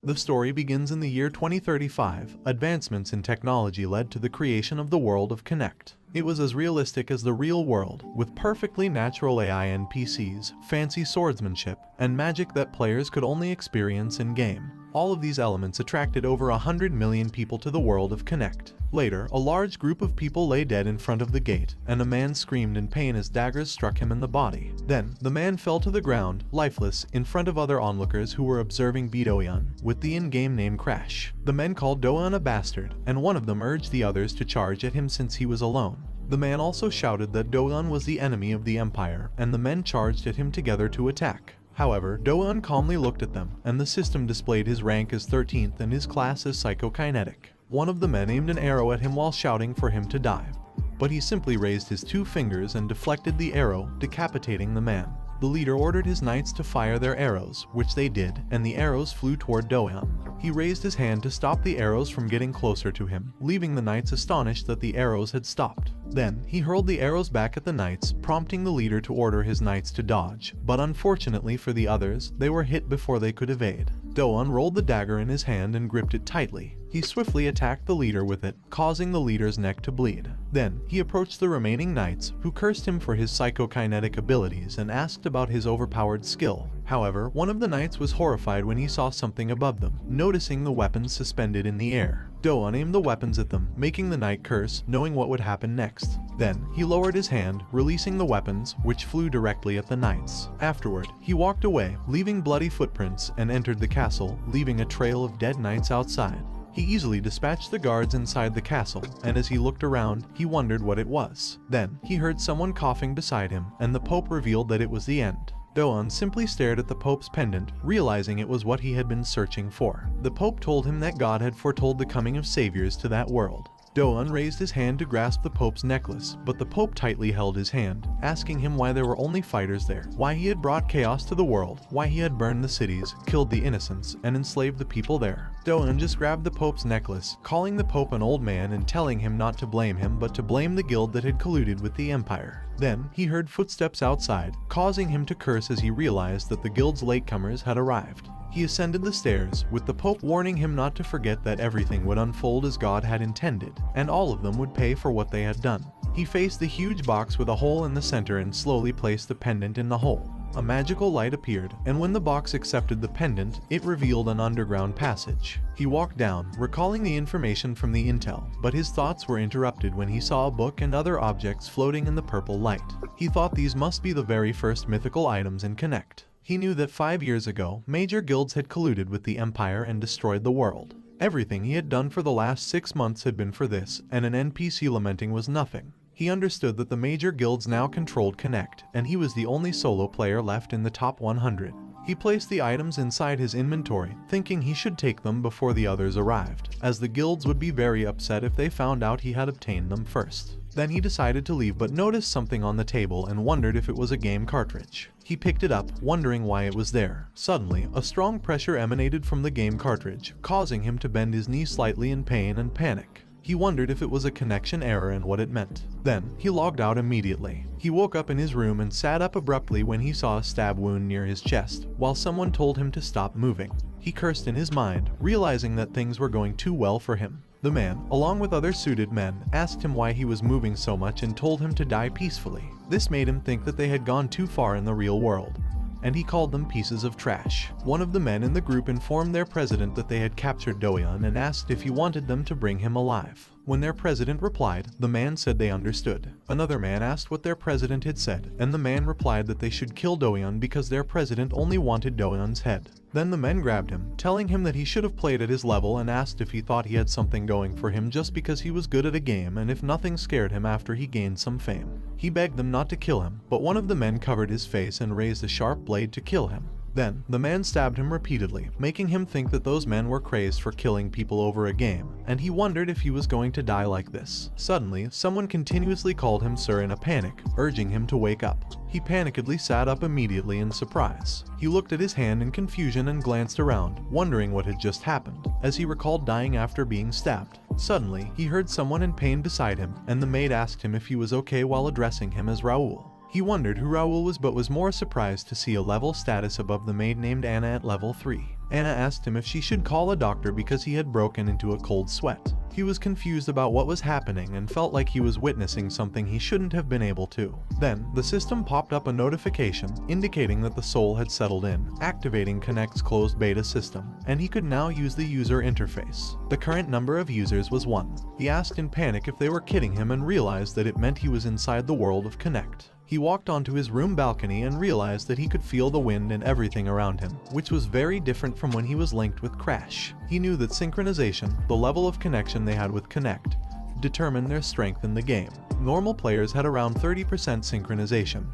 The story begins in the year 2035. Advancements in technology led to the creation of the world of Connect. It was as realistic as the real world, with perfectly natural AI NPCs, fancy swordsmanship, and magic that players could only experience in-game. All of these elements attracted over 100 million people to the world of Connect. Later, a large group of people lay dead in front of the gate, and a man screamed in pain as daggers struck him in the body. Then, the man fell to the ground, lifeless, in front of other onlookers who were observing Doyan, with the in-game name Crash. The men called Doyan a bastard, and one of them urged the others to charge at him since he was alone. The man also shouted that Doyan was the enemy of the Empire, and the men charged at him together to attack. However, Doyan calmly looked at them, and the system displayed his rank as 13th and his class as psychokinetic. One of the men aimed an arrow at him while shouting for him to die, but he simply raised his 2 fingers and deflected the arrow, decapitating the man. The leader ordered his knights to fire their arrows, which they did, and the arrows flew toward Doyan. He raised his hand to stop the arrows from getting closer to him, leaving the knights astonished that the arrows had stopped. Then, he hurled the arrows back at the knights, prompting the leader to order his knights to dodge, but unfortunately for the others, they were hit before they could evade. Doyan rolled the dagger in his hand and gripped it tightly. He swiftly attacked the leader with it, causing the leader's neck to bleed. Then, he approached the remaining knights, who cursed him for his psychokinetic abilities and asked about his overpowered skill. However, one of the knights was horrified when he saw something above them, noticing the weapons suspended in the air. Doyan aimed the weapons at them, making the knight curse, knowing what would happen next. Then, he lowered his hand, releasing the weapons, which flew directly at the knights. Afterward, he walked away, leaving bloody footprints, and entered the castle, leaving a trail of dead knights outside. He easily dispatched the guards inside the castle, and as he looked around, he wondered what it was. Then, he heard someone coughing beside him, and the Pope revealed that it was the end. Doyan simply stared at the Pope's pendant, realizing it was what he had been searching for. The Pope told him that God had foretold the coming of saviors to that world. Doyan raised his hand to grasp the Pope's necklace, but the Pope tightly held his hand, asking him why there were only fighters there, why he had brought chaos to the world, why he had burned the cities, killed the innocents, and enslaved the people there. Doyan just grabbed the Pope's necklace, calling the Pope an old man and telling him not to blame him but to blame the guild that had colluded with the Empire. Then, he heard footsteps outside, causing him to curse as he realized that the guild's latecomers had arrived. He ascended the stairs, with the Pope warning him not to forget that everything would unfold as God had intended, and all of them would pay for what they had done. He faced the huge box with a hole in the center and slowly placed the pendant in the hole. A magical light appeared, and when the box accepted the pendant, it revealed an underground passage. He walked down, recalling the information from the intel, but his thoughts were interrupted when he saw a book and other objects floating in the purple light. He thought these must be the very first mythical items in Connect. He knew that 5 years ago, major guilds had colluded with the Empire and destroyed the world. Everything he had done for the last 6 months had been for this, and an NPC lamenting was nothing. He understood that the major guilds now controlled Connect, and he was the only solo player left in the top 100. He placed the items inside his inventory, thinking he should take them before the others arrived, as the guilds would be very upset if they found out he had obtained them first. Then he decided to leave but noticed something on the table and wondered if it was a game cartridge. He picked it up, wondering why it was there. Suddenly, a strong pressure emanated from the game cartridge, causing him to bend his knee slightly in pain and panic. He wondered if it was a connection error and what it meant. Then, he logged out immediately. He woke up in his room and sat up abruptly when he saw a stab wound near his chest, while someone told him to stop moving. He cursed in his mind, realizing that things were going too well for him. The man, along with other suited men, asked him why he was moving so much and told him to die peacefully. This made him think that they had gone too far in the real world, and he called them pieces of trash. One of the men in the group informed their president that they had captured Doyan and asked if he wanted them to bring him alive. When their president replied, the man said they understood. Another man asked what their president had said, and the man replied that they should kill Doyan because their president only wanted Doyan's head. Then the men grabbed him, telling him that he should have played at his level and asked if he thought he had something going for him just because he was good at a game and if nothing scared him after he gained some fame. He begged them not to kill him, but one of the men covered his face and raised a sharp blade to kill him. Then, the man stabbed him repeatedly, making him think that those men were crazed for killing people over a game, and he wondered if he was going to die like this. Suddenly, someone continuously called him sir in a panic, urging him to wake up. He panikedly sat up immediately in surprise. He looked at his hand in confusion and glanced around, wondering what had just happened, as he recalled dying after being stabbed. Suddenly, he heard someone in pain beside him, and the maid asked him if he was okay while addressing him as Raoul. He wondered who Raoul was but was more surprised to see a level status above the maid named Anna at level 3. Anna asked him if she should call a doctor because he had broken into a cold sweat. He was confused about what was happening and felt like he was witnessing something he shouldn't have been able to. Then, the system popped up a notification indicating that the soul had settled in, activating Connect's closed beta system, and he could now use the user interface. The current number of users was 1. He asked in panic if they were kidding him and realized that it meant he was inside the world of Connect. He walked onto his room balcony and realized that he could feel the wind and everything around him, which was very different from when he was linked with Crash. He knew that synchronization, the level of connection they had with Connect, determined their strength in the game. Normal players had around 30% synchronization,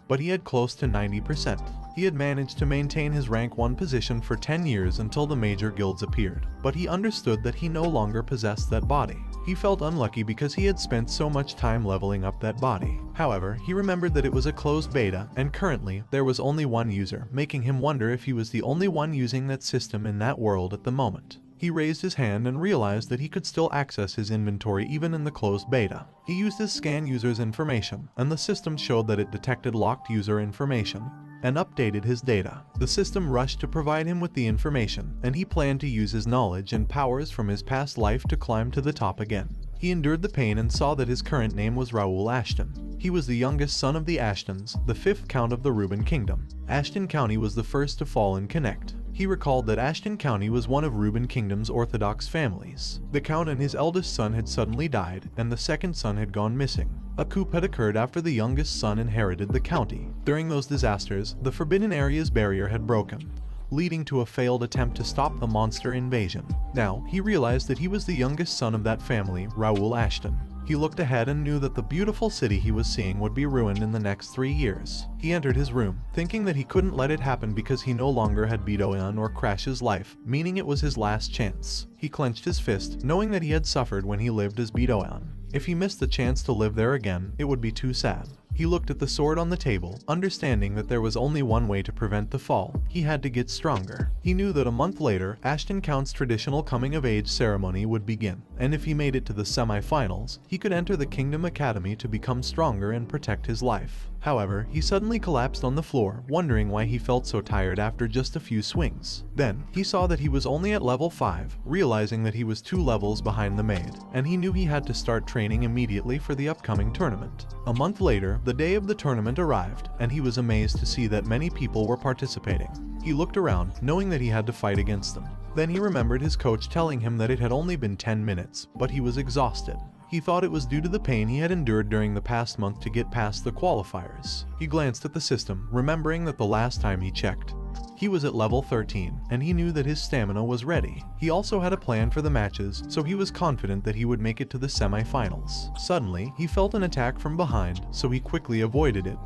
but he had close to 90%. He had managed to maintain his rank 1 position for 10 years until the major guilds appeared, but he understood that he no longer possessed that body. He felt unlucky because he had spent so much time leveling up that body. However, he remembered that it was a closed beta, and currently, there was only one user, making him wonder if he was the only one using that system in that world at the moment. He raised his hand and realized that he could still access his inventory even in the closed beta. He used his scan user's information, and the system showed that it detected locked user information and updated his data. The system rushed to provide him with the information, and he planned to use his knowledge and powers from his past life to climb to the top again. He endured the pain and saw that his current name was Raoul Ashton. He was the youngest son of the Ashtons, the 5th count of the Reuben Kingdom. Ashton County was the first to fall in Connect. He recalled that Ashton County was one of Reuben Kingdom's Orthodox families. The count and his eldest son had suddenly died, and the second son had gone missing. A coup had occurred after the youngest son inherited the county. During those disasters, the Forbidden Area's barrier had broken, leading to a failed attempt to stop the monster invasion. Now, he realized that he was the youngest son of that family, Raoul Ashton. He looked ahead and knew that the beautiful city he was seeing would be ruined in the next 3 years. He entered his room, thinking that he couldn't let it happen because he no longer had Bidoyan or Crash's life, meaning it was his last chance. He clenched his fist, knowing that he had suffered when he lived as Bidoyan. If he missed the chance to live there again, it would be too sad. He looked at the sword on the table, understanding that there was only one way to prevent the fall. He had to get stronger. He knew that a month later, Ashton Count's traditional coming-of-age ceremony would begin, and if he made it to the semi-finals, he could enter the Kingdom Academy to become stronger and protect his life. However, he suddenly collapsed on the floor, wondering why he felt so tired after just a few swings. Then, he saw that he was only at level 5, realizing that he was 2 levels behind the maid, and he knew he had to start training immediately for the upcoming tournament. A month later, the day of the tournament arrived, and he was amazed to see that many people were participating. He looked around, knowing that he had to fight against them. Then he remembered his coach telling him that it had only been 10 minutes, but he was exhausted. He thought it was due to the pain he had endured during the past month to get past the qualifiers. He glanced at the system, remembering that the last time he checked, he was at level 13, and he knew that his stamina was ready. He also had a plan for the matches, so he was confident that he would make it to the semi-finals. Suddenly, he felt an attack from behind, so he quickly avoided it,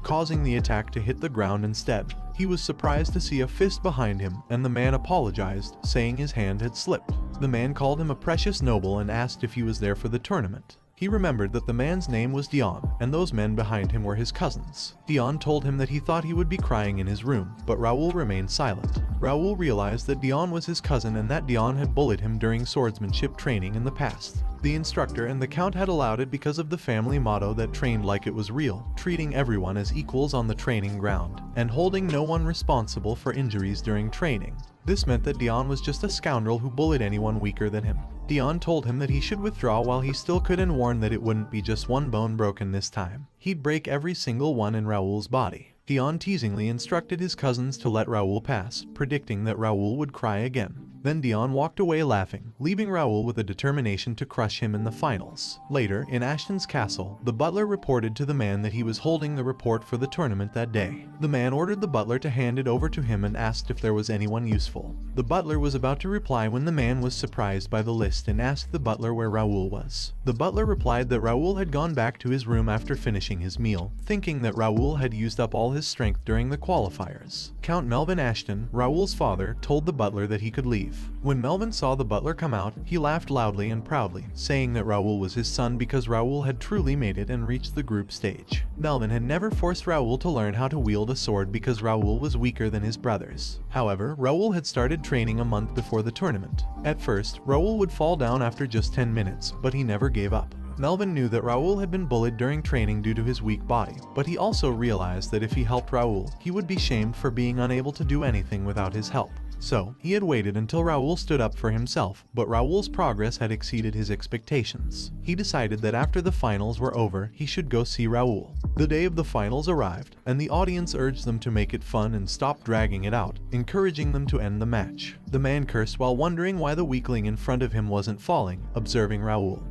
causing the attack to hit the ground instead. He was surprised to see a fist behind him, and the man apologized, saying his hand had slipped. The man called him a precious noble and asked if he was there for the tournament. He remembered that the man's name was Dion, and those men behind him were his cousins. Dion told him that he thought he would be crying in his room, but Raoul remained silent. Raoul realized that Dion was his cousin and that Dion had bullied him during swordsmanship training in the past. The instructor and the count had allowed it because of the family motto that trained like it was real, treating everyone as equals on the training ground, and holding no one responsible for injuries during training. This meant that Dion was just a scoundrel who bullied anyone weaker than him. Dion told him that he should withdraw while he still could and warned that it wouldn't be just one bone broken this time. He'd break every single one in Raoul's body. Dion teasingly instructed his cousins to let Raoul pass, predicting that Raoul would cry again. Then Dion walked away laughing, leaving Raoul with a determination to crush him in the finals. Later, in Ashton's castle, the butler reported to the man that he was holding the report for the tournament that day. The man ordered the butler to hand it over to him and asked if there was anyone useful. The butler was about to reply when the man was surprised by the list and asked the butler where Raoul was. The butler replied that Raoul had gone back to his room after finishing his meal, thinking that Raoul had used up all his strength during the qualifiers. Count Melvin Ashton, Raoul's father, told the butler that he could leave. When Melvin saw the butler come out, he laughed loudly and proudly, saying that Raoul was his son because Raoul had truly made it and reached the group stage. Melvin had never forced Raoul to learn how to wield a sword because Raoul was weaker than his brothers. However, Raoul had started training a month before the tournament. At first, Raoul would fall down after just 10 minutes, but he never gave up. Melvin knew that Raoul had been bullied during training due to his weak body, but he also realized that if he helped Raoul, he would be shamed for being unable to do anything without his help. So, he had waited until Raoul stood up for himself, but Raoul's progress had exceeded his expectations. He decided that after the finals were over, he should go see Raoul. The day of the finals arrived, and the audience urged them to make it fun and stop dragging it out, encouraging them to end the match. The man cursed while wondering why the weakling in front of him wasn't falling, observing Raoul,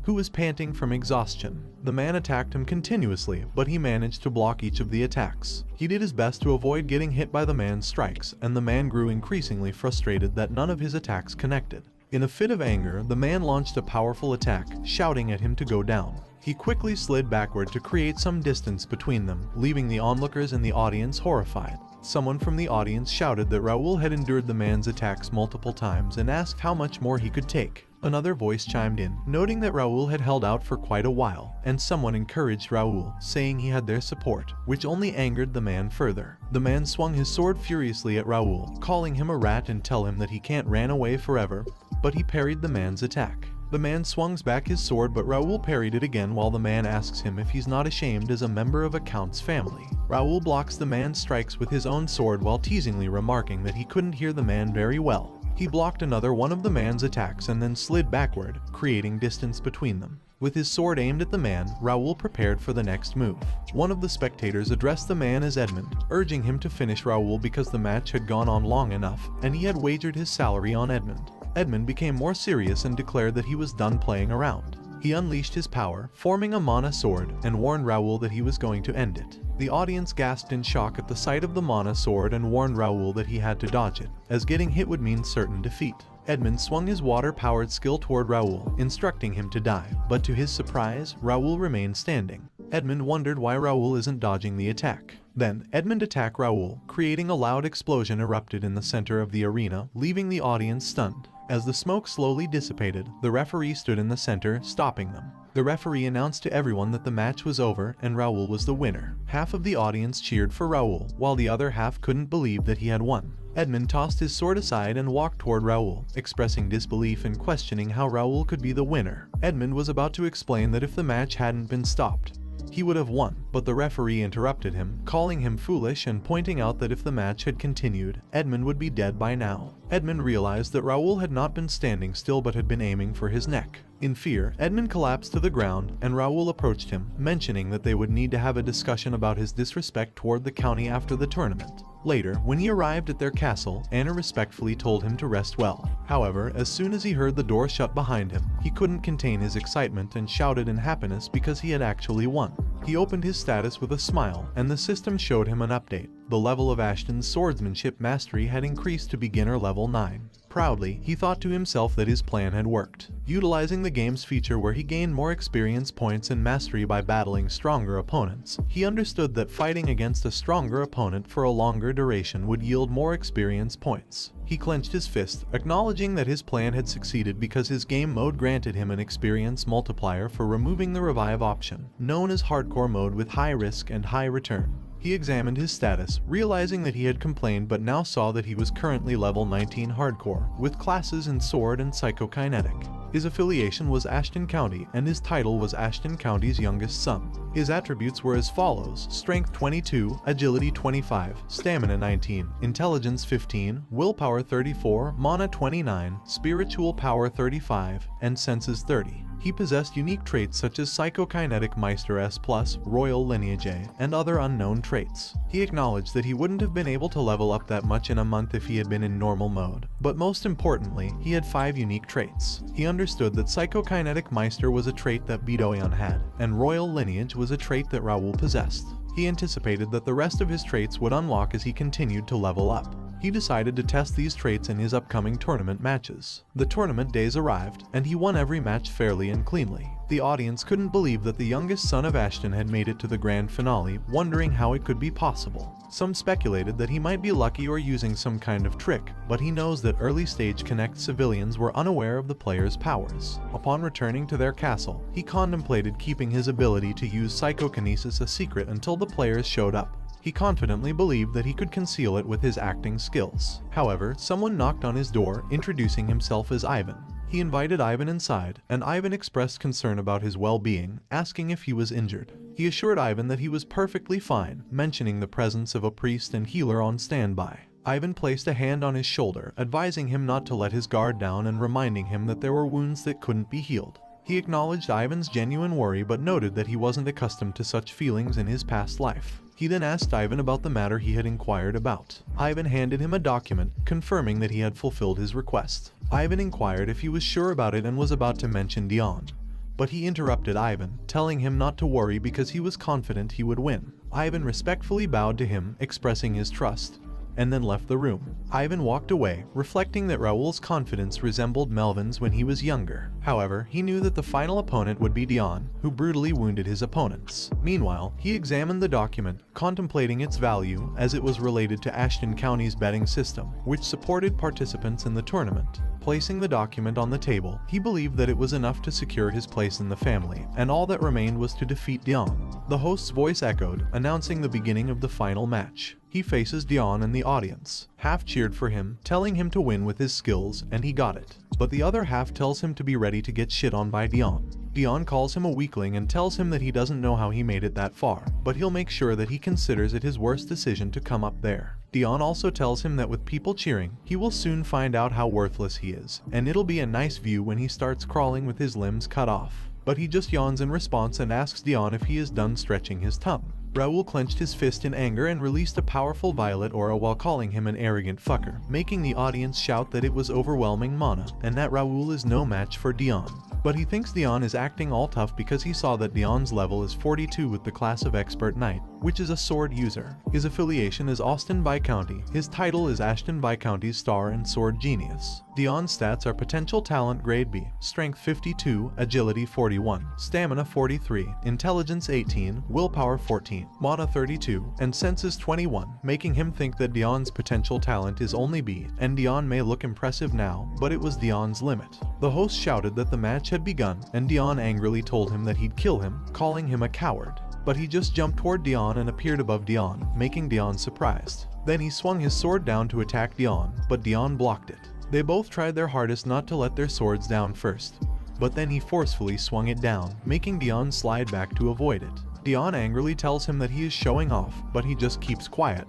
who was panting from exhaustion. The man attacked him continuously, but he managed to block each of the attacks. He did his best to avoid getting hit by the man's strikes, and the man grew increasingly frustrated that none of his attacks connected. In a fit of anger, the man launched a powerful attack, shouting at him to go down. He quickly slid backward to create some distance between them, leaving the onlookers and the audience horrified. Someone from the audience shouted that Raoul had endured the man's attacks multiple times and asked how much more he could take. Another voice chimed in, noting that Raoul had held out for quite a while, and someone encouraged Raoul, saying he had their support, which only angered the man further. The man swung his sword furiously at Raoul, calling him a rat and tell him that he can't ran away forever, but he parried the man's attack. The man swings back his sword, but Raoul parried it again while the man asks him if he's not ashamed as a member of a count's family. Raoul blocks the man's strikes with his own sword while teasingly remarking that he couldn't hear the man very well. He blocked another one of the man's attacks and then slid backward, creating distance between them. With his sword aimed at the man, Raoul prepared for the next move. One of the spectators addressed the man as Edmund, urging him to finish Raoul because the match had gone on long enough, and he had wagered his salary on Edmund. Edmund became more serious and declared that he was done playing around. He unleashed his power, forming a mana sword, and warned Raoul that he was going to end it. The audience gasped in shock at the sight of the mana sword and warned Raoul that he had to dodge it, as getting hit would mean certain defeat. Edmund swung his water-powered skill toward Raoul, instructing him to die, but to his surprise, Raoul remained standing. Edmund wondered why Raoul isn't dodging the attack. Then, Edmund attacked Raoul, creating a loud explosion erupted in the center of the arena, leaving the audience stunned. As the smoke slowly dissipated, the referee stood in the center, stopping them. The referee announced to everyone that the match was over and Raoul was the winner. Half of the audience cheered for Raoul, while the other half couldn't believe that he had won. Edmund tossed his sword aside and walked toward Raoul, expressing disbelief and questioning how Raoul could be the winner. Edmund was about to explain that if the match hadn't been stopped, he would have won, but the referee interrupted him, calling him foolish and pointing out that if the match had continued, Edmund would be dead by now. Edmund realized that Raoul had not been standing still but had been aiming for his neck. In fear, Edmund collapsed to the ground, and Raoul approached him, mentioning that they would need to have a discussion about his disrespect toward the county after the tournament. Later, when he arrived at their castle, Anna respectfully told him to rest well. However, as soon as he heard the door shut behind him, he couldn't contain his excitement and shouted in happiness because he had actually won. He opened his status with a smile, and the system showed him an update. The level of Ashton's swordsmanship mastery had increased to beginner level 9. Proudly, he thought to himself that his plan had worked. Utilizing the game's feature where he gained more experience points and mastery by battling stronger opponents, he understood that fighting against a stronger opponent for a longer duration would yield more experience points. He clenched his fist, acknowledging that his plan had succeeded because his game mode granted him an experience multiplier for removing the revive option, known as hardcore mode with high risk and high return. He examined his status, realizing that he had complained but now saw that he was currently level 19 hardcore, with classes in sword and psychokinetic. His affiliation was Ashton County, and his title was Ashton County's youngest son. His attributes were as follows: Strength 22, Agility 25, Stamina 19, Intelligence 15, Willpower 34, Mana 29, Spiritual Power 35, and Senses 30. He possessed unique traits such as Psychokinetic Meister S+, Royal Lineage A, and other unknown traits. He acknowledged that he wouldn't have been able to level up that much in a month if he had been in normal mode, but most importantly, he had 5 unique traits. He understood that Psychokinetic Meister was a trait that Bedoyan had, and Royal Lineage was a trait that Raoul possessed. He anticipated that the rest of his traits would unlock as he continued to level up. He decided to test these traits in his upcoming tournament matches. The tournament days arrived, and he won every match fairly and cleanly. The audience couldn't believe that the youngest son of Ashton had made it to the grand finale, wondering how it could be possible. Some speculated that he might be lucky or using some kind of trick, but he knows that early stage Connect civilians were unaware of the player's powers. Upon returning to their castle, he contemplated keeping his ability to use psychokinesis a secret until the players showed up. He confidently believed that he could conceal it with his acting skills. However, someone knocked on his door, introducing himself as Ivan. He invited Ivan inside, and Ivan expressed concern about his well-being, asking if he was injured. He assured Ivan that he was perfectly fine, mentioning the presence of a priest and healer on standby. Ivan placed a hand on his shoulder, advising him not to let his guard down and reminding him that there were wounds that couldn't be healed. He acknowledged Ivan's genuine worry but noted that he wasn't accustomed to such feelings in his past life. He then asked Ivan about the matter he had inquired about. Ivan handed him a document, confirming that he had fulfilled his request. Ivan inquired if he was sure about it and was about to mention Dion. But he interrupted Ivan, telling him not to worry because he was confident he would win. Ivan respectfully bowed to him, expressing his trust, and then left the room. Ivan walked away, reflecting that Raoul's confidence resembled Melvin's when he was younger. However, he knew that the final opponent would be Dion, who brutally wounded his opponents. Meanwhile, he examined the document, contemplating its value as it was related to Ashton County's betting system, which supported participants in the tournament. Placing the document on the table, he believed that it was enough to secure his place in the family, and all that remained was to defeat Dion. The host's voice echoed, announcing the beginning of the final match. He faces Dion and the audience. Half cheered for him, telling him to win with his skills, and he got it. But the other half tells him to be ready to get shit on by Dion. Dion calls him a weakling and tells him that he doesn't know how he made it that far, but he'll make sure that he considers it his worst decision to come up there. Dion also tells him that with people cheering, he will soon find out how worthless he is, and it'll be a nice view when he starts crawling with his limbs cut off. But he just yawns in response and asks Dion if he is done stretching his tongue. Raoul clenched his fist in anger and released a powerful violet aura while calling him an arrogant fucker, making the audience shout that it was overwhelming mana, and that Raoul is no match for Dion. But he thinks Dion is acting all tough because he saw that Dion's level is 42 with the class of Expert Knight, which is a sword user. His affiliation is Austin Viscounty. His title is Ashton Viscounty's Star and Sword Genius. Dion's stats are Potential Talent Grade B, Strength 52, Agility 41, Stamina 43, Intelligence 18, Willpower 14, Mana 32, and Senses 21, making him think that Dion's potential talent is only B, and Dion may look impressive now, but it was Dion's limit. The host shouted that the match had begun, and Dion angrily told him that he'd kill him, calling him a coward. But he just jumped toward Dion and appeared above Dion, making Dion surprised. Then he swung his sword down to attack Dion, but Dion blocked it. They both tried their hardest not to let their swords down first, but then he forcefully swung it down, making Dion slide back to avoid it. Dion angrily tells him that he is showing off, but he just keeps quiet,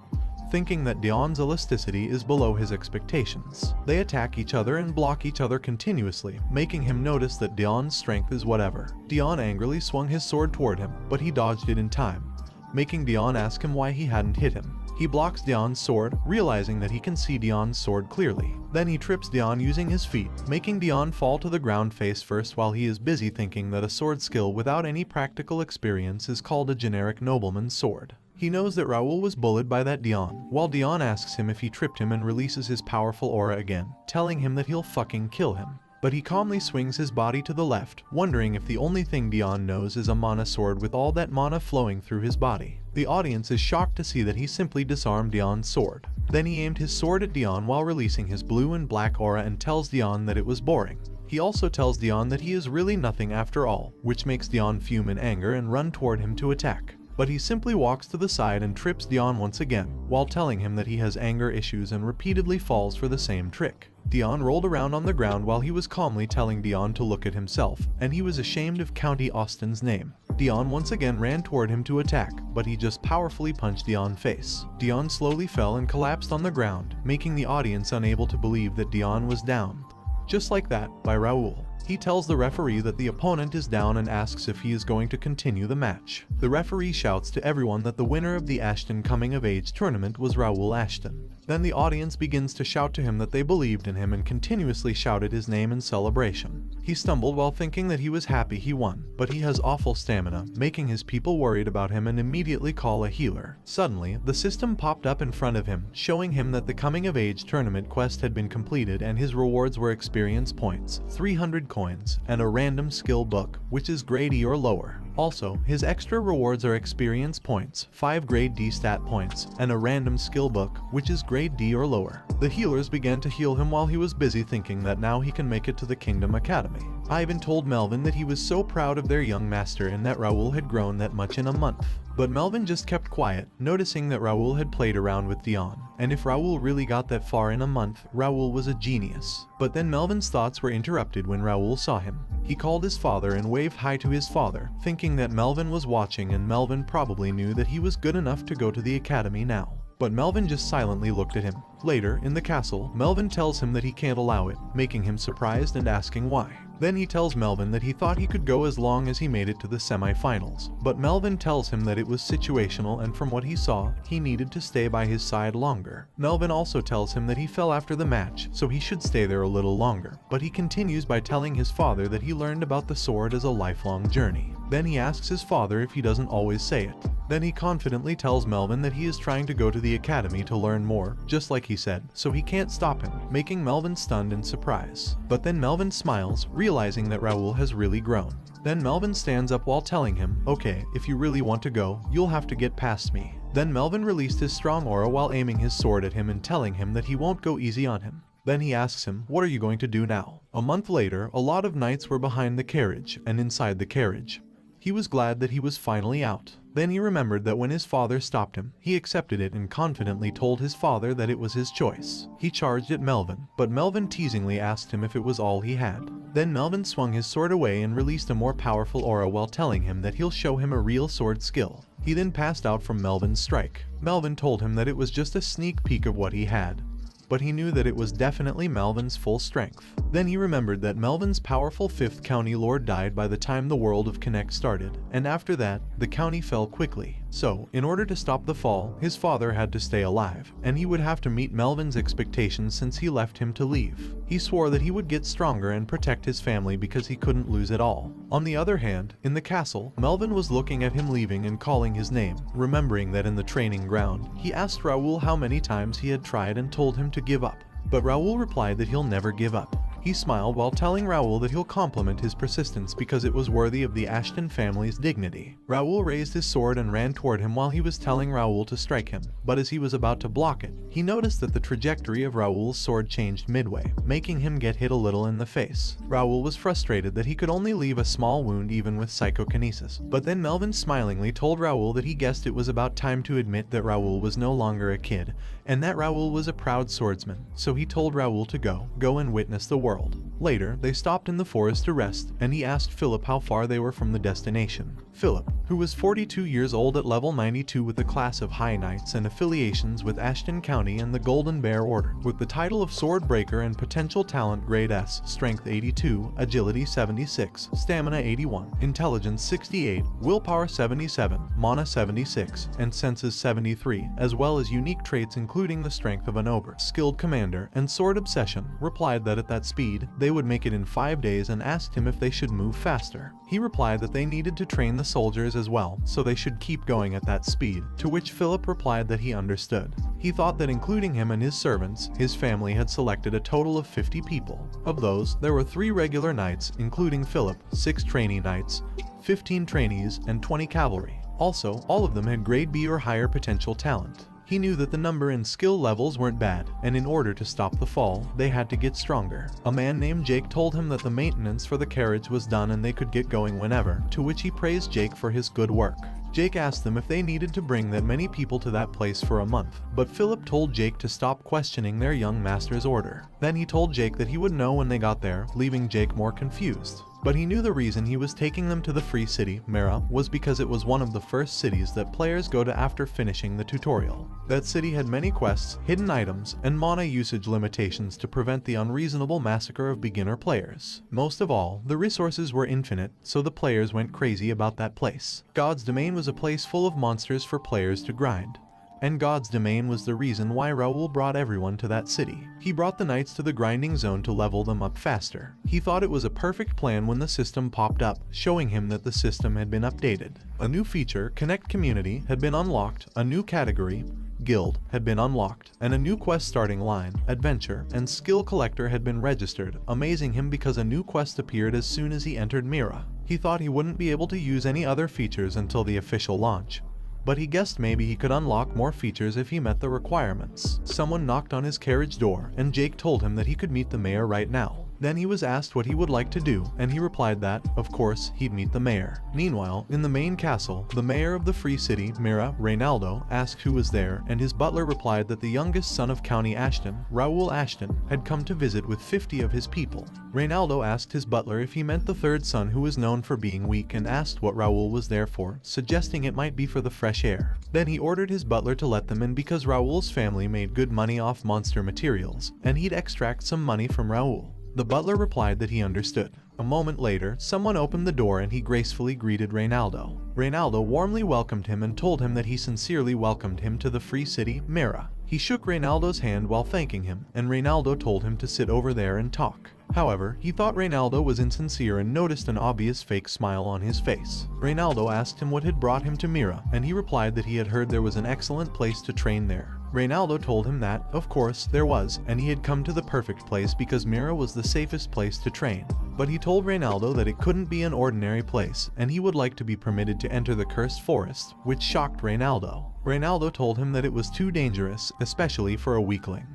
thinking that Dion's elasticity is below his expectations. They attack each other and block each other continuously, making him notice that Dion's strength is whatever. Dion angrily swung his sword toward him, but he dodged it in time, making Dion ask him why he hadn't hit him. He blocks Dion's sword, realizing that he can see Dion's sword clearly. Then he trips Dion using his feet, making Dion fall to the ground face first while he is busy thinking that a sword skill without any practical experience is called a generic nobleman's sword. He knows that Raoul was bullied by that Dion, while Dion asks him if he tripped him and releases his powerful aura again, telling him that he'll fucking kill him. But he calmly swings his body to the left, wondering if the only thing Dion knows is a mana sword with all that mana flowing through his body. The audience is shocked to see that he simply disarmed Dion's sword. Then he aimed his sword at Dion while releasing his blue and black aura and tells Dion that it was boring. He also tells Dion that he is really nothing after all, which makes Dion fume in anger and run toward him to attack. But he simply walks to the side and trips Dion once again, while telling him that he has anger issues and repeatedly falls for the same trick. Dion rolled around on the ground while he was calmly telling Dion to look at himself, and he was ashamed of County Austin's name. Dion once again ran toward him to attack, but he just powerfully punched Dion's face. Dion slowly fell and collapsed on the ground, making the audience unable to believe that Dion was down. Just like that, by Raoul. He tells the referee that the opponent is down and asks if he is going to continue the match. The referee shouts to everyone that the winner of the Ashton Coming of Age tournament was Raoul Ashton. Then the audience begins to shout to him that they believed in him and continuously shouted his name in celebration. He stumbled while thinking that he was happy he won, but he has awful stamina, making his people worried about him and immediately call a healer. Suddenly, the system popped up in front of him, showing him that the Coming of Age tournament quest had been completed and his rewards were experience points, 300 coins, and a random skill book, which is grade E or lower. Also, his extra rewards are experience points, 5 grade D stat points, and a random skill book, which is grade D or lower. The healers began to heal him while he was busy thinking that now he can make it to the Kingdom Academy. Ivan told Melvin that he was so proud of their young master and that Raoul had grown that much in a month. But Melvin just kept quiet, noticing that Raoul had played around with Dion, and if Raoul really got that far in a month, Raoul was a genius. But then Melvin's thoughts were interrupted when Raoul saw him. He called his father and waved hi to his father, thinking that Melvin was watching and Melvin probably knew that he was good enough to go to the academy now. But Melvin just silently looked at him, Later, in the castle, Melvin tells him that he can't allow it, making him surprised and asking why. Then he tells Melvin that he thought he could go as long as he made it to the semi-finals, but Melvin tells him that it was situational and from what he saw, he needed to stay by his side longer. Melvin also tells him that he fell after the match, so he should stay there a little longer, but he continues by telling his father that he learned about the sword as a lifelong journey. Then he asks his father if he doesn't always say it. Then he confidently tells Melvin that he is trying to go to the academy to learn more, just like he said, so he can't stop him, making Melvin stunned in surprise. But then Melvin smiles, realizing that Raoul has really grown. Then Melvin stands up while telling him, "Okay, if you really want to go, you'll have to get past me." Then Melvin released his strong aura while aiming his sword at him and telling him that he won't go easy on him. Then he asks him, "What are you going to do now?" A month later, a lot of knights were behind the carriage and inside the carriage. He was glad that he was finally out. Then he remembered that when his father stopped him, he accepted it and confidently told his father that it was his choice. He charged at Melvin, but Melvin teasingly asked him if it was all he had. Then Melvin swung his sword away and released a more powerful aura while telling him that he'll show him a real sword skill. He then passed out from Melvin's strike. Melvin told him that it was just a sneak peek of what he had, but he knew that it was definitely Melvin's full strength. Then he remembered that Melvin's powerful 5th county lord died by the time the World of Connect started, and after that, the county fell quickly. So, in order to stop the fall, his father had to stay alive, and he would have to meet Melvin's expectations since he left him to leave. He swore that he would get stronger and protect his family because he couldn't lose it all. On the other hand, in the castle, Melvin was looking at him leaving and calling his name, remembering that in the training ground, he asked Raoul how many times he had tried and told him to give up. But Raoul replied that he'll never give up. He smiled while telling Raoul that he'll compliment his persistence because it was worthy of the Ashton family's dignity. Raoul raised his sword and ran toward him while he was telling Raoul to strike him, but as he was about to block it, he noticed that the trajectory of Raoul's sword changed midway, making him get hit a little in the face. Raoul was frustrated that he could only leave a small wound even with psychokinesis, but then Melvin smilingly told Raoul that he guessed it was about time to admit that Raoul was no longer a kid, and that Raoul was a proud swordsman, so he told Raoul to go and witness the world. Later, they stopped in the forest to rest, and he asked Philip how far they were from the destination. Philip, who was 42 years old at level 92 with a class of High Knights and affiliations with Ashton County and the Golden Bear Order, with the title of Sword Breaker and potential talent grade S, Strength 82, Agility 76, Stamina 81, Intelligence 68, Willpower 77, Mana 76, and Senses 73, as well as unique traits including the strength of an ogre, skilled commander, and sword obsession, replied that at that speed, they would make it in 5 days and asked him if they should move faster. He replied that they needed to train the soldiers as well, so they should keep going at that speed, to which Philip replied that he understood. He thought that including him and his servants, his family had selected a total of 50 people. Of those, there were 3 regular knights, including Philip, 6 trainee knights, 15 trainees, and 20 cavalry. Also, all of them had grade B or higher potential talent. He knew that the number and skill levels weren't bad, and in order to stop the fall, they had to get stronger. A man named Jake told him that the maintenance for the carriage was done and they could get going whenever, to which he praised Jake for his good work. Jake asked them if they needed to bring that many people to that place for a month, but Philip told Jake to stop questioning their young master's order. Then he told Jake that he would know when they got there, leaving Jake more confused. But he knew the reason he was taking them to the free city, Mera, was because it was one of the first cities that players go to after finishing the tutorial. That city had many quests, hidden items, and mana usage limitations to prevent the unreasonable massacre of beginner players. Most of all, the resources were infinite, so the players went crazy about that place. God's Domain was a place full of monsters for players to grind. And God's Domain was the reason why Raoul brought everyone to that city. He brought the knights to the grinding zone to level them up faster. He thought it was a perfect plan when the system popped up, showing him that the system had been updated. A new feature, Connect Community, had been unlocked, a new category, Guild, had been unlocked, and a new quest starting line, Adventure, and Skill Collector had been registered, amazing him because a new quest appeared as soon as he entered Mira. He thought he wouldn't be able to use any other features until the official launch, but he guessed maybe he could unlock more features if he met the requirements. Someone knocked on his carriage door, and Jake told him that he could meet the mayor right now. Then he was asked what he would like to do, and he replied that, of course, he'd meet the mayor. Meanwhile, in the main castle, the mayor of the free city, Mira, Reynaldo, asked who was there, and his butler replied that the youngest son of County Ashton, Raoul Ashton, had come to visit with 50 of his people. Reynaldo asked his butler if he meant the third son, who was known for being weak, and asked what Raoul was there for, suggesting it might be for the fresh air. Then he ordered his butler to let them in because Raoul's family made good money off monster materials, and he'd extract some money from Raoul. The butler replied that he understood. A moment later, someone opened the door and he gracefully greeted Reynaldo. Reynaldo warmly welcomed him and told him that he sincerely welcomed him to the free city, Mira. He shook Reynaldo's hand while thanking him, and Reynaldo told him to sit over there and talk. However, he thought Reynaldo was insincere and noticed an obvious fake smile on his face. Reynaldo asked him what had brought him to Mira, and he replied that he had heard there was an excellent place to train there. Reynaldo told him that, of course, there was, and he had come to the perfect place because Mira was the safest place to train. But he told Reynaldo that it couldn't be an ordinary place, and he would like to be permitted to enter the cursed forest, which shocked Reynaldo. Reynaldo told him that it was too dangerous, especially for a weakling,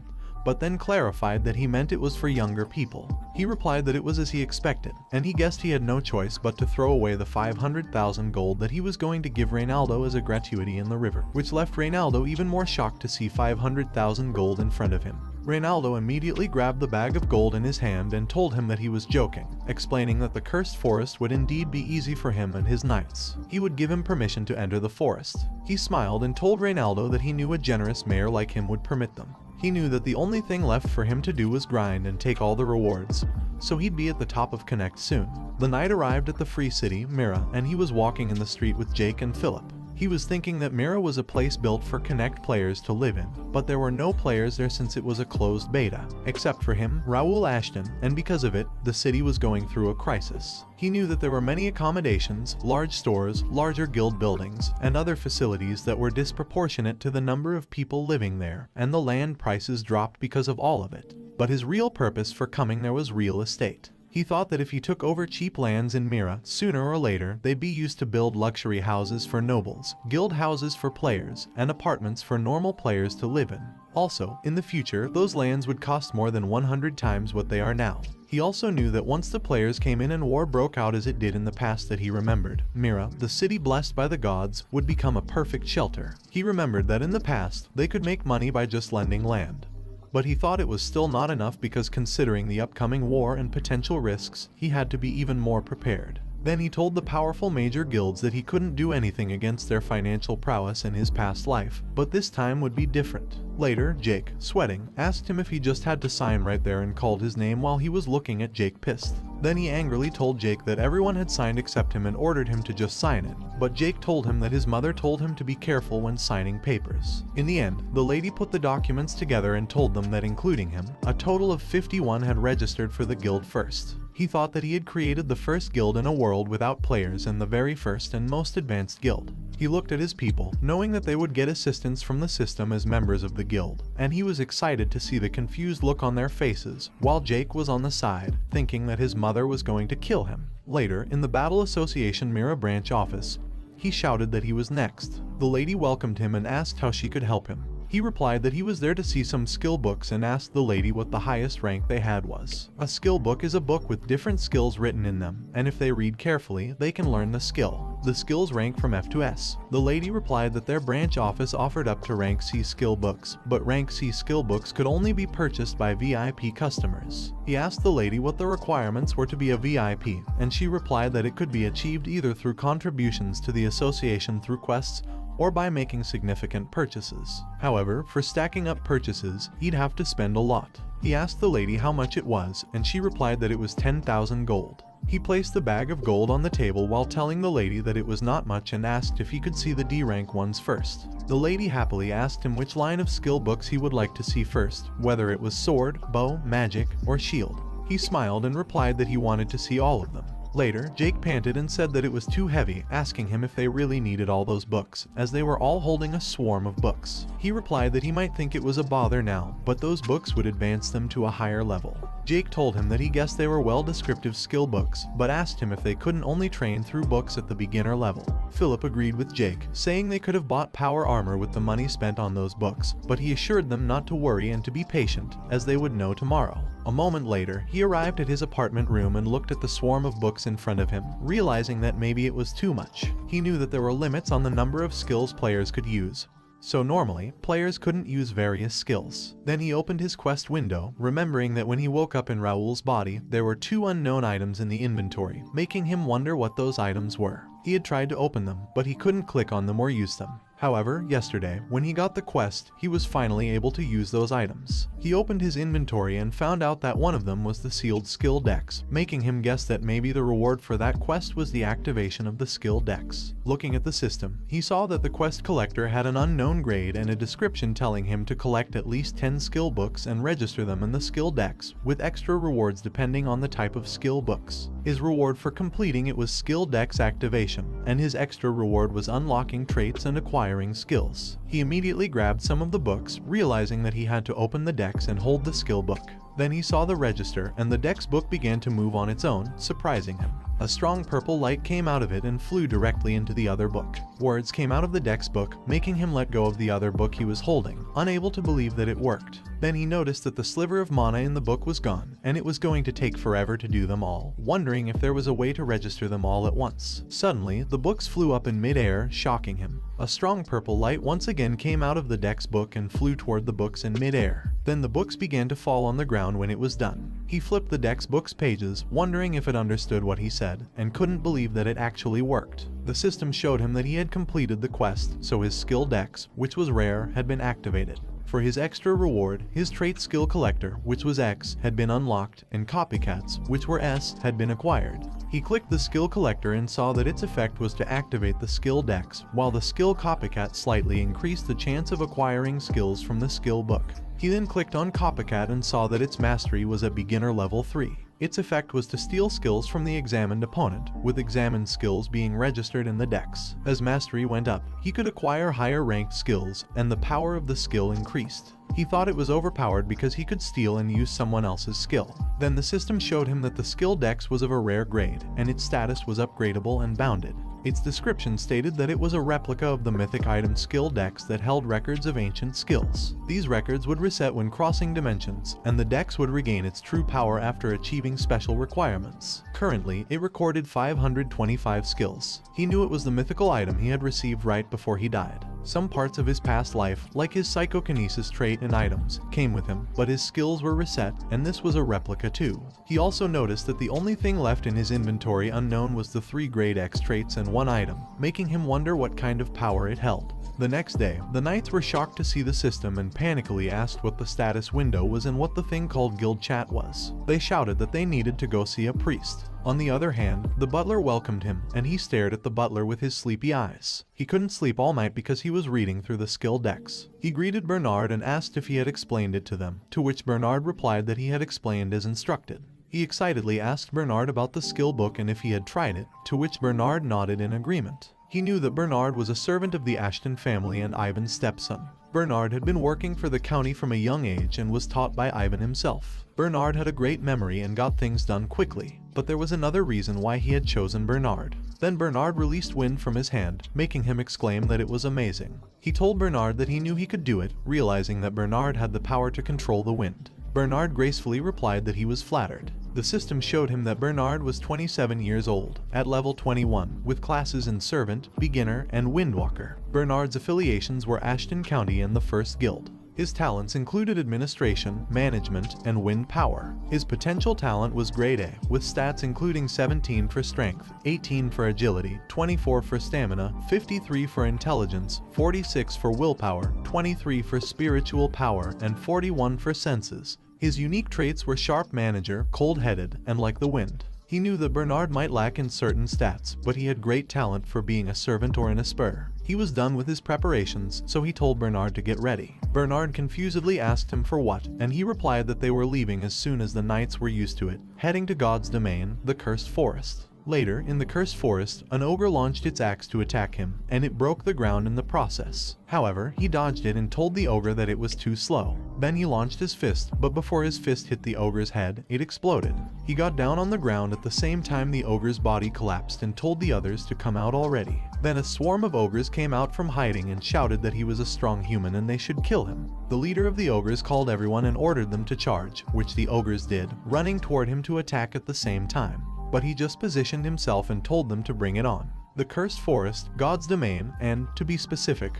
but then clarified that he meant it was for younger people. He replied that it was as he expected, and he guessed he had no choice but to throw away the 500,000 gold that he was going to give Reynaldo as a gratuity in the river, which left Reynaldo even more shocked to see 500,000 gold in front of him. Reynaldo immediately grabbed the bag of gold in his hand and told him that he was joking, explaining that the cursed forest would indeed be easy for him and his knights. He would give him permission to enter the forest. He smiled and told Reynaldo that he knew a generous mayor like him would permit them. He knew that the only thing left for him to do was grind and take all the rewards, so he'd be at the top of Connect soon. The knight arrived at the free city, Mira, and he was walking in the street with Jake and Philip. He was thinking that Mira was a place built for Connect players to live in, but there were no players there since it was a closed beta, except for him, Raoul Ashton, and because of it, the city was going through a crisis. He knew that there were many accommodations, large stores, larger guild buildings, and other facilities that were disproportionate to the number of people living there, and the land prices dropped because of all of it. But his real purpose for coming there was real estate. He thought that if he took over cheap lands in Mira, sooner or later they'd be used to build luxury houses for nobles, guild houses for players, and apartments for normal players to live in. Also, in the future, those lands would cost more than 100 times what they are now. He also knew that once the players came in and war broke out as it did in the past that he remembered, Mira, the city blessed by the gods, would become a perfect shelter. He remembered that in the past, they could make money by just lending land. But he thought it was still not enough because considering the upcoming war and potential risks, he had to be even more prepared. Then he told the powerful major guilds that he couldn't do anything against their financial prowess in his past life, but this time would be different. Later, Jake, sweating, asked him if he just had to sign right there and called his name while he was looking at Jake pissed. Then he angrily told Jake that everyone had signed except him and ordered him to just sign it, but Jake told him that his mother told him to be careful when signing papers. In the end, the lady put the documents together and told them that including him, a total of 51 had registered for the guild first. He thought that he had created the first guild in a world without players and the very first and most advanced guild. He looked at his people, knowing that they would get assistance from the system as members of the guild, and he was excited to see the confused look on their faces, while Jake was on the side, thinking that his mother was going to kill him. Later, in the Battle Association Mira branch office, he shouted that he was next. The lady welcomed him and asked how she could help him. He replied that he was there to see some skill books and asked the lady what the highest rank they had was. A skill book is a book with different skills written in them, and if they read carefully, they can learn the skill. The skills rank from F to S. The lady replied that their branch office offered up to rank C skill books, but rank C skill books could only be purchased by VIP customers. He asked the lady what the requirements were to be a VIP, and she replied that it could be achieved either through contributions to the association through quests or by making significant purchases. However, for stacking up purchases, he'd have to spend a lot. He asked the lady how much it was, and she replied that it was 10,000 gold. He placed the bag of gold on the table while telling the lady that it was not much and asked if he could see the D rank ones first. The lady happily asked him which line of skill books he would like to see first, whether it was sword, bow, magic, or shield. He smiled and replied that he wanted to see all of them. Later, Jake panted and said that it was too heavy, asking him if they really needed all those books, as they were all holding a swarm of books. He replied that he might think it was a bother now, but those books would advance them to a higher level. Jake told him that he guessed they were well-descriptive skill books, but asked him if they couldn't only train through books at the beginner level. Philip agreed with Jake, saying they could have bought power armor with the money spent on those books, but he assured them not to worry and to be patient, as they would know tomorrow. A moment later, he arrived at his apartment room and looked at the swarm of books in front of him, realizing that maybe it was too much. He knew that there were limits on the number of skills players could use. So normally, players couldn't use various skills. Then he opened his quest window, remembering that when he woke up in Raoul's body, there were 2 unknown items in the inventory, making him wonder what those items were. He had tried to open them, but he couldn't click on them or use them. However, yesterday, when he got the quest, he was finally able to use those items. He opened his inventory and found out that one of them was the sealed skill dex, making him guess that maybe the reward for that quest was the activation of the skill dex. Looking at the system, he saw that the quest collector had an unknown grade and a description telling him to collect at least 10 skill books and register them in the skill dex, with extra rewards depending on the type of skill books. His reward for completing it was skill dex activation, and his extra reward was unlocking traits and acquiring skills. He immediately grabbed some of the books, realizing that he had to open the dex and hold the skill book. Then he saw the register, and the dex book began to move on its own, surprising him. A strong purple light came out of it and flew directly into the other book. Words came out of the dex book, making him let go of the other book he was holding, unable to believe that it worked. Then he noticed that the sliver of mana in the book was gone, and it was going to take forever to do them all, wondering if there was a way to register them all at once. Suddenly, the books flew up in mid-air, shocking him. A strong purple light once again came out of the dex book and flew toward the books in mid-air. Then the books began to fall on the ground when it was done. He flipped the dex book's pages, wondering if it understood what he said, and couldn't believe that it actually worked. The system showed him that he had completed the quest, so his skill dex, which was rare, had been activated. For his extra reward, his trait skill collector, which was X, had been unlocked, and copycats, which were S, had been acquired. He clicked the skill collector and saw that its effect was to activate the skill dex, while the skill copycat slightly increased the chance of acquiring skills from the skill book. He then clicked on copycat and saw that its mastery was at beginner level 3. Its effect was to steal skills from the examined opponent, with examined skills being registered in the dex. As mastery went up, he could acquire higher ranked skills, and the power of the skill increased. He thought it was overpowered because he could steal and use someone else's skill. Then the system showed him that the skill dex was of a rare grade, and its status was upgradable and bounded. Its description stated that it was a replica of the mythic item skill dex that held records of ancient skills. These records would reset when crossing dimensions, and the dex would regain its true power after achieving special requirements. Currently, it recorded 525 skills. He knew it was the mythical item he had received right before he died. Some parts of his past life, like his psychokinesis trait and items, came with him, but his skills were reset, and this was a replica too. He also noticed that the only thing left in his inventory unknown was the 3 grade X traits and 1 item, making him wonder what kind of power it held. The next day, the knights were shocked to see the system and panically asked what the status window was and what the thing called guild chat was. They shouted that they needed to go see a priest. On the other hand, the butler welcomed him, and he stared at the butler with his sleepy eyes. He couldn't sleep all night because he was reading through the skill dex. He greeted Bernard and asked if he had explained it to them, to which Bernard replied that he had explained as instructed. He excitedly asked Bernard about the skill book and if he had tried it, to which Bernard nodded in agreement. He knew that Bernard was a servant of the Ashton family and Ivan's stepson. Bernard had been working for the county from a young age and was taught by Ivan himself. Bernard had a great memory and got things done quickly, but there was another reason why he had chosen Bernard. Then Bernard released wind from his hand, making him exclaim that it was amazing. He told Bernard that he knew he could do it, realizing that Bernard had the power to control the wind. Bernard gracefully replied that he was flattered. The system showed him that Bernard was 27 years old, at level 21, with classes in Servant, Beginner, and Windwalker. Bernard's affiliations were Ashton County and the First Guild. His talents included administration, management, and wind power. His potential talent was grade A, with stats including 17 for strength, 18 for agility, 24 for stamina, 53 for intelligence, 46 for willpower, 23 for spiritual power, and 41 for senses. His unique traits were sharp manager, cold-headed, and like the wind. He knew that Bernard might lack in certain stats, but he had great talent for being a servant or in a spur. He was done with his preparations, so he told Bernard to get ready. Bernard confusedly asked him for what, and he replied that they were leaving as soon as the knights were used to it, heading to God's domain, the Cursed Forest. Later, in the cursed forest, an ogre launched its axe to attack him, and it broke the ground in the process. However, he dodged it and told the ogre that it was too slow. Then he launched his fist, but before his fist hit the ogre's head, it exploded. He got down on the ground at the same time the ogre's body collapsed and told the others to come out already. Then a swarm of ogres came out from hiding and shouted that he was a strong human and they should kill him. The leader of the ogres called everyone and ordered them to charge, which the ogres did, running toward him to attack at the same time. But he just positioned himself and told them to bring it on. The cursed forest, God's domain, and, to be specific,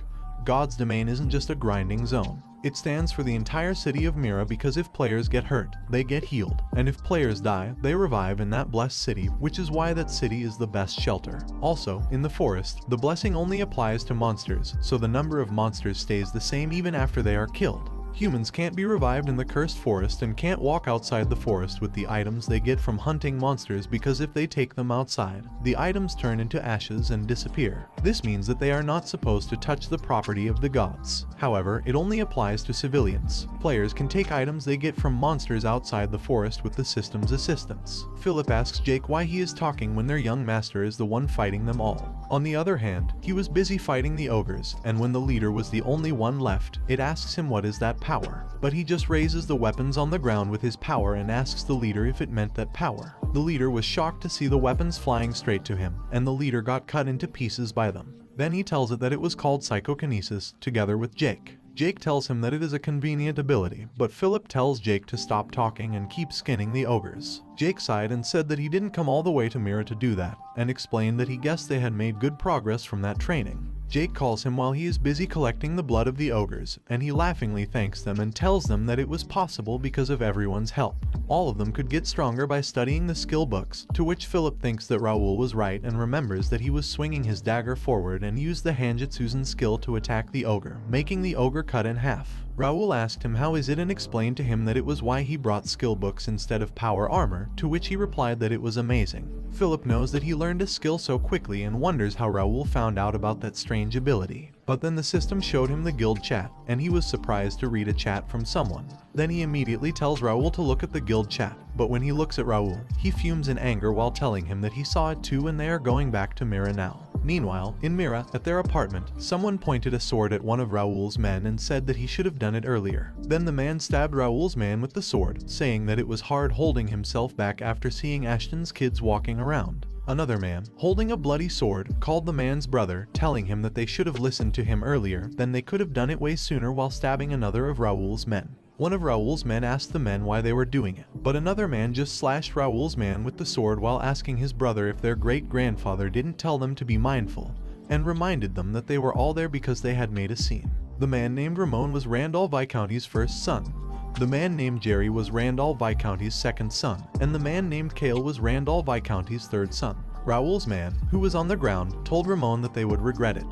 God's domain isn't just a grinding zone. It stands for the entire city of Mira because if players get hurt, they get healed, and if players die, they revive in that blessed city, which is why that city is the best shelter. Also, in the forest, the blessing only applies to monsters, so the number of monsters stays the same even after they are killed. Humans can't be revived in the cursed forest and can't walk outside the forest with the items they get from hunting monsters because if they take them outside, the items turn into ashes and disappear. This means that they are not supposed to touch the property of the gods. However, it only applies to civilians. Players can take items they get from monsters outside the forest with the system's assistance. Philip asks Jake why he is talking when their young master is the one fighting them all. On the other hand, he was busy fighting the ogres, and when the leader was the only one left, it asks him what is that power. But he just raises the weapons on the ground with his power and asks the leader if it meant that power. The leader was shocked to see the weapons flying straight to him, and the leader got cut into pieces by them. Then he tells it that it was called psychokinesis, together with Jake. Jake tells him that it is a convenient ability, but Philip tells Jake to stop talking and keep skinning the ogres. Jake sighed and said that he didn't come all the way to Mira to do that, and explained that he guessed they had made good progress from that training. Jake calls him while he is busy collecting the blood of the ogres, and he laughingly thanks them and tells them that it was possible because of everyone's help. All of them could get stronger by studying the skill books, to which Philip thinks that Raoul was right and remembers that he was swinging his dagger forward and used the Hanjutsuzen skill to attack the ogre, making the ogre cut in half. Raoul asked him how is it and explained to him that it was why he brought skill books instead of power armor, to which he replied that it was amazing. Philip knows that he learned a skill so quickly and wonders how Raoul found out about that strange ability. But then the system showed him the guild chat, and he was surprised to read a chat from someone. Then he immediately tells Raoul to look at the guild chat, but when he looks at Raoul, he fumes in anger while telling him that he saw it too and they are going back to Mira now. Meanwhile, in Mira, at their apartment, someone pointed a sword at one of Raoul's men and said that he should have done it earlier. Then the man stabbed Raoul's man with the sword, saying that it was hard holding himself back after seeing Ashton's kids walking around. Another man, holding a bloody sword, called the man's brother, telling him that they should have listened to him earlier, then they could have done it way sooner while stabbing another of Raoul's men. One of Raoul's men asked the men why they were doing it, but another man just slashed Raoul's man with the sword while asking his brother if their great-grandfather didn't tell them to be mindful, and reminded them that they were all there because they had made a scene. The man named Ramon was Randall Viscounty's first son. The man named Jerry was Randall Viscounty's second son, and the man named Cale was Randall Viscounty's third son. Raoul's man, who was on the ground, told Ramon that they would regret it.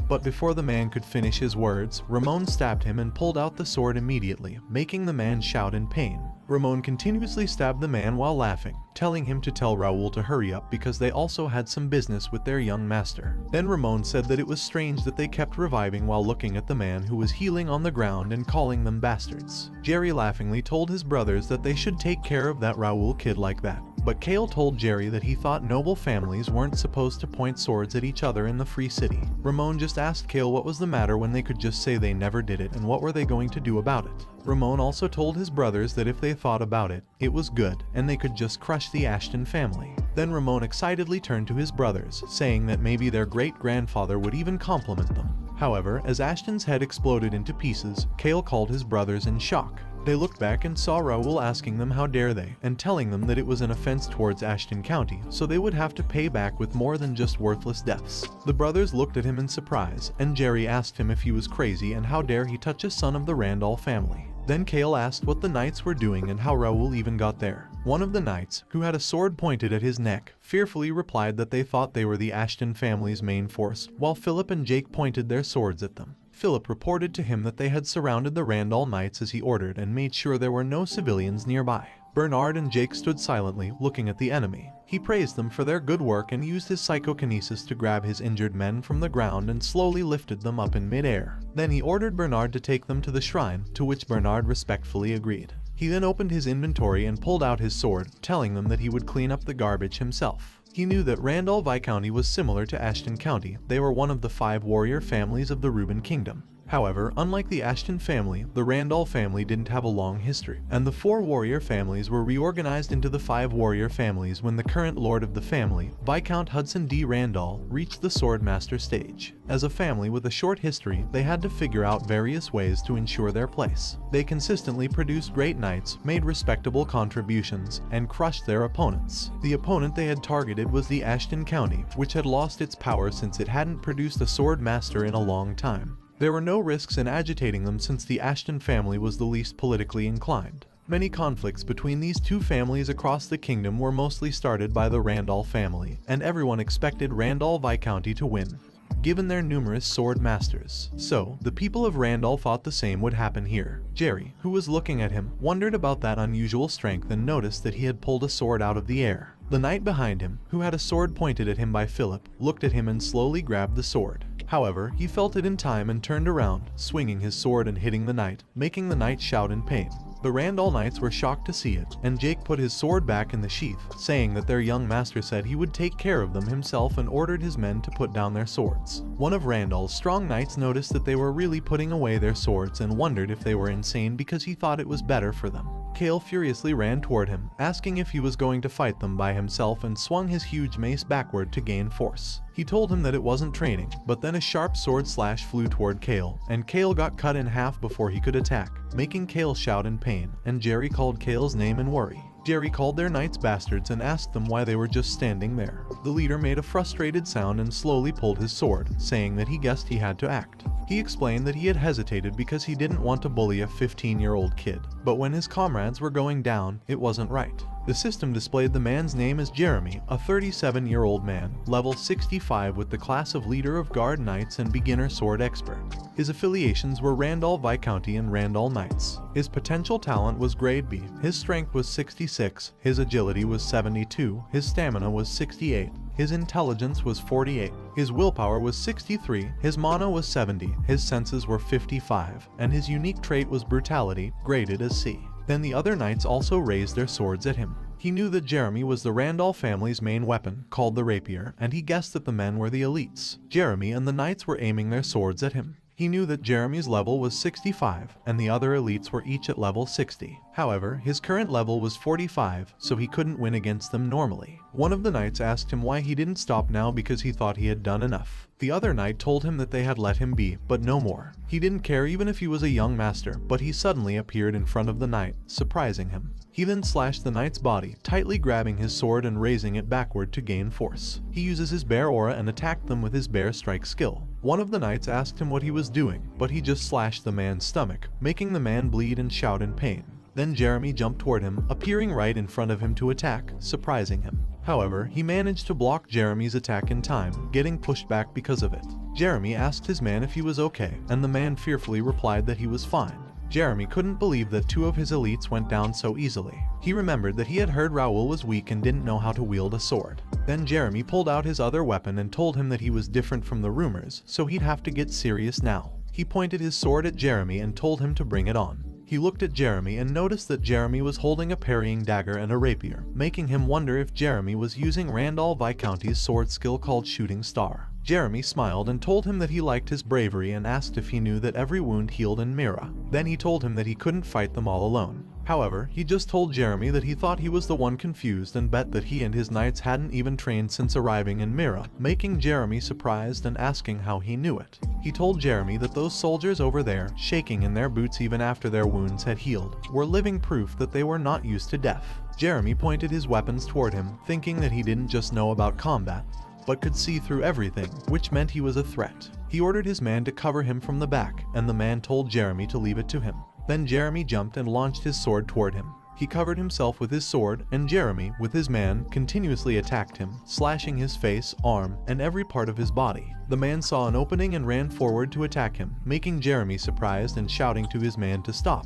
But before the man could finish his words, Ramon stabbed him and pulled out the sword immediately, making the man shout in pain. Ramon continuously stabbed the man while laughing, telling him to tell Raoul to hurry up because they also had some business with their young master. Then Ramon said that it was strange that they kept reviving while looking at the man who was healing on the ground and calling them bastards. Jerry laughingly told his brothers that they should take care of that Raoul kid like that. But Cale told Jerry that he thought noble families weren't supposed to point swords at each other in the free city. Ramon just asked Cale what was the matter when they could just say they never did it and what were they going to do about it. Ramon also told his brothers that if they thought about it, it was good, and they could just crush the Ashton family. Then Ramon excitedly turned to his brothers, saying that maybe their great-grandfather would even compliment them. However, as Ashton's head exploded into pieces, Cale called his brothers in shock. They looked back and saw Raoul asking them how dare they, and telling them that it was an offense towards Ashton County, so they would have to pay back with more than just worthless deaths. The brothers looked at him in surprise, and Jerry asked him if he was crazy and how dare he touch a son of the Randall family. Then Cale asked what the knights were doing and how Raoul even got there. One of the knights, who had a sword pointed at his neck, fearfully replied that they thought they were the Ashton family's main force, while Philip and Jake pointed their swords at them. Philip reported to him that they had surrounded the Randall Knights as he ordered and made sure there were no civilians nearby. Bernard and Jake stood silently, looking at the enemy. He praised them for their good work and used his psychokinesis to grab his injured men from the ground and slowly lifted them up in mid-air. Then he ordered Bernard to take them to the shrine, to which Bernard respectfully agreed. He then opened his inventory and pulled out his sword, telling them that he would clean up the garbage himself. He knew that Randall Viscounty was similar to Ashton County. They were one of the 5 warrior families of the Reuben Kingdom. However, unlike the Ashton family, the Randall family didn't have a long history, and the 4 warrior families were reorganized into the 5 warrior families when the current lord of the family, Viscount Hudson D. Randall, reached the Swordmaster stage. As a family with a short history, they had to figure out various ways to ensure their place. They consistently produced great knights, made respectable contributions, and crushed their opponents. The opponent they had targeted was the Ashton County, which had lost its power since it hadn't produced a sword master in a long time. There were no risks in agitating them since the Ashton family was the least politically inclined. Many conflicts between these 2 families across the kingdom were mostly started by the Randall family, and everyone expected Randall Viscounty to win, given their numerous sword masters. So, the people of Randall thought the same would happen here. Jerry, who was looking at him, wondered about that unusual strength and noticed that he had pulled a sword out of the air. The knight behind him, who had a sword pointed at him by Philip, looked at him and slowly grabbed the sword. However, he felt it in time and turned around, swinging his sword and hitting the knight, making the knight shout in pain. The Randall knights were shocked to see it, and Jake put his sword back in the sheath, saying that their young master said he would take care of them himself and ordered his men to put down their swords. One of Randall's strong knights noticed that they were really putting away their swords and wondered if they were insane because he thought it was better for them. Cale furiously ran toward him, asking if he was going to fight them by himself, and swung his huge mace backward to gain force. He told him that it wasn't training, but then a sharp sword slash flew toward Cale, and Cale got cut in half before he could attack, making Cale shout in pain, and Jerry called Cale's name in worry. Jerry called their knights bastards and asked them why they were just standing there. The leader made a frustrated sound and slowly pulled his sword, saying that he guessed he had to act. He explained that he had hesitated because he didn't want to bully a 15-year-old kid, but when his comrades were going down, it wasn't right. The system displayed the man's name as Jeremy, a 37-year-old man, level 65 with the class of Leader of Guard Knights and Beginner Sword Expert. His affiliations were Randall Viscounty and Randall Knights. His potential talent was Grade B. His strength was 66, his agility was 72, his stamina was 68, his intelligence was 48, his willpower was 63, his mana was 70, his senses were 55, and his unique trait was brutality, graded as C. Then the other knights also raised their swords at him. He knew that Jeremy was the Randall family's main weapon, called the rapier, and he guessed that the men were the elites. Jeremy and the knights were aiming their swords at him. He knew that Jeremy's level was 65, and the other elites were each at level 60. However, his current level was 45, so he couldn't win against them normally. One of the knights asked him why he didn't stop now because he thought he had done enough. The other knight told him that they had let him be, but no more. He didn't care even if he was a young master, but he suddenly appeared in front of the knight, surprising him. He then slashed the knight's body, tightly grabbing his sword and raising it backward to gain force. He uses his bear aura and attacked them with his bear strike skill. One of the knights asked him what he was doing, but he just slashed the man's stomach, making the man bleed and shout in pain. Then Jeremy jumped toward him, appearing right in front of him to attack, surprising him. However, he managed to block Jeremy's attack in time, getting pushed back because of it. Jeremy asked his man if he was okay, and the man fearfully replied that he was fine. Jeremy couldn't believe that 2 of his elites went down so easily. He remembered that he had heard Raoul was weak and didn't know how to wield a sword. Then Jeremy pulled out his other weapon and told him that he was different from the rumors, so he'd have to get serious now. He pointed his sword at Jeremy and told him to bring it on. He looked at Jeremy and noticed that Jeremy was holding a parrying dagger and a rapier, making him wonder if Jeremy was using Randall Viscounty's sword skill called Shooting Star. Jeremy smiled and told him that he liked his bravery and asked if he knew that every wound healed in Mira. Then he told him that he couldn't fight them all alone. However, he just told Jeremy that he thought he was the one confused and bet that he and his knights hadn't even trained since arriving in Mira, making Jeremy surprised and asking how he knew it. He told Jeremy that those soldiers over there, shaking in their boots even after their wounds had healed, were living proof that they were not used to death. Jeremy pointed his weapons toward him, thinking that he didn't just know about combat, but could see through everything, which meant he was a threat. He ordered his man to cover him from the back, and the man told Jeremy to leave it to him. Then Jeremy jumped and launched his sword toward him. He covered himself with his sword, and Jeremy, with his man, continuously attacked him, slashing his face, arm, and every part of his body. The man saw an opening and ran forward to attack him, making Jeremy surprised and shouting to his man to stop.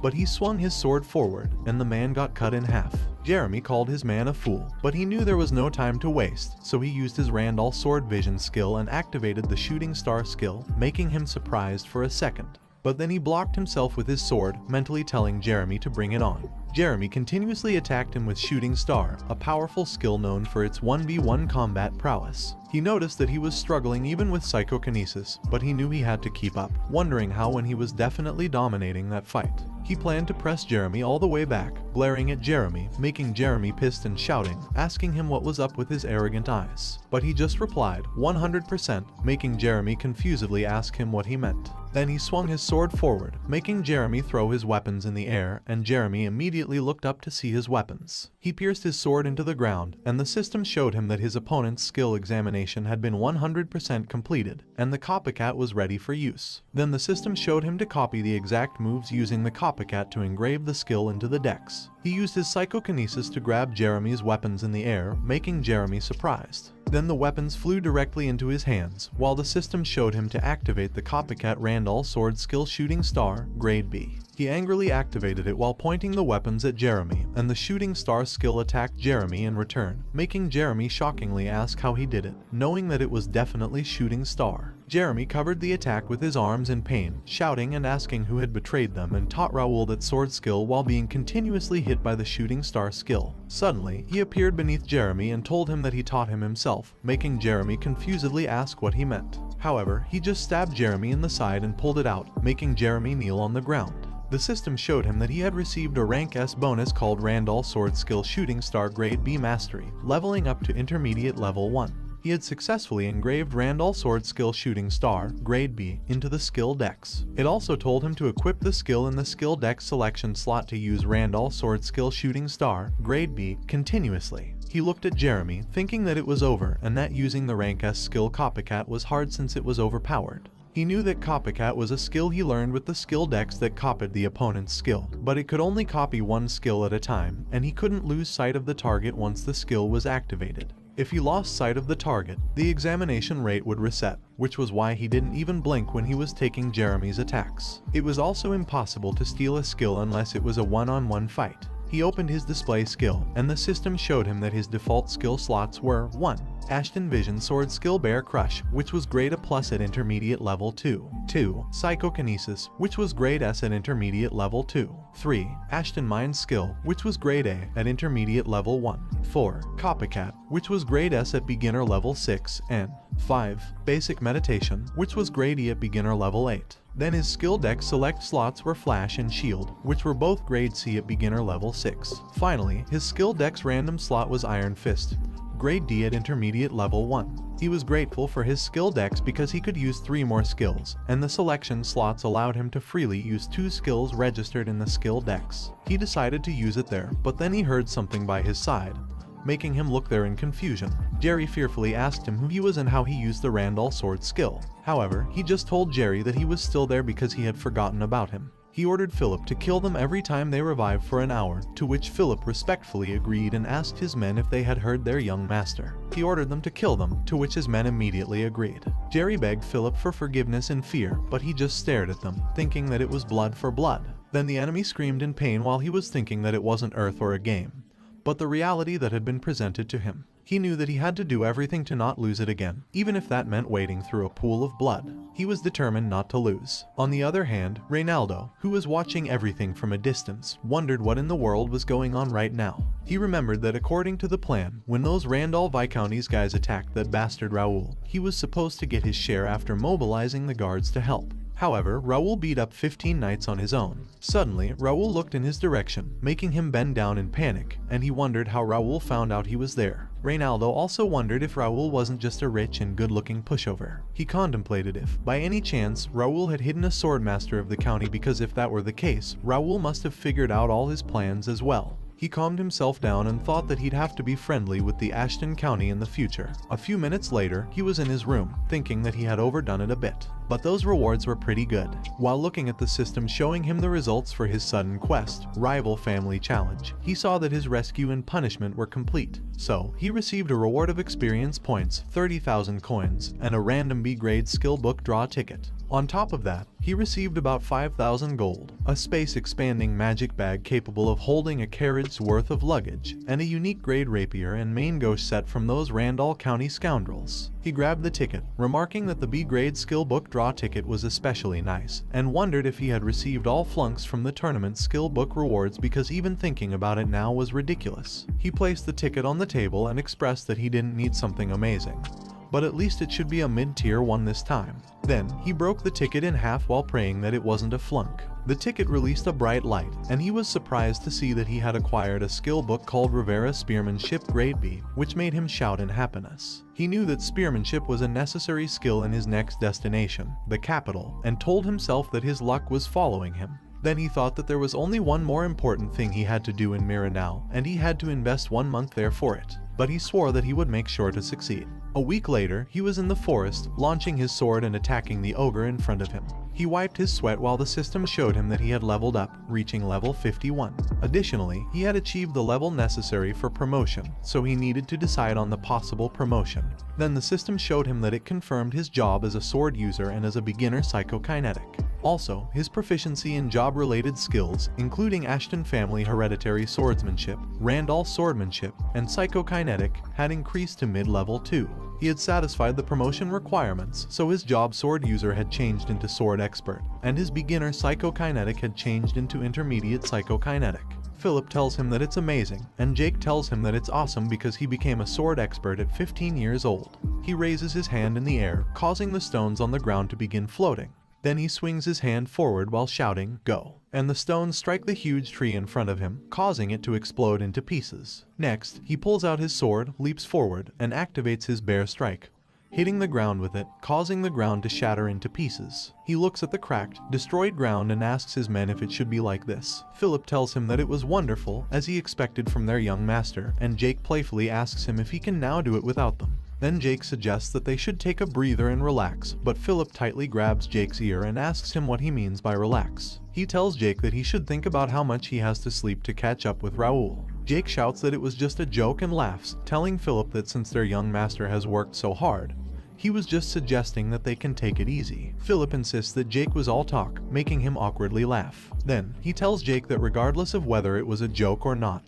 But he swung his sword forward, and the man got cut in half. Jeremy called his man a fool, but he knew there was no time to waste, so he used his Randall sword vision skill and activated the Shooting Star skill, making him surprised for a second. but then he blocked himself with his sword, mentally telling Jeremy to bring it on. Jeremy continuously attacked him with Shooting Star, a powerful skill known for its 1v1 combat prowess. He noticed that he was struggling even with psychokinesis, but he knew he had to keep up, wondering how when he was definitely dominating that fight. He planned to press Jeremy all the way back, glaring at Jeremy, making Jeremy pissed and shouting, asking him what was up with his arrogant eyes. But he just replied, 100%, making Jeremy confusedly ask him what he meant. Then he swung his sword forward, making Jeremy throw his weapons in the air, and Jeremy immediately looked up to see his weapons. He pierced his sword into the ground, and the system showed him that his opponent's skill examination had been 100% completed, and the copycat was ready for use. Then the system showed him to copy the exact moves using the copycat to engrave the skill into the decks. He used his psychokinesis to grab Jeremy's weapons in the air, making Jeremy surprised. Then the weapons flew directly into his hands, while the system showed him to activate the copycat Randall sword skill Shooting Star, grade B. He angrily activated it while pointing the weapons at Jeremy, and the Shooting Star skill attacked Jeremy in return, making Jeremy shockingly ask how he did it, knowing that it was definitely Shooting Star. Jeremy covered the attack with his arms in pain, shouting and asking who had betrayed them, and taught Raoul that sword skill while being continuously hit by the Shooting Star skill. Suddenly, he appeared beneath Jeremy and told him that he taught him himself, making Jeremy confusedly ask what he meant. However, he just stabbed Jeremy in the side and pulled it out, making Jeremy kneel on the ground. The system showed him that he had received a rank S bonus called Randall Sword Skill Shooting Star Grade B Mastery, leveling up to Intermediate Level 1. He had successfully engraved Randall Sword Skill Shooting Star, Grade B, into the skill decks. It also told him to equip the skill in the skill deck selection slot to use Randall Sword Skill Shooting Star, Grade B, continuously. He looked at Jeremy, thinking that it was over and that using the rank S skill Copycat was hard since it was overpowered. He knew that Copycat was a skill he learned with the skill decks that copied the opponent's skill, but it could only copy one skill at a time, and he couldn't lose sight of the target once the skill was activated. If he lost sight of the target, the examination rate would reset, which was why he didn't even blink when he was taking Jeremy's attacks. It was also impossible to steal a skill unless it was a one-on-one fight. He opened his display skill, and the system showed him that his default skill slots were 1. Ashton Vision Sword Skill Bear Crush, which was grade A plus at Intermediate Level 2. 2. Psychokinesis, which was grade S at Intermediate Level 2. 3. Ashton Mind Skill, which was grade A at Intermediate Level 1. 4. Copycat, which was grade S at Beginner Level 6, and 5. Basic Meditation, which was grade E at Beginner Level 8. Then his skill deck select slots were Flash and Shield, which were both grade C at Beginner Level 6. Finally, his skill deck's random slot was Iron Fist, grade D at Intermediate Level 1. He was grateful for his skill decks because he could use 3 more skills, and the selection slots allowed him to freely use 2 skills registered in the skill decks. He decided to use it there, but then he heard something by his side, making him look there in confusion. Jerry fearfully asked him who he was and how he used the Randall sword skill. However, he just told Jerry that he was still there because he had forgotten about him. He ordered Philip to kill them every time they revived for an hour, to which Philip respectfully agreed and asked his men if they had heard their young master. He ordered them to kill them, to which his men immediately agreed. Jerry begged Philip for forgiveness and fear, but he just stared at them, thinking that it was blood for blood. Then the enemy screamed in pain while he was thinking that it wasn't Earth or a game, but the reality that had been presented to him. He knew that he had to do everything to not lose it again, even if that meant wading through a pool of blood. He was determined not to lose. On the other hand, Reynaldo, who was watching everything from a distance, wondered what in the world was going on right now. He remembered that according to the plan, when those Randall Viscounty's guys attacked that bastard Raoul, he was supposed to get his share after mobilizing the guards to help. However, Raoul beat up 15 knights on his own. Suddenly, Raoul looked in his direction, making him bend down in panic, and he wondered how Raoul found out he was there. Reynaldo also wondered if Raoul wasn't just a rich and good-looking pushover. He contemplated if, by any chance, Raoul had hidden a swordmaster of the county, because if that were the case, Raoul must have figured out all his plans as well. He calmed himself down and thought that he'd have to be friendly with the Ashton County in the future. A few minutes later, he was in his room, thinking that he had overdone it a bit. But those rewards were pretty good. While looking at the system showing him the results for his sudden quest, Rival Family Challenge, he saw that his rescue and punishment were complete. So, he received a reward of experience points, 30,000 coins, and a random B-grade skill book draw ticket. On top of that, he received about 5,000 gold, a space-expanding magic bag capable of holding a carriage's worth of luggage, and a unique grade rapier and main ghost set from those Randall County scoundrels. He grabbed the ticket, remarking that the B-grade skill book draw ticket was especially nice, and wondered if he had received all flunks from the tournament skill book rewards because even thinking about it now was ridiculous. He placed the ticket on the table and expressed that he didn't need something amazing, but at least it should be a mid-tier one this time. Then, he broke the ticket in half while praying that it wasn't a flunk. The ticket released a bright light, and he was surprised to see that he had acquired a skill book called Rivera Spearmanship Grade B, which made him shout in happiness. He knew that spearmanship was a necessary skill in his next destination, the capital, and told himself that his luck was following him. Then he thought that there was only one more important thing he had to do in Mira now, and he had to invest 1 month there for it. But he swore that he would make sure to succeed. A week later, he was in the forest, launching his sword and attacking the ogre in front of him. He wiped his sweat while the system showed him that he had leveled up, reaching level 51. Additionally, he had achieved the level necessary for promotion, so he needed to decide on the possible promotion. Then the system showed him that it confirmed his job as a sword user and as a beginner psychokinetic. Also, his proficiency in job-related skills, including Ashton family hereditary swordsmanship, Randall swordmanship, and psychokinetic, had increased to mid-level 2. He had satisfied the promotion requirements, so his job sword user had changed into sword expert, and his beginner psychokinetic had changed into intermediate psychokinetic. Philip tells him that it's amazing, and Jake tells him that it's awesome because he became a sword expert at 15 years old. He raises his hand in the air, causing the stones on the ground to begin floating. Then he swings his hand forward while shouting, "Go!" and the stones strike the huge tree in front of him, causing it to explode into pieces. Next, he pulls out his sword, leaps forward, and activates his bear strike, hitting the ground with it, causing the ground to shatter into pieces. He looks at the cracked, destroyed ground and asks his men if it should be like this. Philip tells him that it was wonderful, as he expected from their young master, and Jake playfully asks him if he can now do it without them. Then Jake suggests that they should take a breather and relax, but Philip tightly grabs Jake's ear and asks him what he means by relax. He tells Jake that he should think about how much he has to sleep to catch up with Raoul. Jake shouts that it was just a joke and laughs, telling Philip that since their young master has worked so hard, he was just suggesting that they can take it easy. Philip insists that Jake was all talk, making him awkwardly laugh. Then, he tells Jake that regardless of whether it was a joke or not,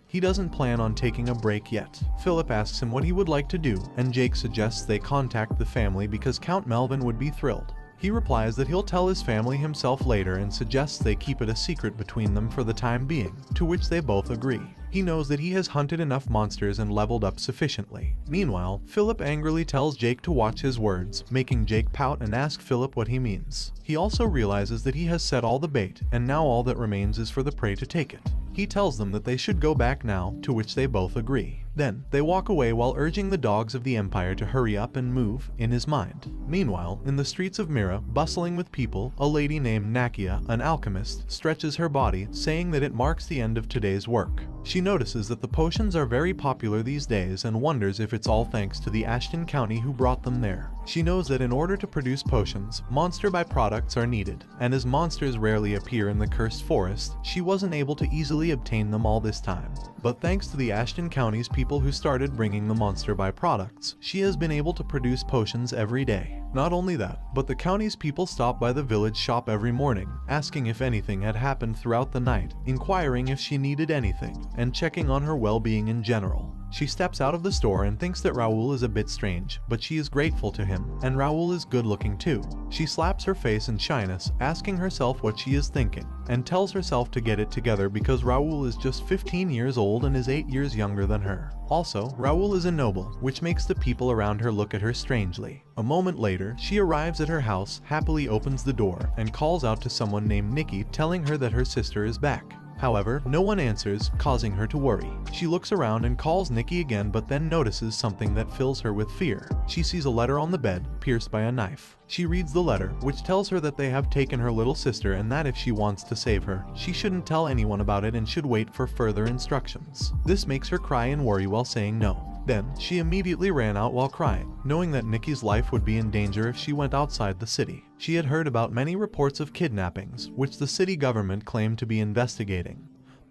he doesn't plan on taking a break yet. Philip asks him what he would like to do, and Jake suggests they contact the family because Count Melvin would be thrilled. He replies that he'll tell his family himself later and suggests they keep it a secret between them for the time being, to which they both agree. He knows that he has hunted enough monsters and leveled up sufficiently. Meanwhile, Philip angrily tells Jake to watch his words, making Jake pout and ask Philip what he means. He also realizes that he has set all the bait, and now all that remains is for the prey to take it. He tells them that they should go back now, to which they both agree. Then, they walk away while urging the dogs of the Empire to hurry up and move, in his mind. Meanwhile, in the streets of Mira, bustling with people, a lady named Nakia, an alchemist, stretches her body, saying that it marks the end of today's work. She notices that the potions are very popular these days and wonders if it's all thanks to the Ashton County who brought them there. She knows that in order to produce potions, monster byproducts are needed, and as monsters rarely appear in the Cursed Forest, she wasn't able to easily obtain them all this time. But thanks to the Ashton County's people who started bringing the monster byproducts, she has been able to produce potions every day. Not only that, but the county's people stop by the village shop every morning, asking if anything had happened throughout the night, inquiring if she needed anything, and checking on her well-being in general. She steps out of the store and thinks that Raoul is a bit strange, but she is grateful to him, and Raoul is good-looking too. She slaps her face in shyness, asking herself what she is thinking, and tells herself to get it together because Raoul is just 15 years old and is 8 years younger than her. Also, Raoul is a noble, which makes the people around her look at her strangely. A moment later, she arrives at her house, happily opens the door, and calls out to someone named Nikki, telling her that her sister is back. However, no one answers, causing her to worry. She looks around and calls Nikki again, but then notices something that fills her with fear. She sees a letter on the bed, pierced by a knife. She reads the letter, which tells her that they have taken her little sister and that if she wants to save her, she shouldn't tell anyone about it and should wait for further instructions. This makes her cry and worry while saying no. Then, she immediately ran out while crying, knowing that Nikki's life would be in danger if she went outside the city. She had heard about many reports of kidnappings, which the city government claimed to be investigating,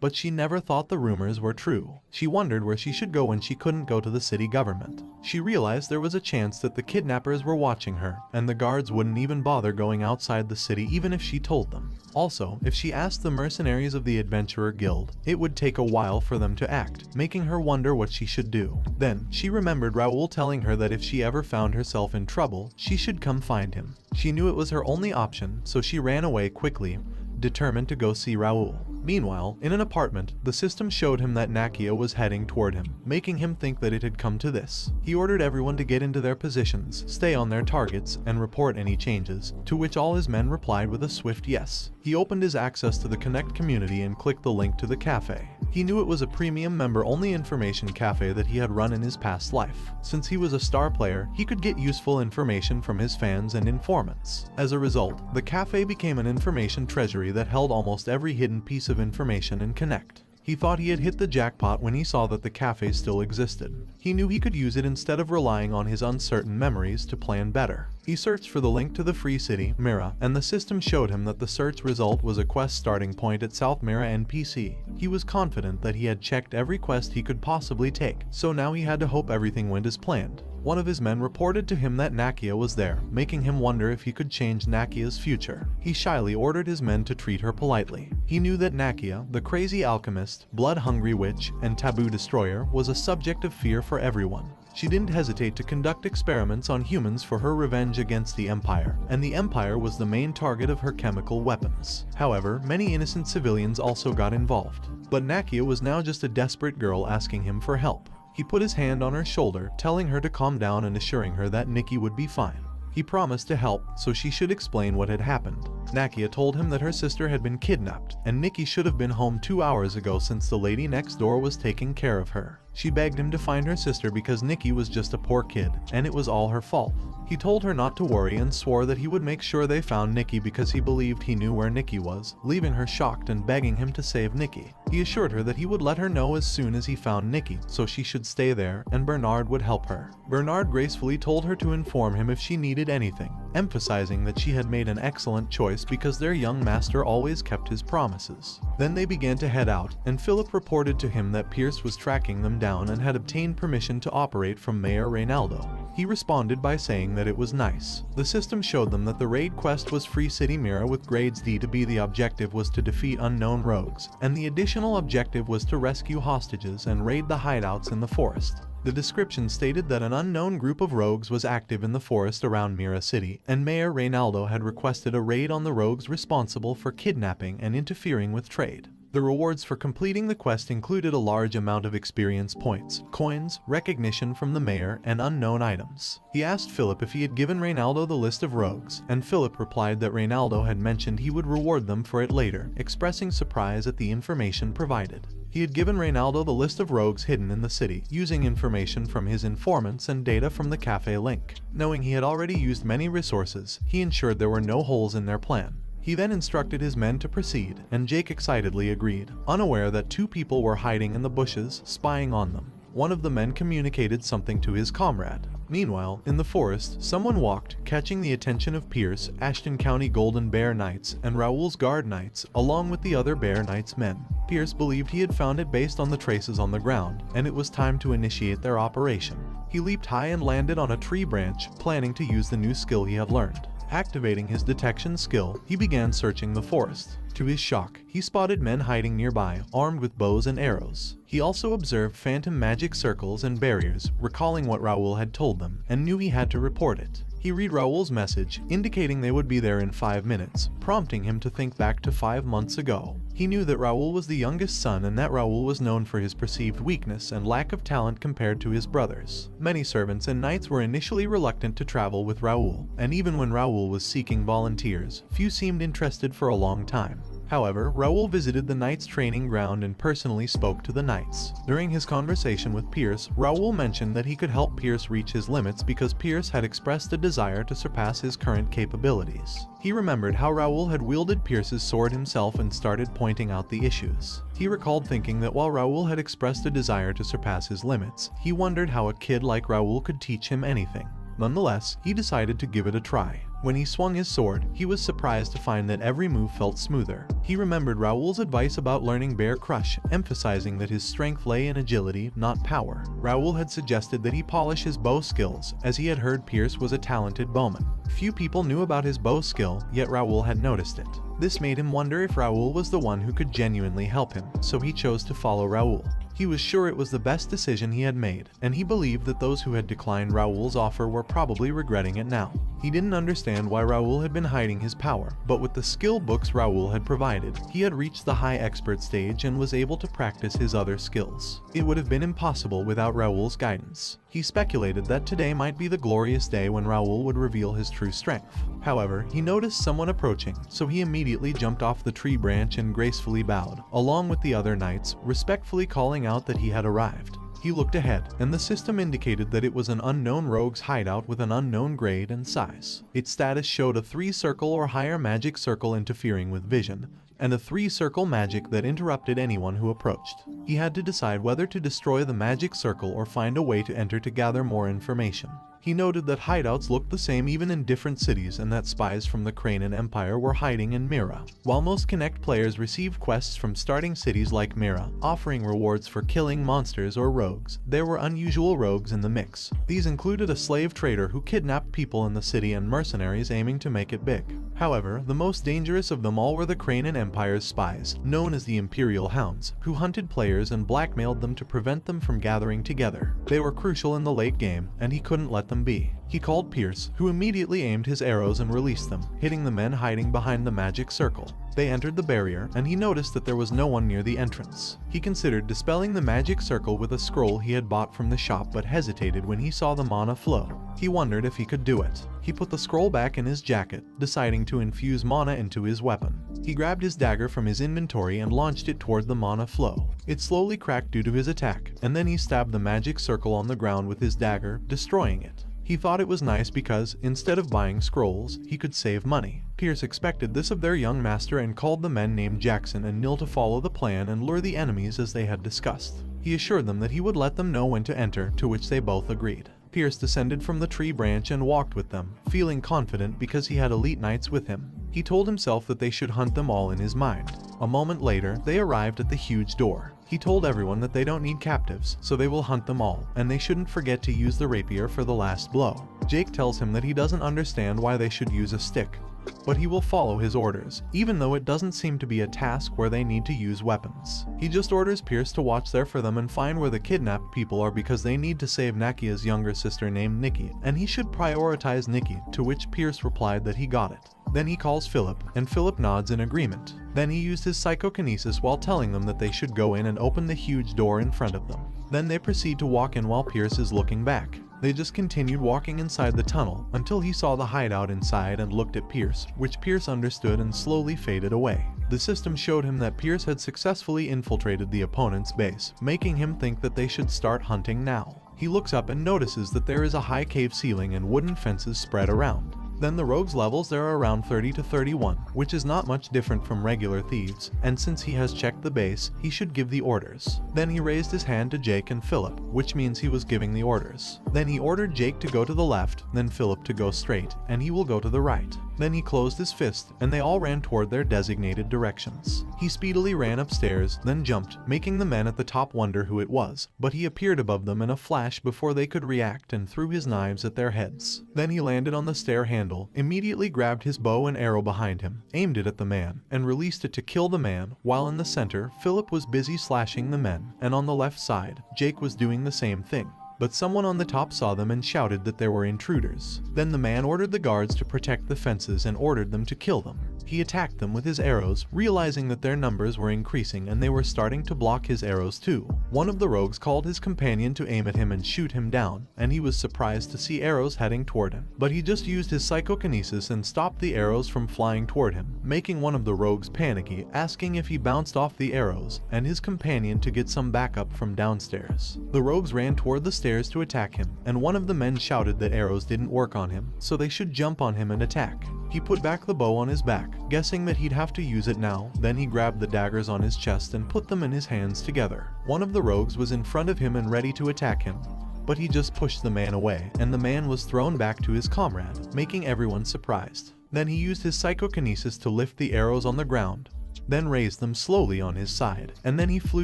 but she never thought the rumors were true. She wondered where she should go when she couldn't go to the city government. She realized there was a chance that the kidnappers were watching her, and the guards wouldn't even bother going outside the city even if she told them. Also, if she asked the mercenaries of the Adventurer Guild, it would take a while for them to act, making her wonder what she should do. Then, she remembered Raoul telling her that if she ever found herself in trouble, she should come find him. She knew it was her only option, so she ran away quickly, determined to go see Raoul. Meanwhile, in an apartment, the system showed him that Nakia was heading toward him, making him think that it had come to this. He ordered everyone to get into their positions, stay on their targets, and report any changes, to which all his men replied with a swift yes. He opened his access to the Connect community and clicked the link to the cafe. He knew it was a premium member-only information cafe that he had run in his past life. Since he was a star player, he could get useful information from his fans and informants. As a result, the cafe became an information treasury that held almost every hidden piece of information in Connect. He thought he had hit the jackpot when he saw that the cafe still existed. He knew he could use it instead of relying on his uncertain memories to plan better. He searched for the link to the free city, Mira, and the system showed him that the search result was a quest starting point at South Mira NPC. He was confident that he had checked every quest he could possibly take, so now he had to hope everything went as planned. One of his men reported to him that Nakia was there, making him wonder if he could change Nakia's future. He shyly ordered his men to treat her politely. He knew that Nakia, the crazy alchemist, blood-hungry witch, and taboo destroyer, was a subject of fear for everyone. She didn't hesitate to conduct experiments on humans for her revenge against the Empire, and the Empire was the main target of her chemical weapons. However, many innocent civilians also got involved. But Nakia was now just a desperate girl asking him for help. He put his hand on her shoulder, telling her to calm down and assuring her that Nikki would be fine. He promised to help, so she should explain what had happened. Nakia told him that her sister had been kidnapped, and Nikki should have been home 2 hours ago since the lady next door was taking care of her. She begged him to find her sister because Nikki was just a poor kid, and it was all her fault. He told her not to worry and swore that he would make sure they found Nikki because he believed he knew where Nikki was, leaving her shocked and begging him to save Nikki. He assured her that he would let her know as soon as he found Nikki, so she should stay there, and Bernard would help her. Bernard gracefully told her to inform him if she needed anything, emphasizing that she had made an excellent choice because their young master always kept his promises. Then they began to head out, and Philip reported to him that Pierce was tracking them down and had obtained permission to operate from Mayor Reynaldo. He responded by saying that it was nice. The system showed them that the raid quest was Free City Mira with grades D to B. The objective was to defeat unknown rogues, and the additional objective was to rescue hostages and raid the hideouts in the forest. The description stated that an unknown group of rogues was active in the forest around Mira City, and Mayor Reynaldo had requested a raid on the rogues responsible for kidnapping and interfering with trade. The rewards for completing the quest included a large amount of experience points, coins, recognition from the mayor, and unknown items. He asked Philip if he had given Reynaldo the list of rogues, and Philip replied that Reynaldo had mentioned he would reward them for it later, expressing surprise at the information provided. He had given Reynaldo the list of rogues hidden in the city, using information from his informants and data from the cafe link. Knowing he had already used many resources, he ensured there were no holes in their plan. He then instructed his men to proceed, and Jake excitedly agreed, unaware that 2 people were hiding in the bushes, spying on them. One of the men communicated something to his comrade. Meanwhile, in the forest, someone walked, catching the attention of Pierce, Ashton County Golden Bear Knights, and Raoul's Guard Knights, along with the other Bear Knights men. Pierce believed he had found it based on the traces on the ground, and it was time to initiate their operation. He leaped high and landed on a tree branch, planning to use the new skill he had learned. Activating his detection skill, he began searching the forest. To his shock, he spotted men hiding nearby, armed with bows and arrows. He also observed phantom magic circles and barriers, recalling what Raoul had told them, and knew he had to report it. He read Raoul's message, indicating they would be there in 5 minutes, prompting him to think back to 5 months ago. He knew that Raoul was the youngest son and that Raoul was known for his perceived weakness and lack of talent compared to his brothers. Many servants and knights were initially reluctant to travel with Raoul, and even when Raoul was seeking volunteers, few seemed interested for a long time. However, Raoul visited the Knights' training ground and personally spoke to the Knights. During his conversation with Pierce, Raoul mentioned that he could help Pierce reach his limits because Pierce had expressed a desire to surpass his current capabilities. He remembered how Raoul had wielded Pierce's sword himself and started pointing out the issues. He recalled thinking that while Raoul had expressed a desire to surpass his limits, he wondered how a kid like Raoul could teach him anything. Nonetheless, he decided to give it a try. When he swung his sword, he was surprised to find that every move felt smoother. He remembered Raoul's advice about learning Bear Crush, emphasizing that his strength lay in agility, not power. Raoul had suggested that he polish his bow skills, as he had heard Pierce was a talented bowman. Few people knew about his bow skill, yet Raoul had noticed it. This made him wonder if Raoul was the one who could genuinely help him, so he chose to follow Raoul. He was sure it was the best decision he had made, and he believed that those who had declined Raoul's offer were probably regretting it now. He didn't understand why Raoul had been hiding his power, but with the skill books Raoul had provided, he had reached the high expert stage and was able to practice his other skills. It would have been impossible without Raoul's guidance. He speculated that today might be the glorious day when Raoul would reveal his true strength. However, he noticed someone approaching, so he immediately jumped off the tree branch and gracefully bowed, along with the other knights, respectfully calling out that he had arrived. He looked ahead, and the system indicated that it was an unknown rogue's hideout with an unknown grade and size. Its status showed a 3-circle or higher magic circle interfering with vision, and a 3-circle magic that interrupted anyone who approached. He had to decide whether to destroy the magic circle or find a way to enter to gather more information. He noted that hideouts looked the same even in different cities and that spies from the Cranian Empire were hiding in Mira. While most Connect players received quests from starting cities like Mira, offering rewards for killing monsters or rogues, there were unusual rogues in the mix. These included a slave trader who kidnapped people in the city and mercenaries aiming to make it big. However, the most dangerous of them all were the Cranian Empire's spies, known as the Imperial Hounds, who hunted players and blackmailed them to prevent them from gathering together. They were crucial in the late game, and he couldn't let them be. He called Pierce, who immediately aimed his arrows and released them, hitting the men hiding behind the magic circle. They entered the barrier, and he noticed that there was no one near the entrance. He considered dispelling the magic circle with a scroll he had bought from the shop but hesitated when he saw the mana flow. He wondered if he could do it. He put the scroll back in his jacket, deciding to infuse mana into his weapon. He grabbed his dagger from his inventory and launched it toward the mana flow. It slowly cracked due to his attack, and then he stabbed the magic circle on the ground with his dagger, destroying it. He thought it was nice because, instead of buying scrolls, he could save money. Pierce expected this of their young master and called the men named Jackson and Nil to follow the plan and lure the enemies as they had discussed. He assured them that he would let them know when to enter, to which they both agreed. Pierce descended from the tree branch and walked with them, feeling confident because he had elite knights with him. He told himself that they should hunt them all in his mind. A moment later, they arrived at the huge door. He told everyone that they don't need captives, so they will hunt them all, and they shouldn't forget to use the rapier for the last blow. Jake tells him that he doesn't understand why they should use a stick, but he will follow his orders, even though it doesn't seem to be a task where they need to use weapons. He just orders Pierce to watch there for them and find where the kidnapped people are because they need to save Nakia's younger sister named Nikki, and he should prioritize Nikki, to which Pierce replied that he got it. Then he calls Philip, and Philip nods in agreement. Then he used his psychokinesis while telling them that they should go in and open the huge door in front of them. Then they proceed to walk in while Pierce is looking back. They just continued walking inside the tunnel until he saw the hideout inside and looked at Pierce, which Pierce understood and slowly faded away. The system showed him that Pierce had successfully infiltrated the opponent's base, making him think that they should start hunting now. He looks up and notices that there is a high cave ceiling and wooden fences spread around. Then the rogues' levels there are around 30 to 31, which is not much different from regular thieves, and since he has checked the base, he should give the orders. Then he raised his hand to Jake and Philip, which means he was giving the orders. Then he ordered Jake to go to the left, then Philip to go straight, and he will go to the right. Then he closed his fist, and they all ran toward their designated directions. He speedily ran upstairs, then jumped, making the men at the top wonder who it was, but he appeared above them in a flash before they could react and threw his knives at their heads. Then he landed on the stair handle, immediately grabbed his bow and arrow behind him, aimed it at the man, and released it to kill the man, while in the center, Philip was busy slashing the men, and on the left side, Jake was doing the same thing. But someone on the top saw them and shouted that there were intruders. Then the man ordered the guards to protect the fences and ordered them to kill them. He attacked them with his arrows, realizing that their numbers were increasing and they were starting to block his arrows too. One of the rogues called his companion to aim at him and shoot him down, and he was surprised to see arrows heading toward him. But he just used his psychokinesis and stopped the arrows from flying toward him, making one of the rogues panicky, asking if he bounced off the arrows, and his companion to get some backup from downstairs. The rogues ran toward the stairs to attack him, and one of the men shouted that arrows didn't work on him, so they should jump on him and attack. He put back the bow on his back, guessing that he'd have to use it now. Then he grabbed the daggers on his chest and put them in his hands together. One of the rogues was in front of him and ready to attack him, but he just pushed the man away, and the man was thrown back to his comrade, making everyone surprised. Then he used his psychokinesis to lift the arrows on the ground, then raised them slowly on his side, and then he flew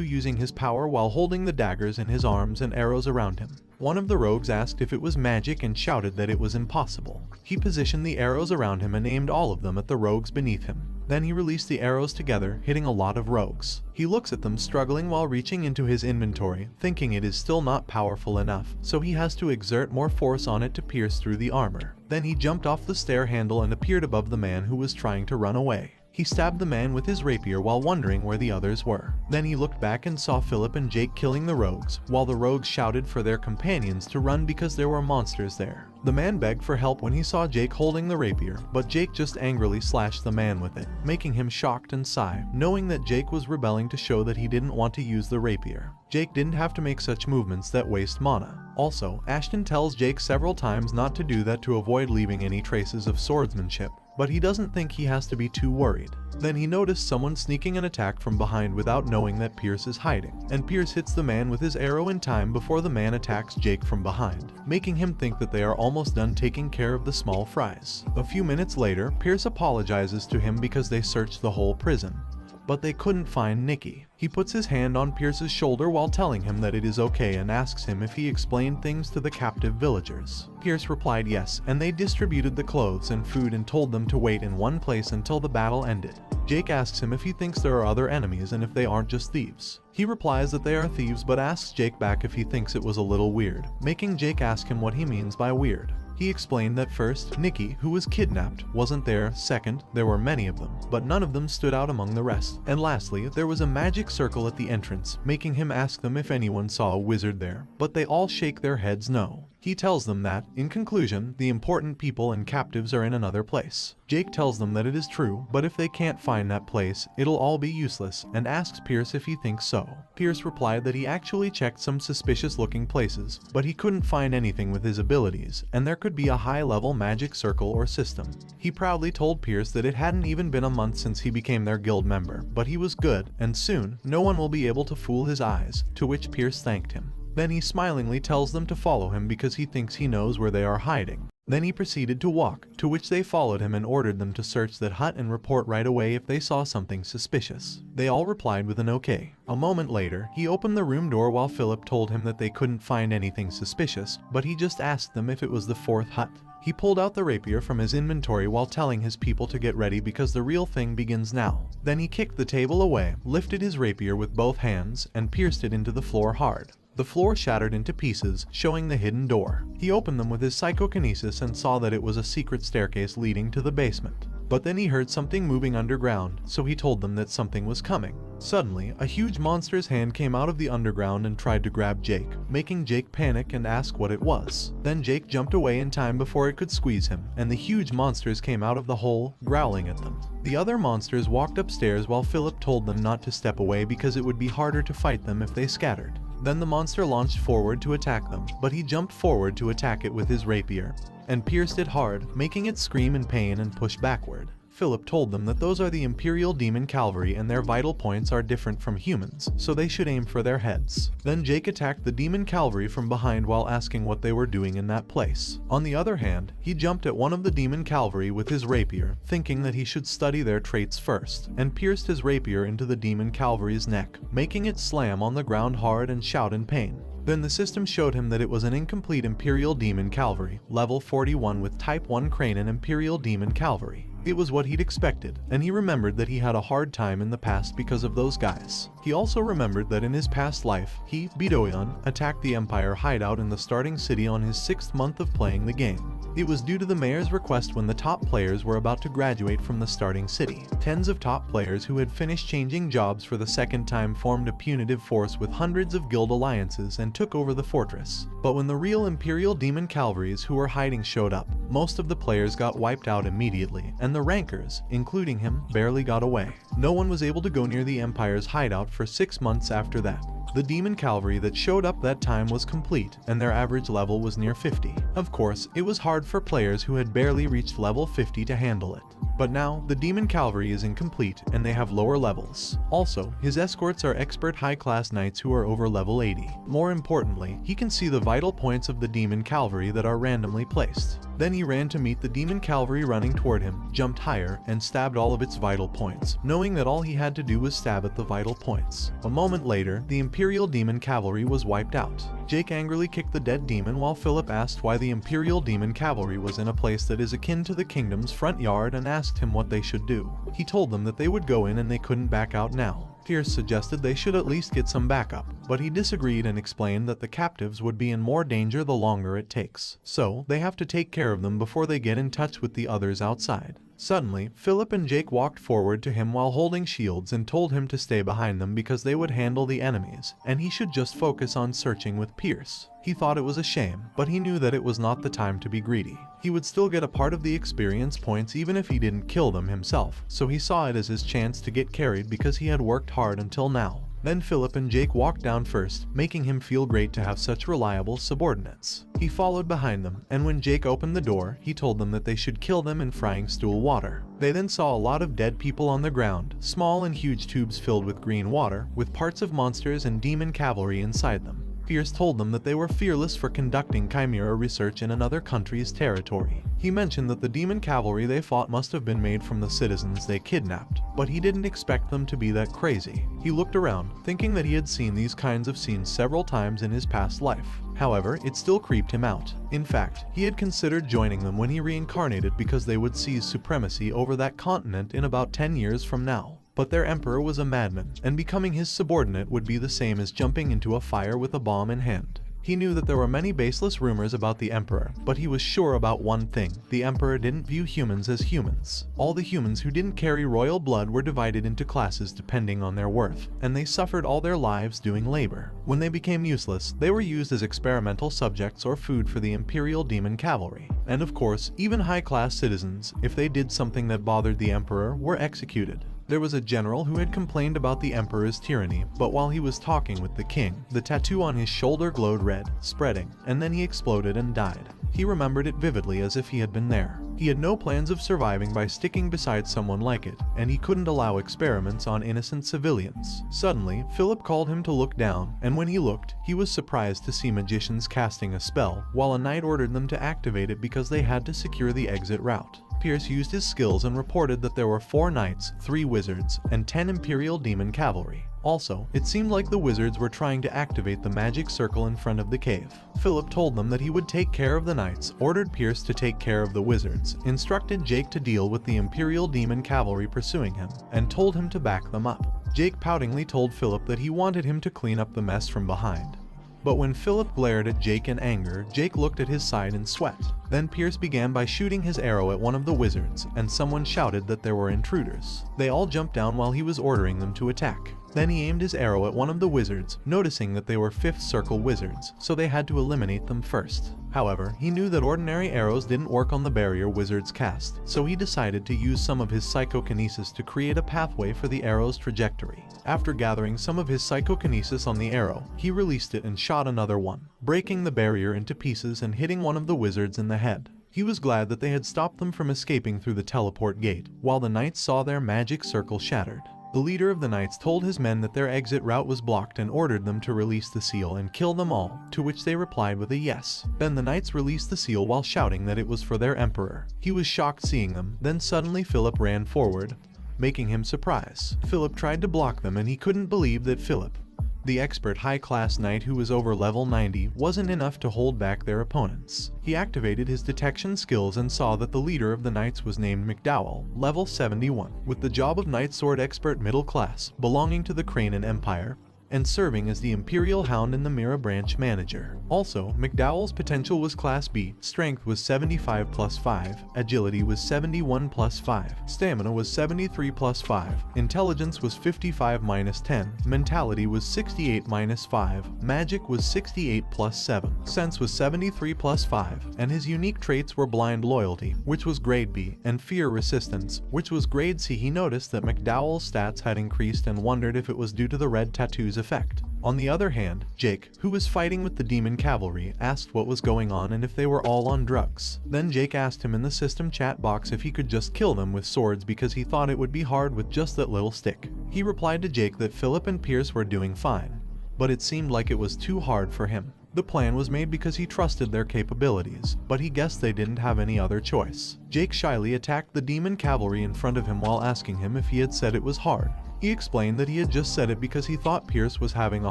using his power while holding the daggers in his arms and arrows around him. One of the rogues asked if it was magic and shouted that it was impossible. He positioned the arrows around him and aimed all of them at the rogues beneath him. Then he released the arrows together, hitting a lot of rogues. He looks at them struggling while reaching into his inventory, thinking it is still not powerful enough, so he has to exert more force on it to pierce through the armor. Then he jumped off the stair handle and appeared above the man who was trying to run away. He stabbed the man with his rapier while wondering where the others were. Then he looked back and saw Philip and Jake killing the rogues, while the rogues shouted for their companions to run because there were monsters there. The man begged for help when he saw Jake holding the rapier, but Jake just angrily slashed the man with it, making him shocked and sigh, knowing that Jake was rebelling to show that he didn't want to use the rapier. Jake didn't have to make such movements that waste mana. Also, Ashton tells Jake several times not to do that to avoid leaving any traces of swordsmanship, but he doesn't think he has to be too worried. Then he noticed someone sneaking an attack from behind without knowing that Pierce is hiding, and Pierce hits the man with his arrow in time before the man attacks Jake from behind, making him think that they are almost done taking care of the small fries. A few minutes later, Pierce apologizes to him because they searched the whole prison, but they couldn't find Nikki. He puts his hand on Pierce's shoulder while telling him that it is okay and asks him if he explained things to the captive villagers. Pierce replied yes, and they distributed the clothes and food and told them to wait in one place until the battle ended. Jake asks him if he thinks there are other enemies and if they aren't just thieves. He replies that they are thieves but asks Jake back if he thinks it was a little weird, making Jake ask him what he means by weird. He explained that first, Nikki, who was kidnapped, wasn't there, second, there were many of them, but none of them stood out among the rest, and lastly, there was a magic circle at the entrance, making him ask them if anyone saw a wizard there, but they all shake their heads no. He tells them that, in conclusion, the important people and captives are in another place. Jake tells them that it is true, but if they can't find that place, it'll all be useless, and asks Pierce if he thinks so. Pierce replied that he actually checked some suspicious-looking places, but he couldn't find anything with his abilities, and there could be a high-level magic circle or system. He proudly told Pierce that it hadn't even been a month since he became their guild member, but he was good, and soon, no one will be able to fool his eyes, to which Pierce thanked him. Then he smilingly tells them to follow him because he thinks he knows where they are hiding. Then he proceeded to walk, to which they followed him and ordered them to search that hut and report right away if they saw something suspicious. They all replied with an okay. A moment later, he opened the room door while Philip told him that they couldn't find anything suspicious, but he just asked them if it was the fourth hut. He pulled out the rapier from his inventory while telling his people to get ready because the real thing begins now. Then he kicked the table away, lifted his rapier with both hands, and pierced it into the floor hard. The floor shattered into pieces, showing the hidden door. He opened them with his psychokinesis and saw that it was a secret staircase leading to the basement. But then he heard something moving underground, so he told them that something was coming. Suddenly, a huge monster's hand came out of the underground and tried to grab Jake, making Jake panic and ask what it was. Then Jake jumped away in time before it could squeeze him, and the huge monsters came out of the hole, growling at them. The other monsters walked upstairs while Philip told them not to step away because it would be harder to fight them if they scattered. Then the monster launched forward to attack them, but he jumped forward to attack it with his rapier, and pierced it hard, making it scream in pain and push backward. Philip told them that those are the Imperial Demon Cavalry and their vital points are different from humans, so they should aim for their heads. Then Jake attacked the Demon Cavalry from behind while asking what they were doing in that place. On the other hand, he jumped at one of the Demon Cavalry with his rapier, thinking that he should study their traits first, and pierced his rapier into the Demon Cavalry's neck, making it slam on the ground hard and shout in pain. Then the system showed him that it was an incomplete Imperial Demon Cavalry, level 41 with Type 1 Crane and Imperial Demon Cavalry. It was what he'd expected, and he remembered that he had a hard time in the past because of those guys. He also remembered that in his past life, he, Bidoyan, attacked the Empire hideout in the starting city on his 6th month of playing the game. It was due to the mayor's request when the top players were about to graduate from the starting city. Tens of top players who had finished changing jobs for the second time formed a punitive force with hundreds of guild alliances and took over the fortress. But when the real Imperial Demon Cavalries who were hiding showed up, most of the players got wiped out immediately, and the rankers, including him, barely got away. No one was able to go near the Empire's hideout for 6 months after that. The Demon Cavalry that showed up that time was complete, and their average level was near 50. Of course, it was hard for players who had barely reached level 50 to handle it. But now, the demon cavalry is incomplete and they have lower levels. Also, his escorts are expert high-class knights who are over level 80. More importantly, he can see the vital points of the demon cavalry that are randomly placed. Then he ran to meet the demon cavalry running toward him, jumped higher, and stabbed all of its vital points, knowing that all he had to do was stab at the vital points. A moment later, the Imperial demon cavalry was wiped out. Jake angrily kicked the dead demon while Philip asked why the Imperial demon cavalry was in a place that is akin to the kingdom's front yard and asked him what they should do. He told them that they would go in and they couldn't back out now. Pierce suggested they should at least get some backup, but he disagreed and explained that the captives would be in more danger the longer it takes. So, they have to take care of them before they get in touch with the others outside. Suddenly, Philip and Jake walked forward to him while holding shields and told him to stay behind them because they would handle the enemies, and he should just focus on searching with Pierce. He thought it was a shame, but he knew that it was not the time to be greedy. He would still get a part of the experience points even if he didn't kill them himself, so he saw it as his chance to get carried because he had worked hard until now. Then Philip and Jake walked down first, making him feel great to have such reliable subordinates. He followed behind them, and when Jake opened the door, he told them that they should kill them in frying stool water. They then saw a lot of dead people on the ground, small and huge tubes filled with green water, with parts of monsters and demon cavalry inside them. Pierce told them that they were fearless for conducting chimera research in another country's territory. He mentioned that the demon cavalry they fought must have been made from the citizens they kidnapped, but he didn't expect them to be that crazy. He looked around, thinking that he had seen these kinds of scenes several times in his past life. However, it still creeped him out. In fact, he had considered joining them when he reincarnated because they would seize supremacy over that continent in about 10 years from now. But their emperor was a madman, and becoming his subordinate would be the same as jumping into a fire with a bomb in hand. He knew that there were many baseless rumors about the emperor, but he was sure about one thing: the emperor didn't view humans as humans. All the humans who didn't carry royal blood were divided into classes depending on their worth, and they suffered all their lives doing labor. When they became useless, they were used as experimental subjects or food for the Imperial demon cavalry. And of course, even high-class citizens, if they did something that bothered the emperor, were executed. There was a general who had complained about the emperor's tyranny, but while he was talking with the king, the tattoo on his shoulder glowed red, spreading, and then he exploded and died. He remembered it vividly as if he had been there. He had no plans of surviving by sticking beside someone like it, and he couldn't allow experiments on innocent civilians. Suddenly, Philip called him to look down, and when he looked, he was surprised to see magicians casting a spell, while a knight ordered them to activate it because they had to secure the exit route. Pierce used his skills and reported that there were 4 knights, 3 wizards, and 10 Imperial demon cavalry. Also, it seemed like the wizards were trying to activate the magic circle in front of the cave. Philip told them that he would take care of the knights, ordered Pierce to take care of the wizards, instructed Jake to deal with the Imperial demon cavalry pursuing him, and told him to back them up. Jake poutingly told Philip that he wanted him to clean up the mess from behind. But when Philip glared at Jake in anger, Jake looked at his side and sweat. Then Pierce began by shooting his arrow at one of the wizards, and someone shouted that there were intruders. They all jumped down while he was ordering them to attack. Then he aimed his arrow at one of the wizards, noticing that they were 5th circle wizards, so they had to eliminate them first. However, he knew that ordinary arrows didn't work on the barrier wizards cast, so he decided to use some of his psychokinesis to create a pathway for the arrow's trajectory. After gathering some of his psychokinesis on the arrow, he released it and shot another one, breaking the barrier into pieces and hitting one of the wizards in the head. He was glad that they had stopped them from escaping through the teleport gate, while the knights saw their magic circle shattered. The leader of the knights told his men that their exit route was blocked and ordered them to release the seal and kill them all, to which they replied with a yes. Then the knights released the seal while shouting that it was for their emperor. He was shocked seeing them, then suddenly Philip ran forward, making him surprise. Philip tried to block them and he couldn't believe that Philip, the expert high-class knight who was over level 90, wasn't enough to hold back their opponents. He activated his detection skills and saw that the leader of the knights was named McDowell, level 71, with the job of Knight Sword Expert middle class, belonging to the Cranian Empire, and serving as the Imperial Hound and the Mira Branch manager. Also, McDowell's potential was Class B, Strength was 75 plus 5, Agility was 71 plus 5, Stamina was 73 plus 5, Intelligence was 55 minus 10, Mentality was 68 minus 5, Magic was 68 plus 7, Sense was 73 plus 5, and his unique traits were Blind Loyalty, which was grade B, and Fear Resistance, which was grade C. He noticed that McDowell's stats had increased and wondered if it was due to the red tattoos effect. On the other hand, Jake, who was fighting with the demon cavalry, asked what was going on and if they were all on drugs. Then Jake asked him in the system chat box if he could just kill them with swords because he thought it would be hard with just that little stick. He replied to Jake that Philip and Pierce were doing fine, but it seemed like it was too hard for him. The plan was made because he trusted their capabilities, but he guessed they didn't have any other choice. Jake shyly attacked the demon cavalry in front of him while asking him if he had said it was hard. He explained that he had just said it because he thought Pierce was having a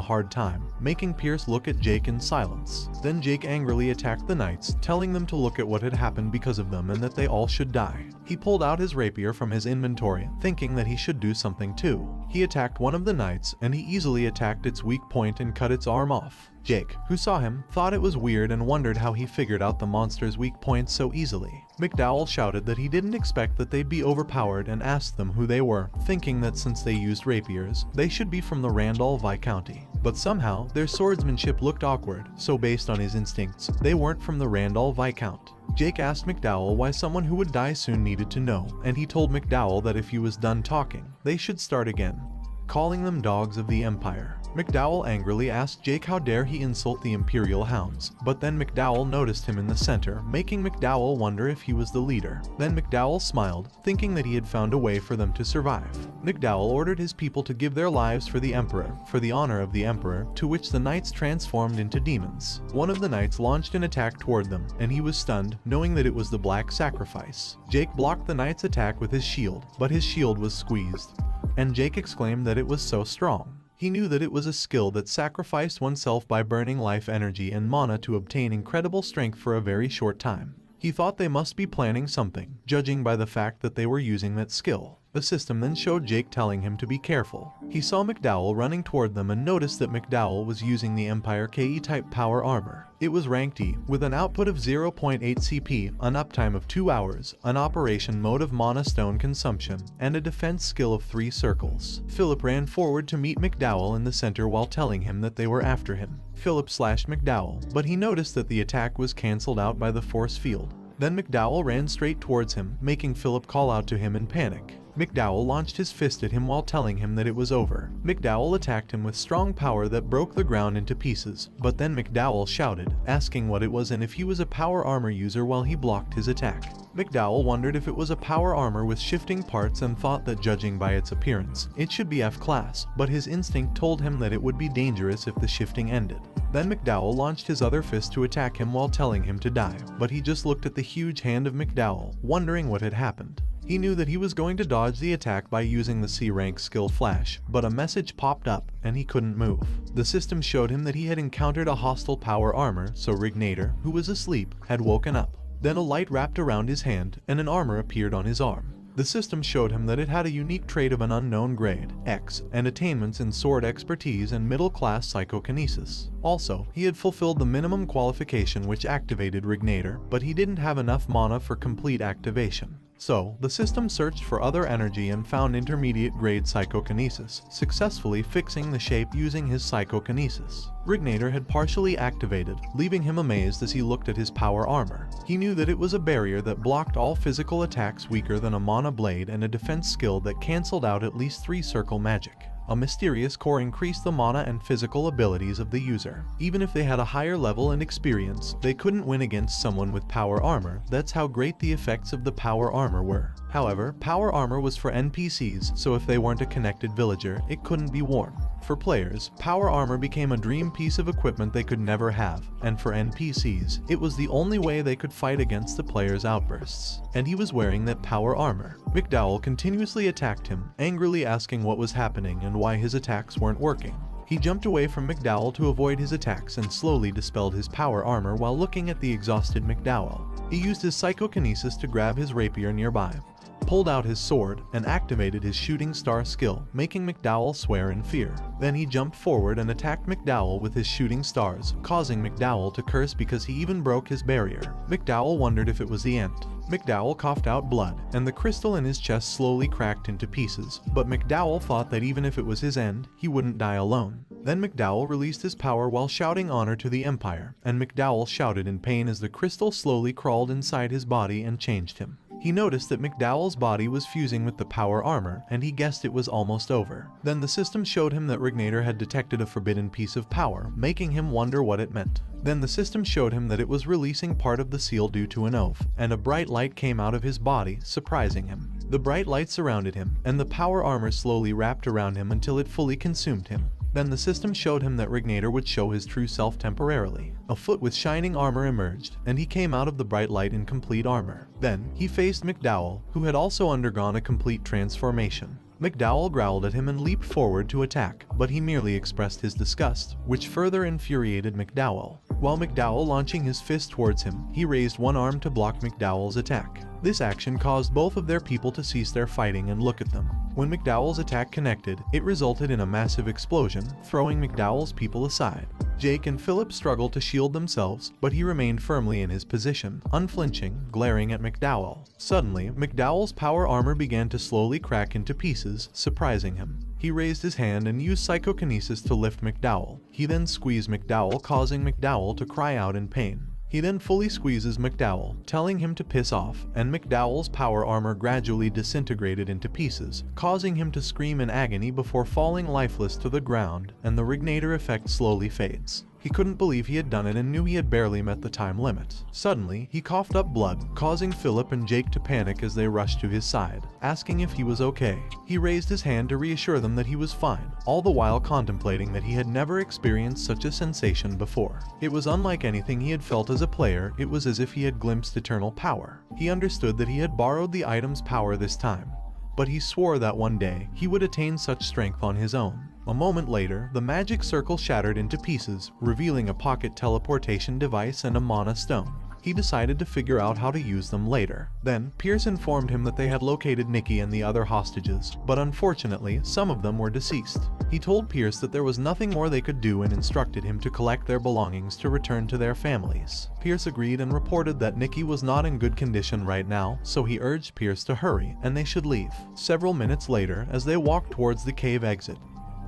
hard time, making Pierce look at Jake in silence. Then Jake angrily attacked the knights, telling them to look at what had happened because of them and that they all should die. He pulled out his rapier from his inventory, thinking that he should do something too. He attacked one of the knights, and he easily attacked its weak point and cut its arm off. Jake, who saw him, thought it was weird and wondered how he figured out the monster's weak points so easily. McDowell shouted that he didn't expect that they'd be overpowered and asked them who they were, thinking that since they used rapiers, they should be from the Randall Viscounty. But somehow, their swordsmanship looked awkward, so based on his instincts, they weren't from the Randall Viscount. Jake asked McDowell why someone who would die soon needed to know, and he told McDowell that if he was done talking, they should start again, calling them dogs of the Empire. McDowell angrily asked Jake how dare he insult the Imperial Hounds, but then McDowell noticed him in the center, making McDowell wonder if he was the leader. Then McDowell smiled, thinking that he had found a way for them to survive. McDowell ordered his people to give their lives for the Emperor, for the honor of the Emperor, to which the knights transformed into demons. One of the knights launched an attack toward them, and he was stunned, knowing that it was the Black Sacrifice. Jake blocked the knight's attack with his shield, but his shield was squeezed, and Jake exclaimed that it was so strong. He knew that it was a skill that sacrificed oneself by burning life energy and mana to obtain incredible strength for a very short time. He thought they must be planning something, judging by the fact that they were using that skill. The system then showed Jake telling him to be careful. He saw McDowell running toward them and noticed that McDowell was using the Empire KE-type power armor. It was ranked E, with an output of 0.8 CP, an uptime of 2 hours, an operation mode of mana stone consumption, and a defense skill of 3 circles. Philip ran forward to meet McDowell in the center while telling him that they were after him. Philip slashed McDowell, but he noticed that the attack was cancelled out by the force field. Then McDowell ran straight towards him, making Philip call out to him in panic. McDowell launched his fist at him while telling him that it was over. McDowell attacked him with strong power that broke the ground into pieces, but then McDowell shouted, asking what it was and if he was a power armor user while he blocked his attack. McDowell wondered if it was a power armor with shifting parts and thought that judging by its appearance, it should be F-class, but his instinct told him that it would be dangerous if the shifting ended. Then McDowell launched his other fist to attack him while telling him to die, but he just looked at the huge hand of McDowell, wondering what had happened. He knew that he was going to dodge the attack by using the C-rank skill Flash, but a message popped up, and he couldn't move. The system showed him that he had encountered a hostile power armor, so Rignator, who was asleep, had woken up. Then a light wrapped around his hand, and an armor appeared on his arm. The system showed him that it had a unique trait of an unknown grade, X, and attainments in sword expertise and middle-class psychokinesis. Also, he had fulfilled the minimum qualification which activated Rignator, but he didn't have enough mana for complete activation. So, the system searched for other energy and found intermediate grade psychokinesis, successfully fixing the shape using his psychokinesis. Rignator had partially activated, leaving him amazed as he looked at his power armor. He knew that it was a barrier that blocked all physical attacks weaker than a mana blade and a defense skill that cancelled out at least 3 circle magic. A mysterious core increased the mana and physical abilities of the user. Even if they had a higher level and experience, they couldn't win against someone with power armor. That's how great the effects of the power armor were. However, power armor was for NPCs, so if they weren't a connected villager, it couldn't be worn. For players, power armor became a dream piece of equipment they could never have, and for NPCs, it was the only way they could fight against the player's outbursts. And he was wearing that power armor. McDowell continuously attacked him, angrily asking what was happening and why his attacks weren't working. He jumped away from McDowell to avoid his attacks and slowly dispelled his power armor while looking at the exhausted McDowell. He used his psychokinesis to grab his rapier nearby, pulled out his sword, and activated his shooting star skill, making McDowell swear in fear. Then he jumped forward and attacked McDowell with his shooting stars, causing McDowell to curse because he even broke his barrier. McDowell wondered if it was the end. McDowell coughed out blood, and the crystal in his chest slowly cracked into pieces, but McDowell thought that even if it was his end, he wouldn't die alone. Then McDowell released his power while shouting honor to the Empire, and McDowell shouted in pain as the crystal slowly crawled inside his body and changed him. He noticed that McDowell's body was fusing with the power armor, and he guessed it was almost over. Then the system showed him that Rignator had detected a forbidden piece of power, making him wonder what it meant. Then the system showed him that it was releasing part of the seal due to an oath, and a bright light came out of his body, surprising him. The bright light surrounded him, and the power armor slowly wrapped around him until it fully consumed him. Then the system showed him that Rignator would show his true self temporarily. A foot with shining armor emerged, and he came out of the bright light in complete armor. Then, he faced McDowell, who had also undergone a complete transformation. McDowell growled at him and leaped forward to attack, but he merely expressed his disgust, which further infuriated McDowell. While McDowell launching his fist towards him, he raised one arm to block McDowell's attack. This action caused both of their people to cease their fighting and look at them. When McDowell's attack connected, it resulted in a massive explosion, throwing McDowell's people aside. Jake and Philip struggled to shield themselves, but he remained firmly in his position, unflinching, glaring at McDowell. Suddenly, McDowell's power armor began to slowly crack into pieces, surprising him. He raised his hand and used psychokinesis to lift McDowell. He then squeezed McDowell, causing McDowell to cry out in pain. He then fully squeezes McDowell, telling him to piss off, and McDowell's power armor gradually disintegrated into pieces, causing him to scream in agony before falling lifeless to the ground, and the Rignator effect slowly fades. He couldn't believe he had done it and knew he had barely met the time limit. Suddenly, he coughed up blood, causing Philip and Jake to panic as they rushed to his side, asking if he was okay. He raised his hand to reassure them that he was fine, all the while contemplating that he had never experienced such a sensation before. It was unlike anything he had felt as a player. It was as if he had glimpsed eternal power. He understood that he had borrowed the item's power this time, but he swore that one day he would attain such strength on his own. A moment later, the magic circle shattered into pieces, revealing a pocket teleportation device and a mana stone. He decided to figure out how to use them later. Then, Pierce informed him that they had located Nikki and the other hostages, but unfortunately, some of them were deceased. He told Pierce that there was nothing more they could do and instructed him to collect their belongings to return to their families. Pierce agreed and reported that Nikki was not in good condition right now, so he urged Pierce to hurry and they should leave. Several minutes later, as they walked towards the cave exit,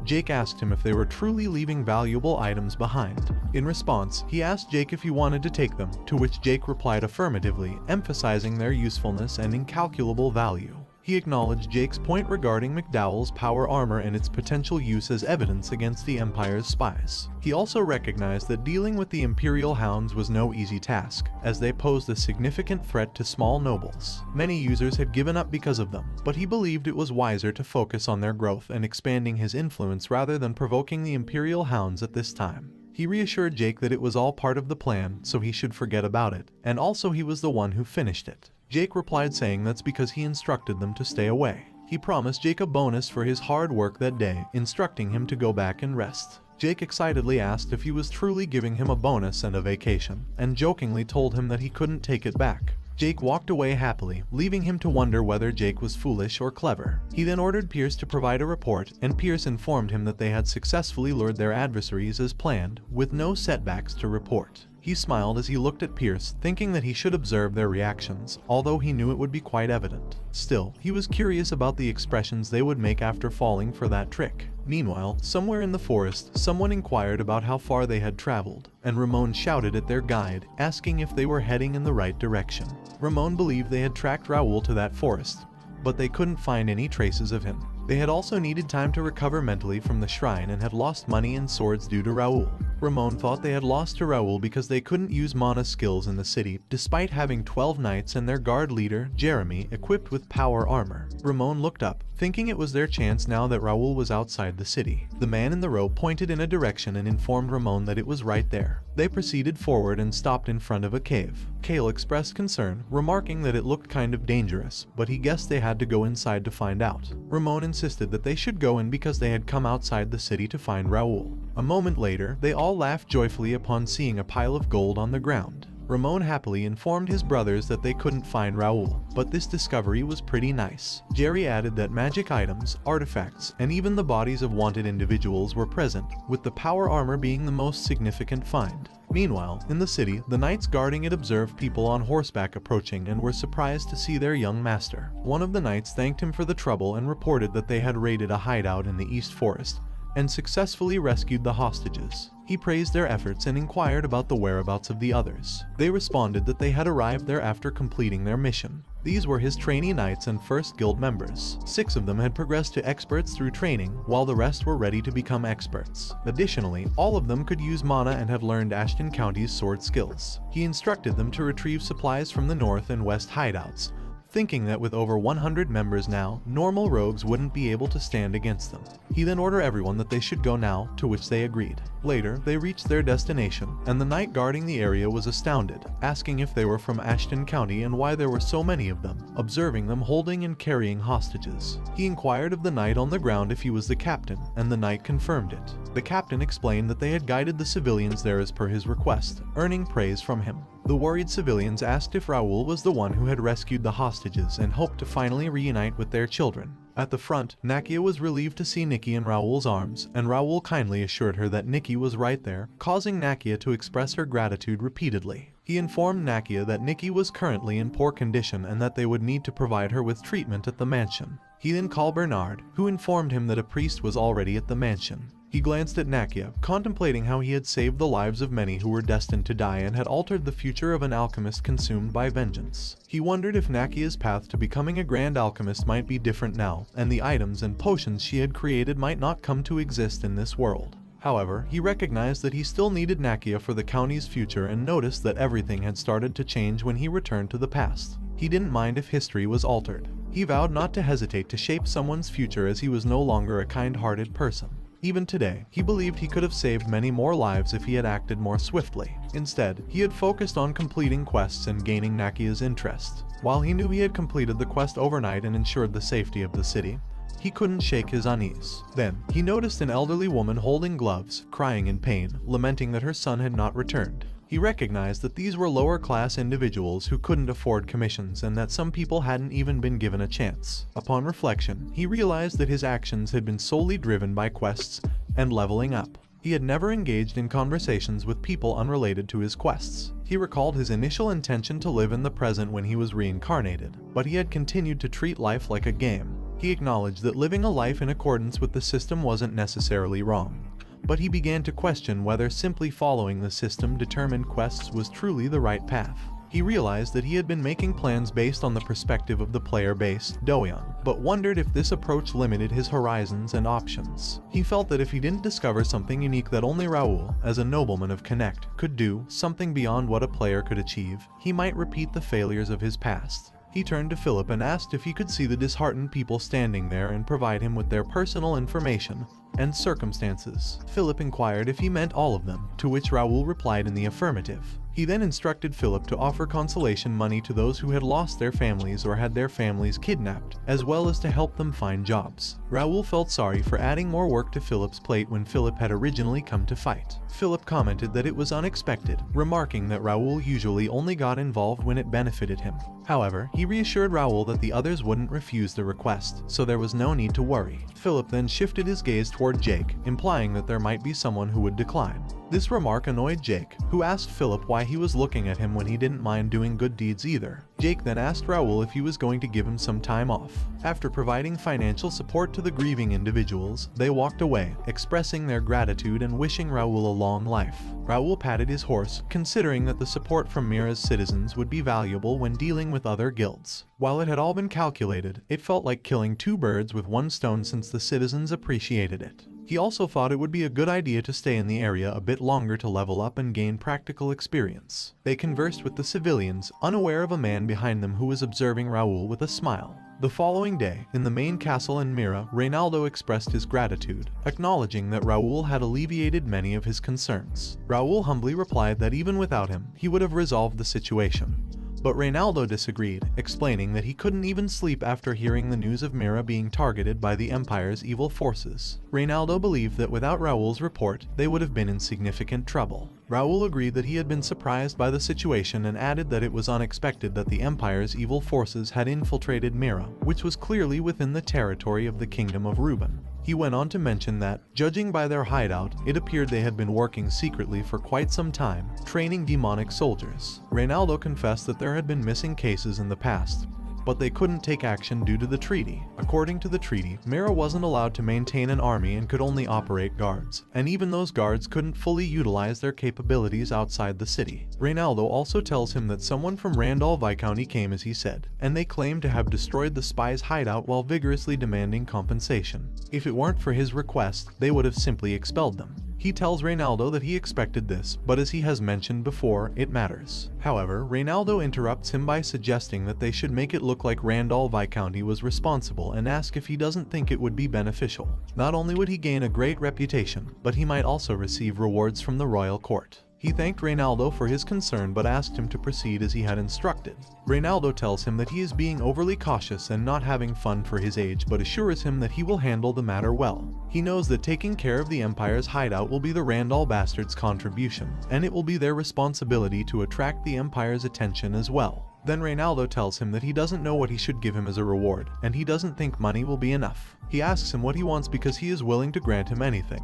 Jake asked him if they were truly leaving valuable items behind. In response, he asked Jake if he wanted to take them, to which Jake replied affirmatively, emphasizing their usefulness and incalculable value. He acknowledged Jake's point regarding McDowell's power armor and its potential use as evidence against the Empire's spies. He also recognized that dealing with the Imperial Hounds was no easy task, as they posed a significant threat to small nobles. Many users had given up because of them, but he believed it was wiser to focus on their growth and expanding his influence rather than provoking the Imperial Hounds at this time. He reassured Jake that it was all part of the plan, so he should forget about it, and also he was the one who finished it. Jake replied saying that's because he instructed them to stay away. He promised Jake a bonus for his hard work that day, instructing him to go back and rest. Jake excitedly asked if he was truly giving him a bonus and a vacation, and jokingly told him that he couldn't take it back. Jake walked away happily, leaving him to wonder whether Jake was foolish or clever. He then ordered Pierce to provide a report, and Pierce informed him that they had successfully lured their adversaries as planned, with no setbacks to report. He smiled as he looked at Pierce, thinking that he should observe their reactions, although he knew it would be quite evident. Still, he was curious about the expressions they would make after falling for that trick. Meanwhile, somewhere in the forest, someone inquired about how far they had traveled, and Ramon shouted at their guide, asking if they were heading in the right direction. Ramon believed they had tracked Raoul to that forest, but they couldn't find any traces of him. They had also needed time to recover mentally from the shrine and had lost money and swords due to Raoul. Ramon thought they had lost to Raoul because they couldn't use mana skills in the city, despite having 12 knights and their guard leader, Jeremy, equipped with power armor. Ramon looked up, thinking it was their chance now that Raoul was outside the city. The man in the rope pointed in a direction and informed Ramon that it was right there. They proceeded forward and stopped in front of a cave. Kale expressed concern, remarking that it looked kind of dangerous, but he guessed they had to go inside to find out. Ramon insisted that they should go in because they had come outside the city to find Raoul. A moment later, they all laughed joyfully upon seeing a pile of gold on the ground. Ramon happily informed his brothers that they couldn't find Raoul, but this discovery was pretty nice. Jerry added that magic items, artifacts, and even the bodies of wanted individuals were present, with the power armor being the most significant find. Meanwhile, in the city, the knights guarding it observed people on horseback approaching and were surprised to see their young master. One of the knights thanked him for the trouble and reported that they had raided a hideout in the East Forest and successfully rescued the hostages. He praised their efforts and inquired about the whereabouts of the others. They responded that they had arrived there after completing their mission. These were his trainee knights and first guild members. 6 of them had progressed to experts through training, while the rest were ready to become experts. Additionally, all of them could use mana and had learned Ashton County's sword skills. He instructed them to retrieve supplies from the north and west hideouts, thinking that with over 100 members now, normal rogues wouldn't be able to stand against them. He then ordered everyone that they should go now, to which they agreed. Later, they reached their destination, and the knight guarding the area was astounded, asking if they were from Ashton County and why there were so many of them, observing them holding and carrying hostages. He inquired of the knight on the ground if he was the captain, and the knight confirmed it. The captain explained that they had guided the civilians there as per his request, earning praise from him. The worried civilians asked if Raoul was the one who had rescued the hostages and hoped to finally reunite with their children. At the front, Nakia was relieved to see Nikki in Raoul's arms, and Raoul kindly assured her that Nikki was right there, causing Nakia to express her gratitude repeatedly. He informed Nakia that Nikki was currently in poor condition and that they would need to provide her with treatment at the mansion. He then called Bernard, who informed him that a priest was already at the mansion. He glanced at Nakia, contemplating how he had saved the lives of many who were destined to die and had altered the future of an alchemist consumed by vengeance. He wondered if Nakia's path to becoming a grand alchemist might be different now, and the items and potions she had created might not come to exist in this world. However, he recognized that he still needed Nakia for the county's future and noticed that everything had started to change when he returned to the past. He didn't mind if history was altered. He vowed not to hesitate to shape someone's future as he was no longer a kind-hearted person. Even today, he believed he could have saved many more lives if he had acted more swiftly. Instead, he had focused on completing quests and gaining Nakia's interest. While he knew he had completed the quest overnight and ensured the safety of the city, he couldn't shake his unease. Then, he noticed an elderly woman holding gloves, crying in pain, lamenting that her son had not returned. He recognized that these were lower-class individuals who couldn't afford commissions and that some people hadn't even been given a chance. Upon reflection, he realized that his actions had been solely driven by quests and leveling up. He had never engaged in conversations with people unrelated to his quests. He recalled his initial intention to live in the present when he was reincarnated, but he had continued to treat life like a game. He acknowledged that living a life in accordance with the system wasn't necessarily wrong, but he began to question whether simply following the system-determined quests was truly the right path. He realized that he had been making plans based on the perspective of the player-based Doyon, but wondered if this approach limited his horizons and options. He felt that if he didn't discover something unique that only Raoul, as a nobleman of Connect, could do, something beyond what a player could achieve, he might repeat the failures of his past. He turned to Philip and asked if he could see the disheartened people standing there and provide him with their personal information and circumstances. Philip inquired if he meant all of them, to which Raoul replied in the affirmative. He then instructed Philip to offer consolation money to those who had lost their families or had their families kidnapped, as well as to help them find jobs. Raoul felt sorry for adding more work to Philip's plate when Philip had originally come to fight. Philip commented that it was unexpected, remarking that Raoul usually only got involved when it benefited him. However, he reassured Raoul that the others wouldn't refuse the request, so there was no need to worry. Philip then shifted his gaze toward Jake, implying that there might be someone who would decline. This remark annoyed Jake, who asked Philip why he was looking at him when he didn't mind doing good deeds either. Jake then asked Raoul if he was going to give him some time off. After providing financial support to the grieving individuals, they walked away, expressing their gratitude and wishing Raoul a long life. Raoul patted his horse, considering that the support from Mira's citizens would be valuable when dealing with other guilds. While it had all been calculated, it felt like killing 2 birds with 1 stone since the citizens appreciated it. He also thought it would be a good idea to stay in the area a bit longer to level up and gain practical experience. They conversed with the civilians, unaware of a man behind them who was observing Raoul with a smile. The following day, in the main castle in Mira, Reynaldo expressed his gratitude, acknowledging that Raoul had alleviated many of his concerns. Raoul humbly replied that even without him, he would have resolved the situation. But Reynaldo disagreed, explaining that he couldn't even sleep after hearing the news of Mira being targeted by the Empire's evil forces. Reynaldo believed that without Raoul's report, they would have been in significant trouble. Raoul agreed that he had been surprised by the situation and added that it was unexpected that the Empire's evil forces had infiltrated Mira, which was clearly within the territory of the Kingdom of Ruben. He went on to mention that, judging by their hideout, it appeared they had been working secretly for quite some time, training demonic soldiers. Reynaldo confessed that there had been missing cases in the past, but they couldn't take action due to the treaty. According to the treaty, Mira wasn't allowed to maintain an army and could only operate guards, and even those guards couldn't fully utilize their capabilities outside the city. Reynaldo also tells him that someone from Randall Viscounty came, as he said, and they claim to have destroyed the spy's hideout while vigorously demanding compensation. If it weren't for his request, they would have simply expelled them. He tells Reynaldo that he expected this, but as he has mentioned before, it matters. However, Reynaldo interrupts him by suggesting that they should make it look like Randall Viscounty was responsible and ask if he doesn't think it would be beneficial. Not only would he gain a great reputation, but he might also receive rewards from the royal court. He thanked Reynaldo for his concern but asked him to proceed as he had instructed. Reynaldo tells him that he is being overly cautious and not having fun for his age, but assures him that he will handle the matter well. He knows that taking care of the Empire's hideout will be the Randall bastards' contribution, and it will be their responsibility to attract the Empire's attention as well. Then Reynaldo tells him that he doesn't know what he should give him as a reward, and he doesn't think money will be enough. He asks him what he wants because he is willing to grant him anything,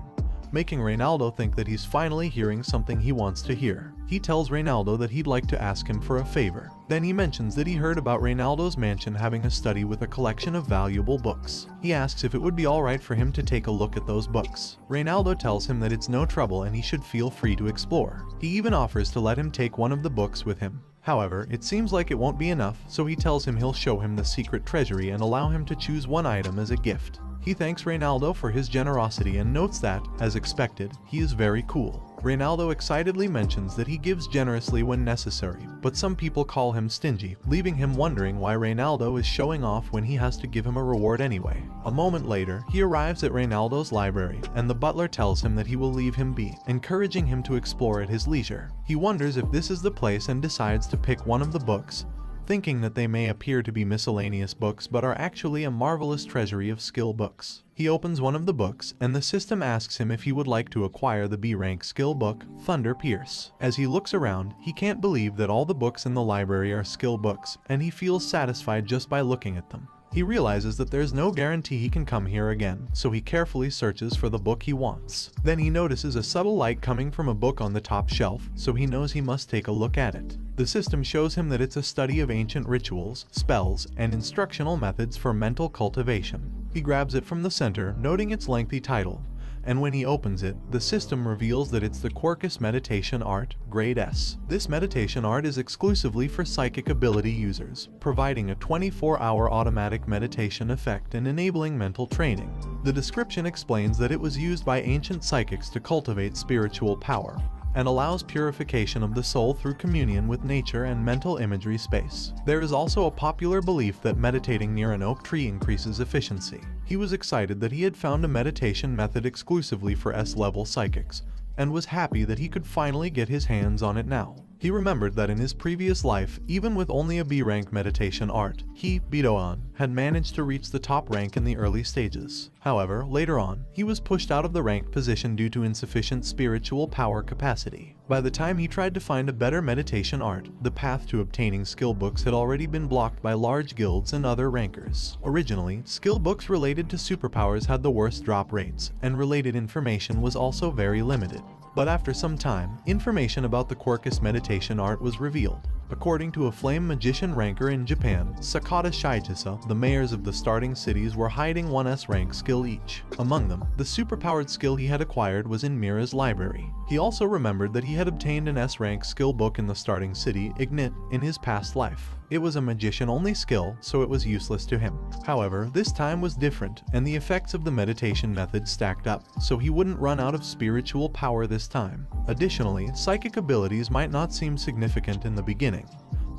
making Reynaldo think that he's finally hearing something he wants to hear. He tells Reynaldo that he'd like to ask him for a favor. Then he mentions that he heard about Reynaldo's mansion having a study with a collection of valuable books. He asks if it would be alright for him to take a look at those books. Reynaldo tells him that it's no trouble and he should feel free to explore. He even offers to let him take one of the books with him. However, it seems like it won't be enough, so he tells him he'll show him the secret treasury and allow him to choose one item as a gift. He thanks Reynaldo for his generosity and notes that, as expected, he is very cool. Reynaldo excitedly mentions that he gives generously when necessary, but some people call him stingy, leaving him wondering why Reynaldo is showing off when he has to give him a reward anyway. A moment later, he arrives at Reynaldo's library, and the butler tells him that he will leave him be, encouraging him to explore at his leisure. He wonders if this is the place and decides to pick one of the books, thinking that they may appear to be miscellaneous books but are actually a marvelous treasury of skill books. He opens one of the books, and the system asks him if he would like to acquire the B-rank skill book, Thunder Pierce. As he looks around, he can't believe that all the books in the library are skill books, and he feels satisfied just by looking at them. He realizes that there's no guarantee he can come here again, so he carefully searches for the book he wants. Then he notices a subtle light coming from a book on the top shelf, so he knows he must take a look at it. The system shows him that it's a study of ancient rituals, spells, and instructional methods for mental cultivation. He grabs it from the center, noting its lengthy title, and when he opens it, the system reveals that it's the Quercus Meditation Art, Grade S. This meditation art is exclusively for psychic ability users, providing a 24-hour automatic meditation effect and enabling mental training. The description explains that it was used by ancient psychics to cultivate spiritual power, and allows purification of the soul through communion with nature and mental imagery space. There is also a popular belief that meditating near an oak tree increases efficiency. He was excited that he had found a meditation method exclusively for S-level psychics, and was happy that he could finally get his hands on it now. He remembered that in his previous life, even with only a B-rank meditation art, he, Bidoan, had managed to reach the top rank in the early stages. However, later on, he was pushed out of the ranked position due to insufficient spiritual power capacity. By the time he tried to find a better meditation art, the path to obtaining skill books had already been blocked by large guilds and other rankers. Originally, skill books related to superpowers had the worst drop rates, and related information was also very limited. But after some time, information about the Quercus meditation art was revealed. According to a flame magician ranker in Japan, Sakata Shichisa, the mayors of the starting cities were hiding one S-rank skill each. Among them, the superpowered skill he had acquired was in Mira's library. He also remembered that he had obtained an S-rank skill book in the starting city, Ignit, in his past life. It was a magician-only skill, so it was useless to him. However, this time was different, and the effects of the meditation method stacked up, so he wouldn't run out of spiritual power this time. Additionally, psychic abilities might not seem significant in the beginning,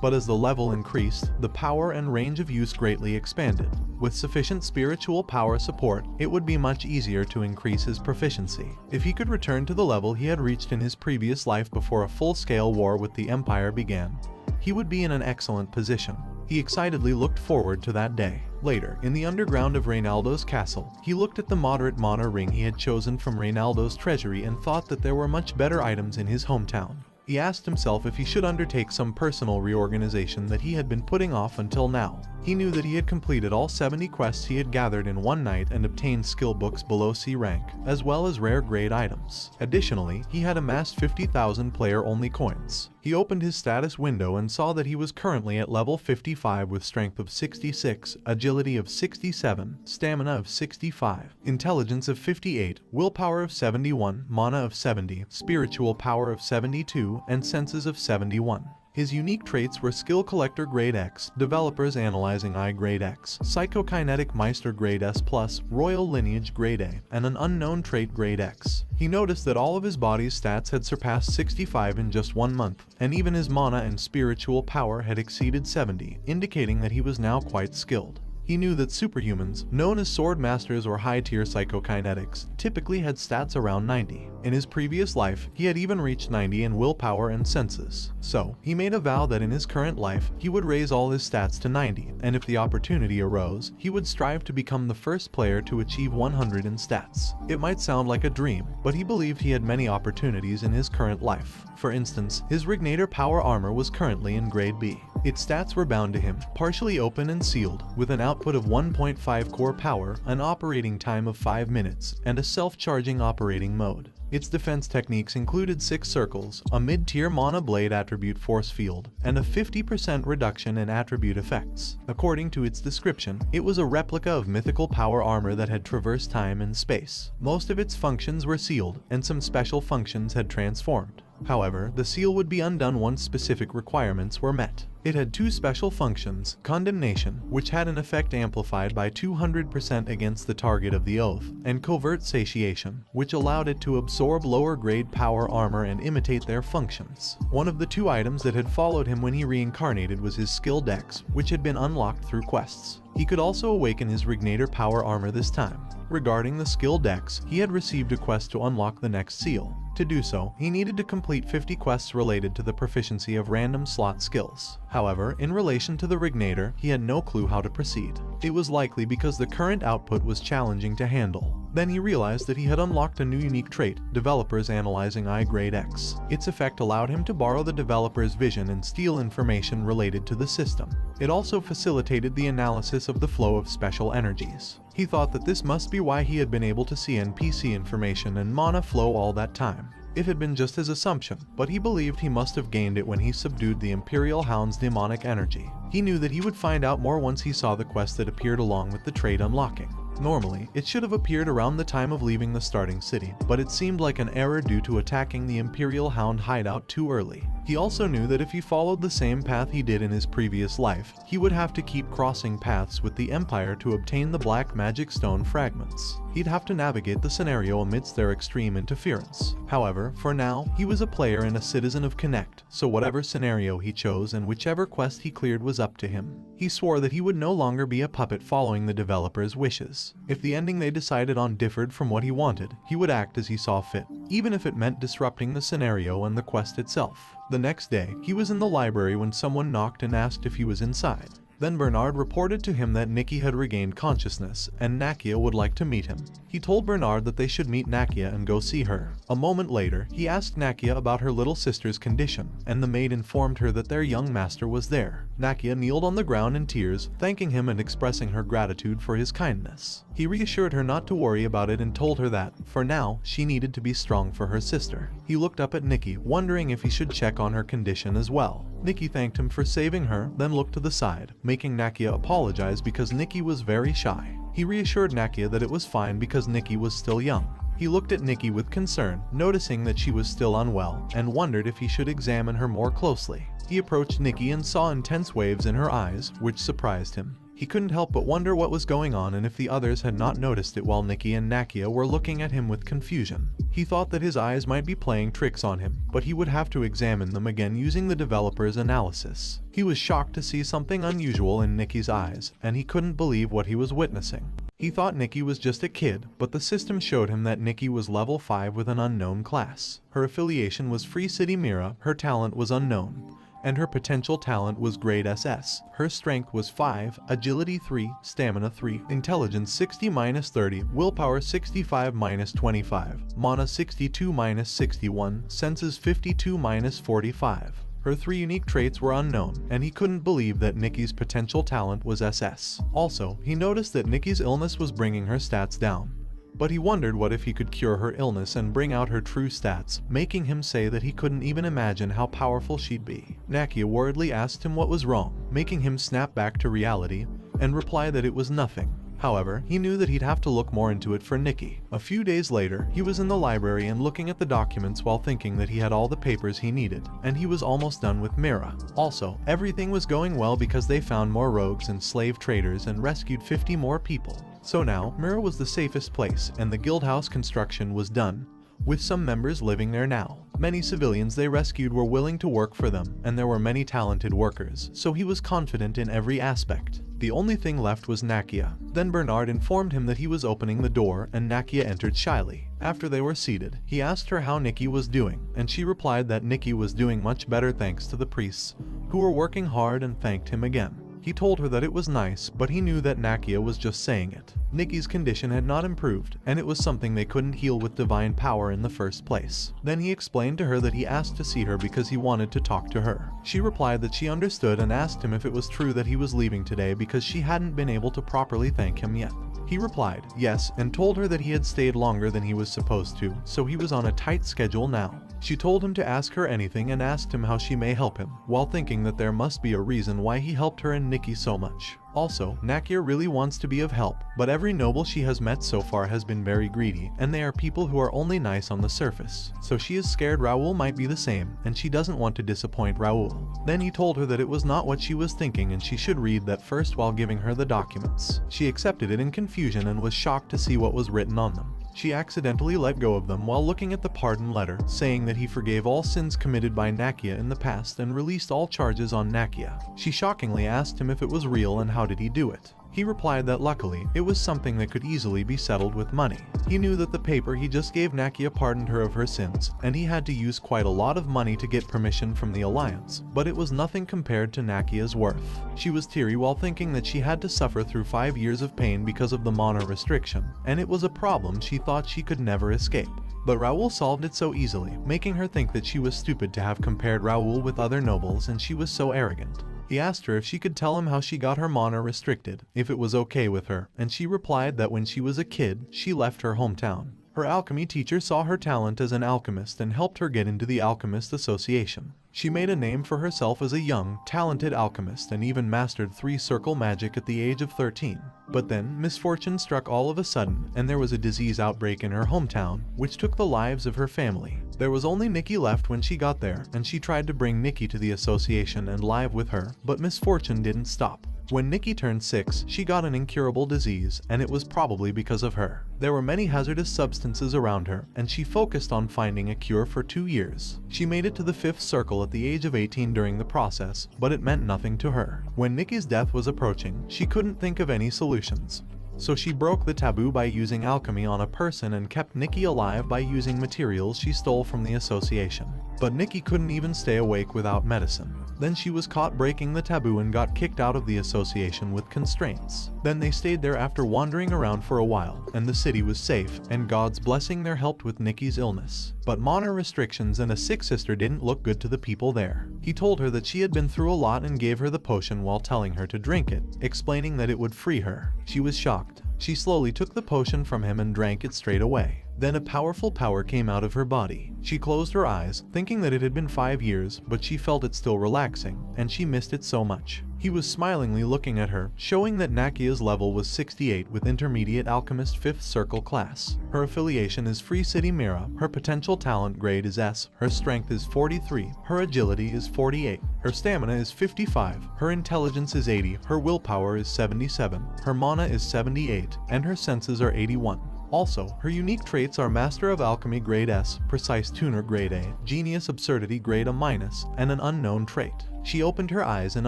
but as the level increased, the power and range of use greatly expanded. With sufficient spiritual power support, it would be much easier to increase his proficiency. If he could return to the level he had reached in his previous life before a full-scale war with the Empire began, he would be in an excellent position. He excitedly looked forward to that day. Later, in the underground of Reynaldo's castle, he looked at the moderate mana ring he had chosen from Reynaldo's treasury and thought that there were much better items in his hometown. He asked himself if he should undertake some personal reorganization that he had been putting off until now. He knew that he had completed all 70 quests he had gathered in one night and obtained skill books below C rank, as well as rare grade items. Additionally, he had amassed 50,000 player-only coins. He opened his status window and saw that he was currently at level 55 with strength of 66, agility of 67, stamina of 65, intelligence of 58, willpower of 71, mana of 70, spiritual power of 72, and senses of 71. His unique traits were Skill Collector Grade X, Developers Analyzing I Grade X, Psychokinetic Meister Grade S+, Royal Lineage Grade A, and an Unknown Trait Grade X. He noticed that all of his body's stats had surpassed 65 in just 1 month, and even his mana and spiritual power had exceeded 70, indicating that he was now quite skilled. He knew that superhumans, known as sword masters or high-tier psychokinetics, typically had stats around 90. In his previous life, he had even reached 90 in willpower and senses. So, he made a vow that in his current life, he would raise all his stats to 90, and if the opportunity arose, he would strive to become the first player to achieve 100 in stats. It might sound like a dream, but he believed he had many opportunities in his current life. For instance, his Rignator Power Armor was currently in Grade B. Its stats were bound to him, partially open and sealed, with an output of 1.5 core power, an operating time of 5 minutes, and a self-charging operating mode. Its defense techniques included 6 circles, a mid-tier mana blade attribute force field, and a 50% reduction in attribute effects. According to its description, it was a replica of mythical power armor that had traversed time and space. Most of its functions were sealed, and some special functions had transformed. However, the seal would be undone once specific requirements were met. It had 2 special functions, Condemnation, which had an effect amplified by 200% against the target of the oath, and Covert Satiation, which allowed it to absorb lower-grade power armor and imitate their functions. One of the 2 items that had followed him when he reincarnated was his Skill Dex, which had been unlocked through quests. He could also awaken his Rignator Power Armor this time. Regarding the Skill Dex, he had received a quest to unlock the next seal. To do so, he needed to complete 50 quests related to the proficiency of random slot skills. However, in relation to the Rignator, he had no clue how to proceed. It was likely because the current output was challenging to handle. Then he realized that he had unlocked a new unique trait, Developers Analyzing I Grade X. Its effect allowed him to borrow the developer's vision and steal information related to the system. It also facilitated the analysis of the flow of special energies. He thought that this must be why he had been able to see NPC information and mana flow all that time. It had been just his assumption, but he believed he must have gained it when he subdued the Imperial Hound's demonic energy. He knew that he would find out more once he saw the quest that appeared along with the trait unlocking. Normally, it should have appeared around the time of leaving the starting city, but it seemed like an error due to attacking the Imperial Hound hideout too early. He also knew that if he followed the same path he did in his previous life, he would have to keep crossing paths with the Empire to obtain the Black Magic Stone fragments. He'd have to navigate the scenario amidst their extreme interference. However, for now, he was a player and a citizen of Connect, so whatever scenario he chose and whichever quest he cleared was up to him. He swore that he would no longer be a puppet following the developer's wishes. If the ending they decided on differed from what he wanted, he would act as he saw fit, even if it meant disrupting the scenario and the quest itself. The next day, he was in the library when someone knocked and asked if he was inside. Then Bernard reported to him that Nikki had regained consciousness, and Nakia would like to meet him. He told Bernard that they should meet Nakia and go see her. A moment later, he asked Nakia about her little sister's condition, and the maid informed her that their young master was there. Nakia kneeled on the ground in tears, thanking him and expressing her gratitude for his kindness. He reassured her not to worry about it and told her that, for now, she needed to be strong for her sister. He looked up at Nikki, wondering if he should check on her condition as well. Nikki thanked him for saving her, then looked to the side, making Nakia apologize because Nikki was very shy. He reassured Nakia that it was fine because Nikki was still young. He looked at Nikki with concern, noticing that she was still unwell, and wondered if he should examine her more closely. He approached Nikki and saw intense waves in her eyes, which surprised him. He couldn't help but wonder what was going on and if the others had not noticed it while Nikki and Nakia were looking at him with confusion. He thought that his eyes might be playing tricks on him, but he would have to examine them again using the developer's analysis. He was shocked to see something unusual in Nikki's eyes, and he couldn't believe what he was witnessing. He thought Nikki was just a kid, but the system showed him that Nikki was level 5 with an unknown class. Her affiliation was Free City Mira, her talent was unknown. and her potential talent was grade SS. Her strength was 5, agility 3, stamina 3, intelligence 60-30, willpower 65-25, mana 62-61, senses 52-45. Her 3 unique traits were unknown, and he couldn't believe that Nikki's potential talent was SS. Also, he noticed that Nikki's illness was bringing her stats down. But he wondered what if he could cure her illness and bring out her true stats, making him say that he couldn't even imagine how powerful she'd be. Nakia worriedly asked him what was wrong, making him snap back to reality and reply that it was nothing. However, he knew that he'd have to look more into it for Nikki. A few days later, he was in the library and looking at the documents while thinking that he had all the papers he needed, and he was almost done with Mira. Also, everything was going well because they found more rogues and slave traders and rescued 50 more people. So now, Mira was the safest place, and the guild house construction was done, with some members living there now. Many civilians they rescued were willing to work for them, and there were many talented workers, so he was confident in every aspect. The only thing left was Nakia. Then Bernard informed him that he was opening the door, and Nakia entered shyly. After they were seated, he asked her how Nikki was doing, and she replied that Nikki was doing much better thanks to the priests, who were working hard, and thanked him again. He told her that it was nice, but he knew that Nakia was just saying it. Nikki's condition had not improved, and it was something they couldn't heal with divine power in the first place. Then he explained to her that he asked to see her because he wanted to talk to her. She replied that she understood and asked him if it was true that he was leaving today because she hadn't been able to properly thank him yet. He replied, yes, and told her that he had stayed longer than he was supposed to, so he was on a tight schedule now. She told him to ask her anything and asked him how she may help him, while thinking that there must be a reason why he helped her and Nikki so much. Also, Nakia really wants to be of help, but every noble she has met so far has been very greedy, and they are people who are only nice on the surface. So she is scared Raoul might be the same, and she doesn't want to disappoint Raoul. Then he told her that it was not what she was thinking and she should read that first while giving her the documents. She accepted it in confusion and was shocked to see what was written on them. She accidentally let go of them while looking at the pardon letter, saying that he forgave all sins committed by Nakia in the past and released all charges on Nakia. She shockingly asked him if it was real and how did he do it. He replied that luckily, it was something that could easily be settled with money. He knew that the paper he just gave Nakia pardoned her of her sins, and he had to use quite a lot of money to get permission from the Alliance, but it was nothing compared to Nakia's worth. She was teary while thinking that she had to suffer through 5 years of pain because of the mana restriction, and it was a problem she thought she could never escape. But Raoul solved it so easily, making her think that she was stupid to have compared Raoul with other nobles and she was so arrogant. He asked her if she could tell him how she got her mana restricted, if it was okay with her, and she replied that when she was a kid, she left her hometown. Her alchemy teacher saw her talent as an alchemist and helped her get into the Alchemist Association. She made a name for herself as a young, talented alchemist and even mastered 3-circle magic at the age of 13. But then, misfortune struck all of a sudden, and there was a disease outbreak in her hometown, which took the lives of her family. There was only Nikki left when she got there, and she tried to bring Nikki to the association and live with her, but misfortune didn't stop. When Nikki turned 6, she got an incurable disease, and it was probably because of her. There were many hazardous substances around her, and she focused on finding a cure for 2 years. She made it to the 5th circle at the age of 18 during the process, but it meant nothing to her. When Nikki's death was approaching, she couldn't think of any solutions. So she broke the taboo by using alchemy on a person and kept Nikki alive by using materials she stole from the association. But Nikki couldn't even stay awake without medicine. Then she was caught breaking the taboo and got kicked out of the association with constraints. Then they stayed there after wandering around for a while, and the city was safe, and God's blessing there helped with Nikki's illness. But mana restrictions and a sick sister didn't look good to the people there. He told her that she had been through a lot and gave her the potion while telling her to drink it, explaining that it would free her. She was shocked. She slowly took the potion from him and drank it straight away. Then a powerful power came out of her body. She closed her eyes, thinking that it had been 5 years, but she felt it still relaxing, and she missed it so much. He was smilingly looking at her, showing that Nakia's level was 68 with Intermediate Alchemist 5th Circle class. Her affiliation is Free City Mira, her potential talent grade is S, her strength is 43, her agility is 48, her stamina is 55, her intelligence is 80, her willpower is 77, her mana is 78, and her senses are 81. Also, her unique traits are Master of Alchemy grade S, Precise Tuner grade A, Genius Absurdity grade A-, and an unknown trait. She opened her eyes and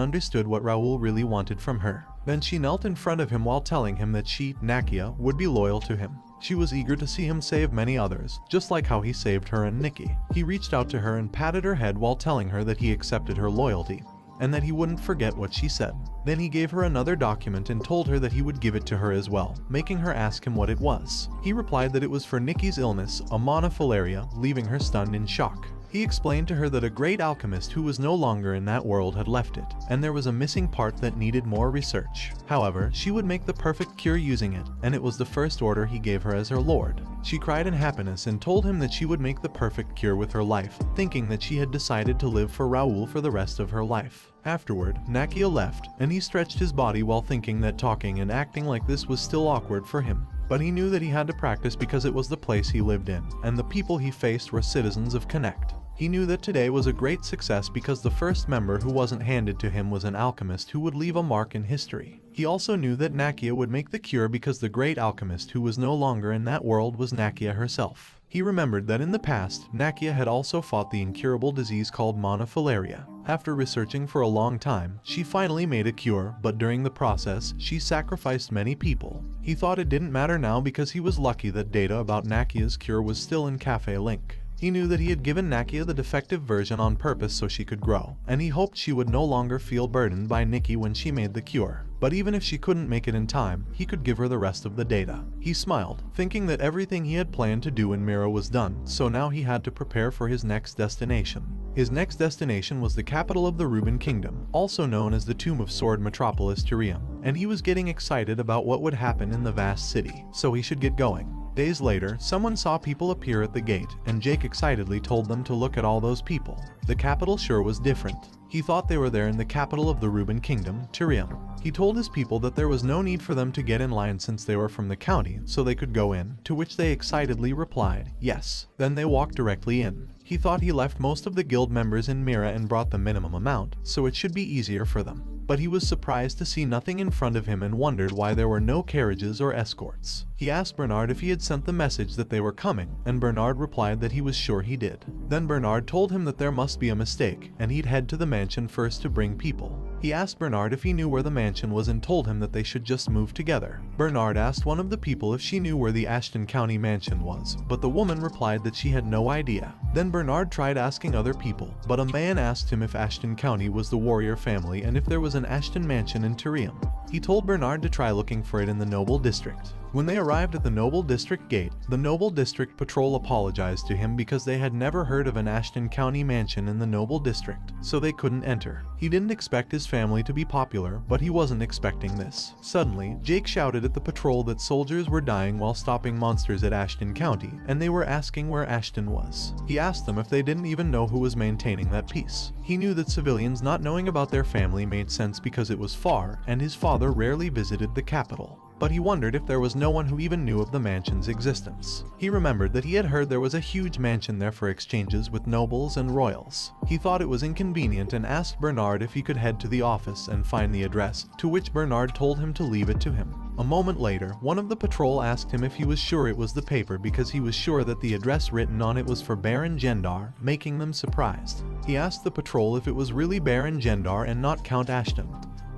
understood what Raoul really wanted from her. Then she knelt in front of him while telling him that she, Nakia, would be loyal to him. She was eager to see him save many others, just like how he saved her and Nikki. He reached out to her and patted her head while telling her that he accepted her loyalty, and that he wouldn't forget what she said. Then he gave her another document and told her that he would give it to her as well, making her ask him what it was. He replied that it was for Nikki's illness, a monofilaria, leaving her stunned in shock. He explained to her that a great alchemist who was no longer in that world had left it, and there was a missing part that needed more research. However, she would make the perfect cure using it, and it was the first order he gave her as her lord. She cried in happiness and told him that she would make the perfect cure with her life, thinking that she had decided to live for Raoul for the rest of her life. Afterward, Nakia left, and he stretched his body while thinking that talking and acting like this was still awkward for him. But he knew that he had to practice because it was the place he lived in, and the people he faced were citizens of Connect. He knew that today was a great success because the first member who wasn't handed to him was an alchemist who would leave a mark in history. He also knew that Nakia would make the cure because the great alchemist who was no longer in that world was Nakia herself. He remembered that in the past, Nakia had also fought the incurable disease called monofilaria. After researching for a long time, she finally made a cure, but during the process, she sacrificed many people. He thought it didn't matter now because he was lucky that data about Nakia's cure was still in Cafe Link. He knew that he had given Nakia the defective version on purpose so she could grow, and he hoped she would no longer feel burdened by Nikki when she made the cure. But even if she couldn't make it in time, he could give her the rest of the data. He smiled, thinking that everything he had planned to do in Mira was done, so now he had to prepare for his next destination. His next destination was the capital of the Reuben Kingdom, also known as the Tomb of Sword Metropolis Tyrium, and he was getting excited about what would happen in the vast city, so he should get going. Days later, someone saw people appear at the gate, and Jake excitedly told them to look at all those people. The capital sure was different. He thought they were there in the capital of the Reuben Kingdom, Tyrium. He told his people that there was no need for them to get in line since they were from the county, so they could go in, to which they excitedly replied, yes. Then they walked directly in. He thought he left most of the guild members in Mira and brought the minimum amount, so it should be easier for them. But he was surprised to see nothing in front of him and wondered why there were no carriages or escorts. He asked Bernard if he had sent the message that they were coming, and Bernard replied that he was sure he did. Then Bernard told him that there must be a mistake, and he'd head to the mansion first to bring people. He asked Bernard if he knew where the mansion was and told him that they should just move together. Bernard asked one of the people if she knew where the Ashton County mansion was, but the woman replied that she had no idea. Then Bernard tried asking other people, but a man asked him if Ashton County was the warrior family and if there was an Ashton mansion in Tyrium. He told Bernard to try looking for it in the Noble District. When they arrived at the Noble District gate, the Noble District patrol apologized to him because they had never heard of an Ashton County mansion in the Noble District, so they couldn't enter. He didn't expect his family to be popular, but he wasn't expecting this. Suddenly, Jake shouted at the patrol that soldiers were dying while stopping monsters at Ashton County, and they were asking where Ashton was. He asked them if they didn't even know who was maintaining that peace. He knew that civilians not knowing about their family made sense because it was far, and his father rarely visited the capital. But he wondered if there was no one who even knew of the mansion's existence. He remembered that he had heard there was a huge mansion there for exchanges with nobles and royals. He thought it was inconvenient and asked Bernard if he could head to the office and find the address, to which Bernard told him to leave it to him. A moment later, one of the patrol asked him if he was sure it was the paper because he was sure that the address written on it was for Baron Gendar, making them surprised. He asked the patrol if it was really Baron Gendar and not Count Ashton.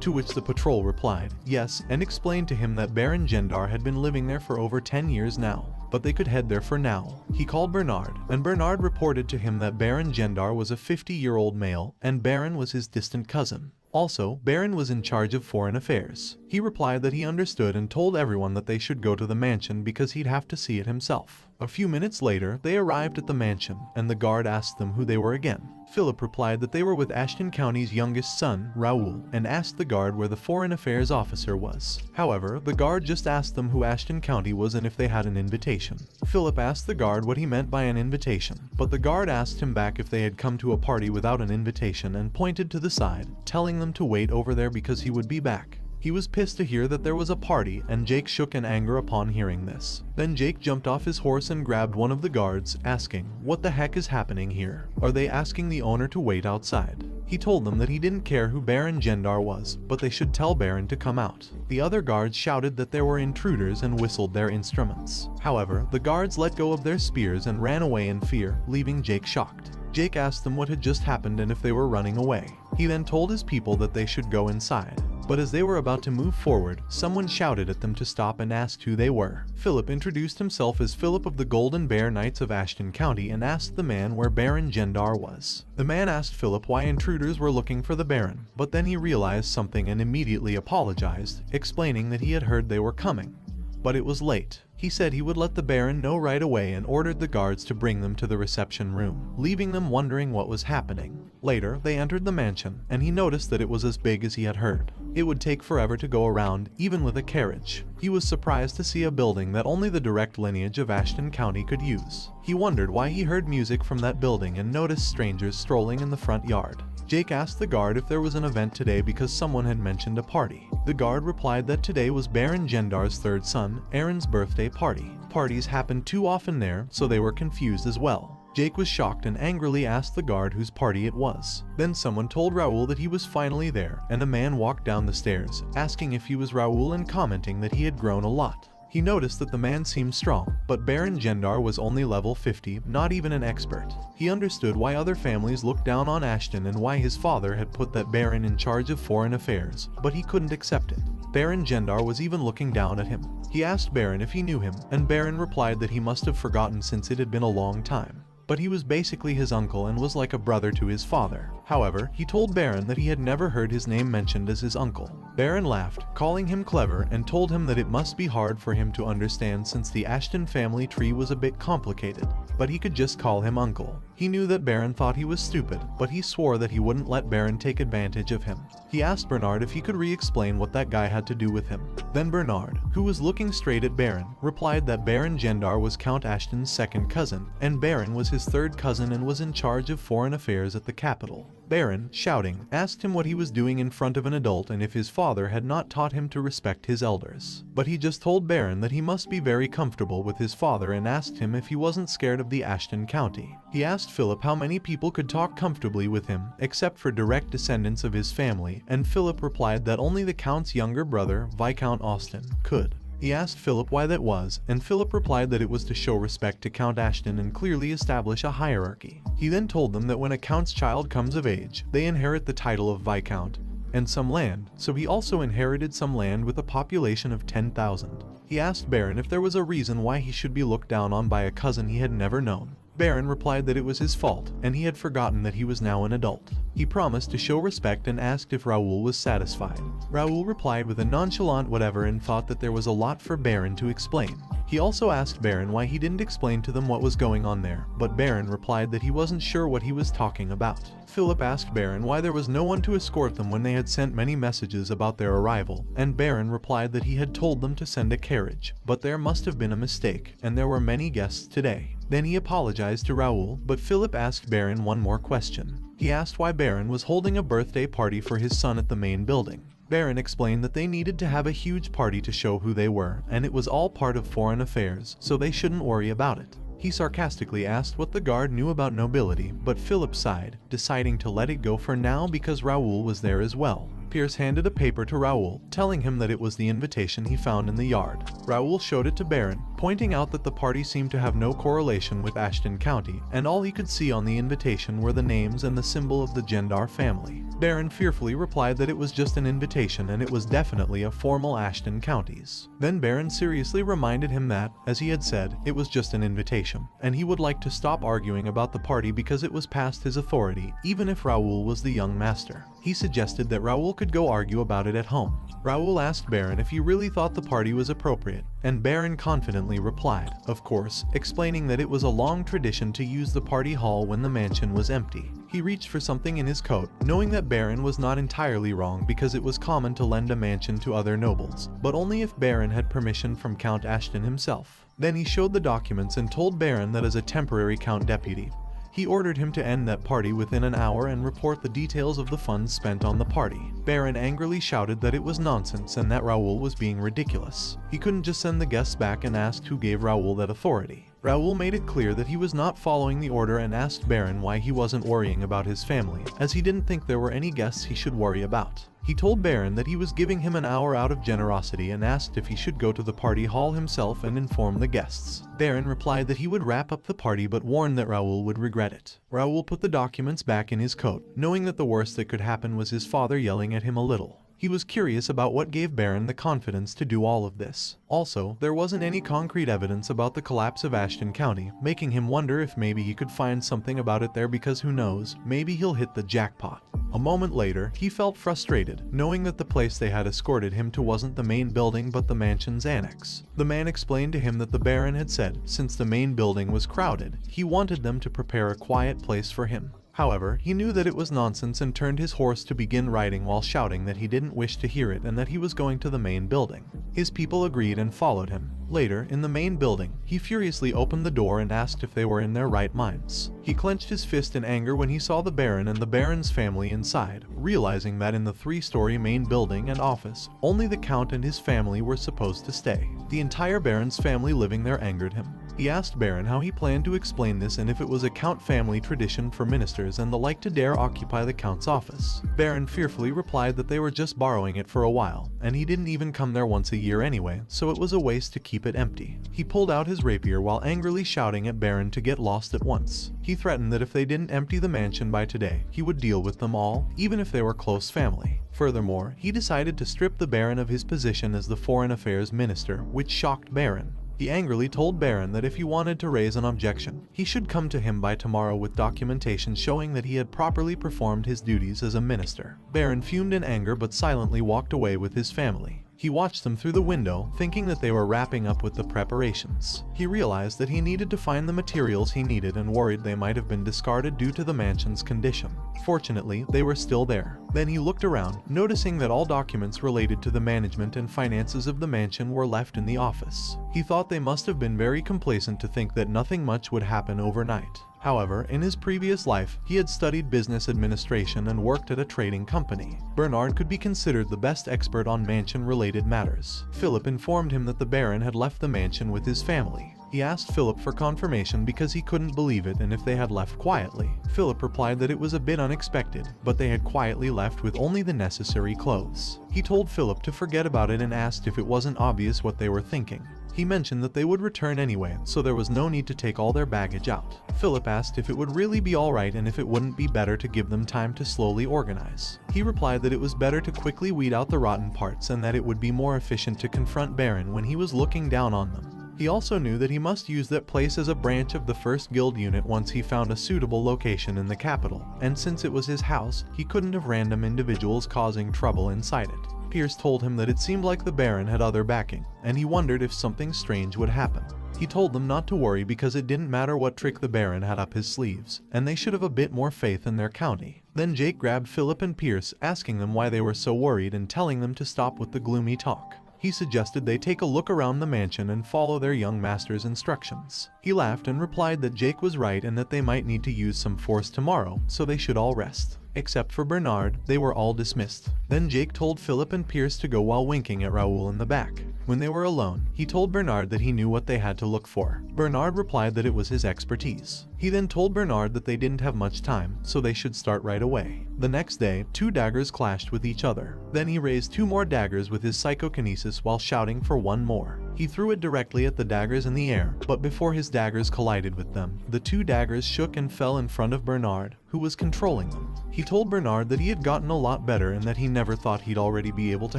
To which the patrol replied, yes, and explained to him that Baron Gendar had been living there for over 10 years now, but they could head there for now. He called Bernard, and Bernard reported to him that Baron Gendar was a 50-year-old male, and Baron was his distant cousin. Also, Baron was in charge of foreign affairs. He replied that he understood and told everyone that they should go to the mansion because he'd have to see it himself. A few minutes later, they arrived at the mansion, and the guard asked them who they were again. Philip replied that they were with Ashton County's youngest son, Raoul, and asked the guard where the foreign affairs officer was. However, the guard just asked them who Ashton County was and if they had an invitation. Philip asked the guard what he meant by an invitation, but the guard asked him back if they had come to a party without an invitation and pointed to the side, telling them to wait over there because he would be back. He was pissed to hear that there was a party, and Jake shook in anger upon hearing this. Then Jake jumped off his horse and grabbed one of the guards, asking, "What the heck is happening here? Are they asking the owner to wait outside?" He told them that he didn't care who Baron Gendar was, but they should tell Baron to come out. The other guards shouted that there were intruders and whistled their instruments. However, the guards let go of their spears and ran away in fear, leaving Jake shocked. Jake asked them what had just happened and if they were running away. He then told his people that they should go inside. But as they were about to move forward, someone shouted at them to stop and asked who they were. Philip introduced himself as Philip of the Golden Bear Knights of Ashton County and asked the man where Baron Gendar was. The man asked Philip why intruders were looking for the Baron, but then he realized something and immediately apologized, explaining that he had heard they were coming. But it was late. He said he would let the Baron know right away and ordered the guards to bring them to the reception room, leaving them wondering what was happening. Later, they entered the mansion, and he noticed that it was as big as he had heard. It would take forever to go around, even with a carriage. He was surprised to see a building that only the direct lineage of Ashton County could use. He wondered why he heard music from that building and noticed strangers strolling in the front yard. Jake asked the guard if there was an event today because someone had mentioned a party. The guard replied that today was Baron Gendar's third son, Aaron's birthday party. Parties happened too often there, so they were confused as well. Jake was shocked and angrily asked the guard whose party it was. Then someone told Raoul that he was finally there, and a man walked down the stairs, asking if he was Raoul and commenting that he had grown a lot. He noticed that the man seemed strong, but Baron Gendar was only level 50, not even an expert. He understood why other families looked down on Ashton and why his father had put that Baron in charge of foreign affairs, but he couldn't accept it. Baron Gendar was even looking down at him. He asked Baron if he knew him, and Baron replied that he must have forgotten since it had been a long time. But he was basically his uncle and was like a brother to his father. However, he told Baron that he had never heard his name mentioned as his uncle. Baron laughed, calling him clever, and told him that it must be hard for him to understand since the Ashton family tree was a bit complicated, but he could just call him uncle. He knew that Baron thought he was stupid, but he swore that he wouldn't let Baron take advantage of him. He asked Bernard if he could re-explain what that guy had to do with him. Then Bernard, who was looking straight at Baron, replied that Baron Gendar was Count Ashton's second cousin, and Baron was his third cousin and was in charge of foreign affairs at the capital. Baron, shouting, asked him what he was doing in front of an adult and if his father had not taught him to respect his elders. But he just told Baron that he must be very comfortable with his father and asked him if he wasn't scared of the Ashton County. He asked Philip how many people could talk comfortably with him, except for direct descendants of his family, and Philip replied that only the Count's younger brother, Viscount Austin, could. He asked Philip why that was, and Philip replied that it was to show respect to Count Ashton and clearly establish a hierarchy. He then told them that when a count's child comes of age, they inherit the title of Viscount and some land, so he also inherited some land with a population of 10,000. He asked Baron if there was a reason why he should be looked down on by a cousin he had never known. Baron replied that it was his fault, and he had forgotten that he was now an adult. He promised to show respect and asked if Raoul was satisfied. Raoul replied with a nonchalant whatever and thought that there was a lot for Baron to explain. He also asked Baron why he didn't explain to them what was going on there, but Baron replied that he wasn't sure what he was talking about. Philip asked Baron why there was no one to escort them when they had sent many messages about their arrival, and Baron replied that he had told them to send a carriage, but there must have been a mistake, and there were many guests today. Then he apologized to Raoul, but Philip asked Baron one more question. He asked why Baron was holding a birthday party for his son at the main building. Baron explained that they needed to have a huge party to show who they were, and it was all part of foreign affairs, so they shouldn't worry about it. He sarcastically asked what the guard knew about nobility, but Philip sighed, deciding to let it go for now because Raoul was there as well. Pierce handed a paper to Raoul, telling him that it was the invitation he found in the yard. Raoul showed it to Baron, pointing out that the party seemed to have no correlation with Ashton County, and all he could see on the invitation were the names and the symbol of the Gendar family. Baron fearfully replied that it was just an invitation and it was definitely a formal Ashton County's. Then Baron seriously reminded him that, as he had said, it was just an invitation, and he would like to stop arguing about the party because it was past his authority, even if Raoul was the young master. He suggested that Raoul could go argue about it at home. Raoul asked Baron if he really thought the party was appropriate, and Baron confidently replied, of course, explaining that it was a long tradition to use the party hall when the mansion was empty. He reached for something in his coat, knowing that Baron was not entirely wrong because it was common to lend a mansion to other nobles, but only if Baron had permission from Count Ashton himself. Then he showed the documents and told Baron that as a temporary Count Deputy, he ordered him to end that party within an hour and report the details of the funds spent on the party. Baron angrily shouted that it was nonsense and that Raoul was being ridiculous. He couldn't just send the guests back and asked who gave Raoul that authority. Raoul made it clear that he was not following the order and asked Baron why he wasn't worrying about his family, as he didn't think there were any guests he should worry about. He told Baron that he was giving him an hour out of generosity and asked if he should go to the party hall himself and inform the guests. Baron replied that he would wrap up the party but warned that Raoul would regret it. Raoul put the documents back in his coat, knowing that the worst that could happen was his father yelling at him a little. He was curious about what gave Baron the confidence to do all of this. Also, there wasn't any concrete evidence about the collapse of Ashton County, making him wonder if maybe he could find something about it there, because who knows, maybe he'll hit the jackpot. A moment later, he felt frustrated, knowing that the place they had escorted him to wasn't the main building but the mansion's annex. The man explained to him that the Baron had said, since the main building was crowded, he wanted them to prepare a quiet place for him. However, he knew that it was nonsense and turned his horse to begin riding while shouting that he didn't wish to hear it and that he was going to the main building. His people agreed and followed him. Later, in the main building, he furiously opened the door and asked if they were in their right minds. He clenched his fist in anger when he saw the Baron and the Baron's family inside, realizing that in the 3-story main building and office, only the Count and his family were supposed to stay. The entire Baron's family living there angered him. He asked Baron how he planned to explain this and if it was a Count family tradition for ministers and the like to dare occupy the Count's office. Baron fearfully replied that they were just borrowing it for a while, and he didn't even come there once a year anyway, so it was a waste to keep it empty. He pulled out his rapier while angrily shouting at Baron to get lost at once. He threatened that if they didn't empty the mansion by today, he would deal with them all, even if they were close family. Furthermore, he decided to strip the Baron of his position as the Foreign Affairs Minister, which shocked Baron. He angrily told Baron that if he wanted to raise an objection, he should come to him by tomorrow with documentation showing that he had properly performed his duties as a minister. Baron fumed in anger but silently walked away with his family. He watched them through the window, thinking that they were wrapping up with the preparations. He realized that he needed to find the materials he needed and worried they might have been discarded due to the mansion's condition. Fortunately, they were still there. Then he looked around, noticing that all documents related to the management and finances of the mansion were left in the office. He thought they must have been very complacent to think that nothing much would happen overnight. However, in his previous life, he had studied business administration and worked at a trading company. Bernard could be considered the best expert on mansion-related matters. Philip informed him that the Baron had left the mansion with his family. He asked Philip for confirmation because he couldn't believe it and if they had left quietly. Philip replied that it was a bit unexpected, but they had quietly left with only the necessary clothes. He told Philip to forget about it and asked if it wasn't obvious what they were thinking. He mentioned that they would return anyway, so there was no need to take all their baggage out. Philip asked if it would really be alright and if it wouldn't be better to give them time to slowly organize. He replied that it was better to quickly weed out the rotten parts and that it would be more efficient to confront Baron when he was looking down on them. He also knew that he must use that place as a branch of the first guild unit once he found a suitable location in the capital, and since it was his house, he couldn't have random individuals causing trouble inside it. Pierce told him that it seemed like the Baron had other backing, and he wondered if something strange would happen. He told them not to worry because it didn't matter what trick the Baron had up his sleeves, and they should have a bit more faith in their county. Then Jake grabbed Philip and Pierce, asking them why they were so worried and telling them to stop with the gloomy talk. He suggested they take a look around the mansion and follow their young master's instructions. He laughed and replied that Jake was right and that they might need to use some force tomorrow, so they should all rest. Except for Bernard, they were all dismissed. Then Jake told Philip and Pierce to go while winking at Raoul in the back. When they were alone, he told Bernard that he knew what they had to look for. Bernard replied that it was his expertise. He then told Bernard that they didn't have much time, so they should start right away. The next day, 2 daggers clashed with each other. Then he raised 2 more daggers with his psychokinesis while shouting for 1 more. He threw it directly at the daggers in the air, but before his daggers collided with them, the 2 daggers shook and fell in front of Bernard, who was controlling them. He told Bernard that he had gotten a lot better and that he never thought he'd already be able to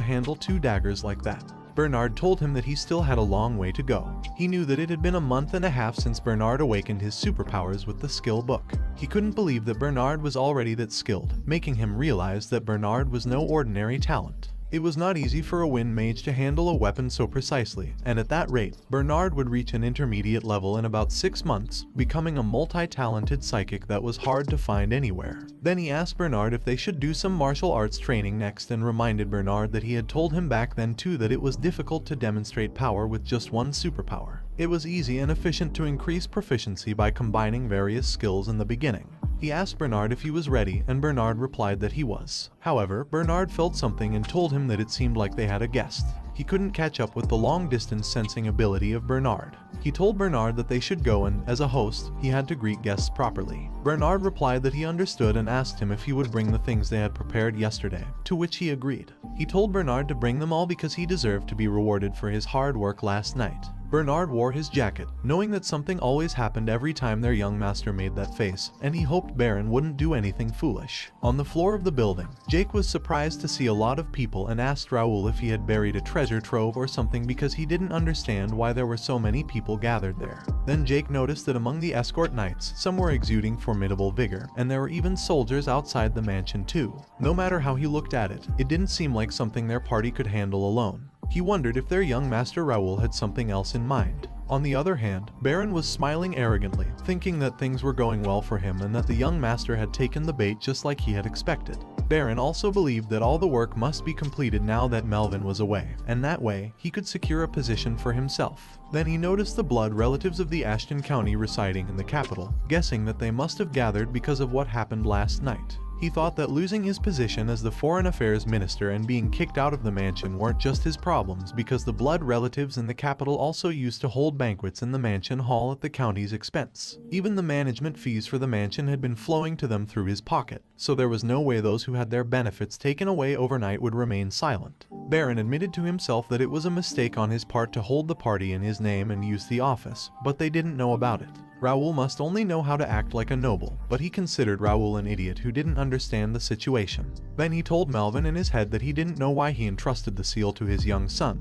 handle 2 daggers like that. Bernard told him that he still had a long way to go. He knew that it had been a month and a half since Bernard awakened his superpowers with the skill book. He couldn't believe that Bernard was already that skilled, making him realize that Bernard was no ordinary talent. It was not easy for a wind mage to handle a weapon so precisely, and at that rate, Bernard would reach an intermediate level in about 6 months, becoming a multi-talented psychic that was hard to find anywhere. Then he asked Bernard if they should do some martial arts training next and reminded Bernard that he had told him back then too that it was difficult to demonstrate power with just one superpower. It was easy and efficient to increase proficiency by combining various skills in the beginning. He asked Bernard if he was ready, and Bernard replied that he was. However, Bernard felt something and told him that it seemed like they had a guest. He couldn't catch up with the long-distance sensing ability of Bernard. He told Bernard that they should go and, as a host, he had to greet guests properly. Bernard replied that he understood and asked him if he would bring the things they had prepared yesterday, to which he agreed. He told Bernard to bring them all because he deserved to be rewarded for his hard work last night. Bernard wore his jacket, knowing that something always happened every time their young master made that face, and he hoped Baron wouldn't do anything foolish. On the floor of the building, Jake was surprised to see a lot of people and asked Raoul if he had buried a treasure trove or something because he didn't understand why there were so many people gathered there. Then Jake noticed that among the escort knights, some were exuding formidable vigor, and there were even soldiers outside the mansion too. No matter how he looked at it, it didn't seem like something their party could handle alone. He wondered if their young master Raoul had something else in mind. On the other hand, Baron was smiling arrogantly, thinking that things were going well for him and that the young master had taken the bait just like he had expected. Baron also believed that all the work must be completed now that Melvin was away, and that way, he could secure a position for himself. Then he noticed the blood relatives of the Ashton County residing in the capital, guessing that they must have gathered because of what happened last night. He thought that losing his position as the Foreign Affairs Minister and being kicked out of the mansion weren't just his problems because the blood relatives in the capital also used to hold banquets in the mansion hall at the county's expense. Even the management fees for the mansion had been flowing to them through his pocket, so there was no way those who had their benefits taken away overnight would remain silent. Baron admitted to himself that it was a mistake on his part to hold the party in his name and use the office, but they didn't know about it. Raoul must only know how to act like a noble, but he considered Raoul an idiot who didn't understand the situation. Then he told Melvin in his head that he didn't know why he entrusted the seal to his young son,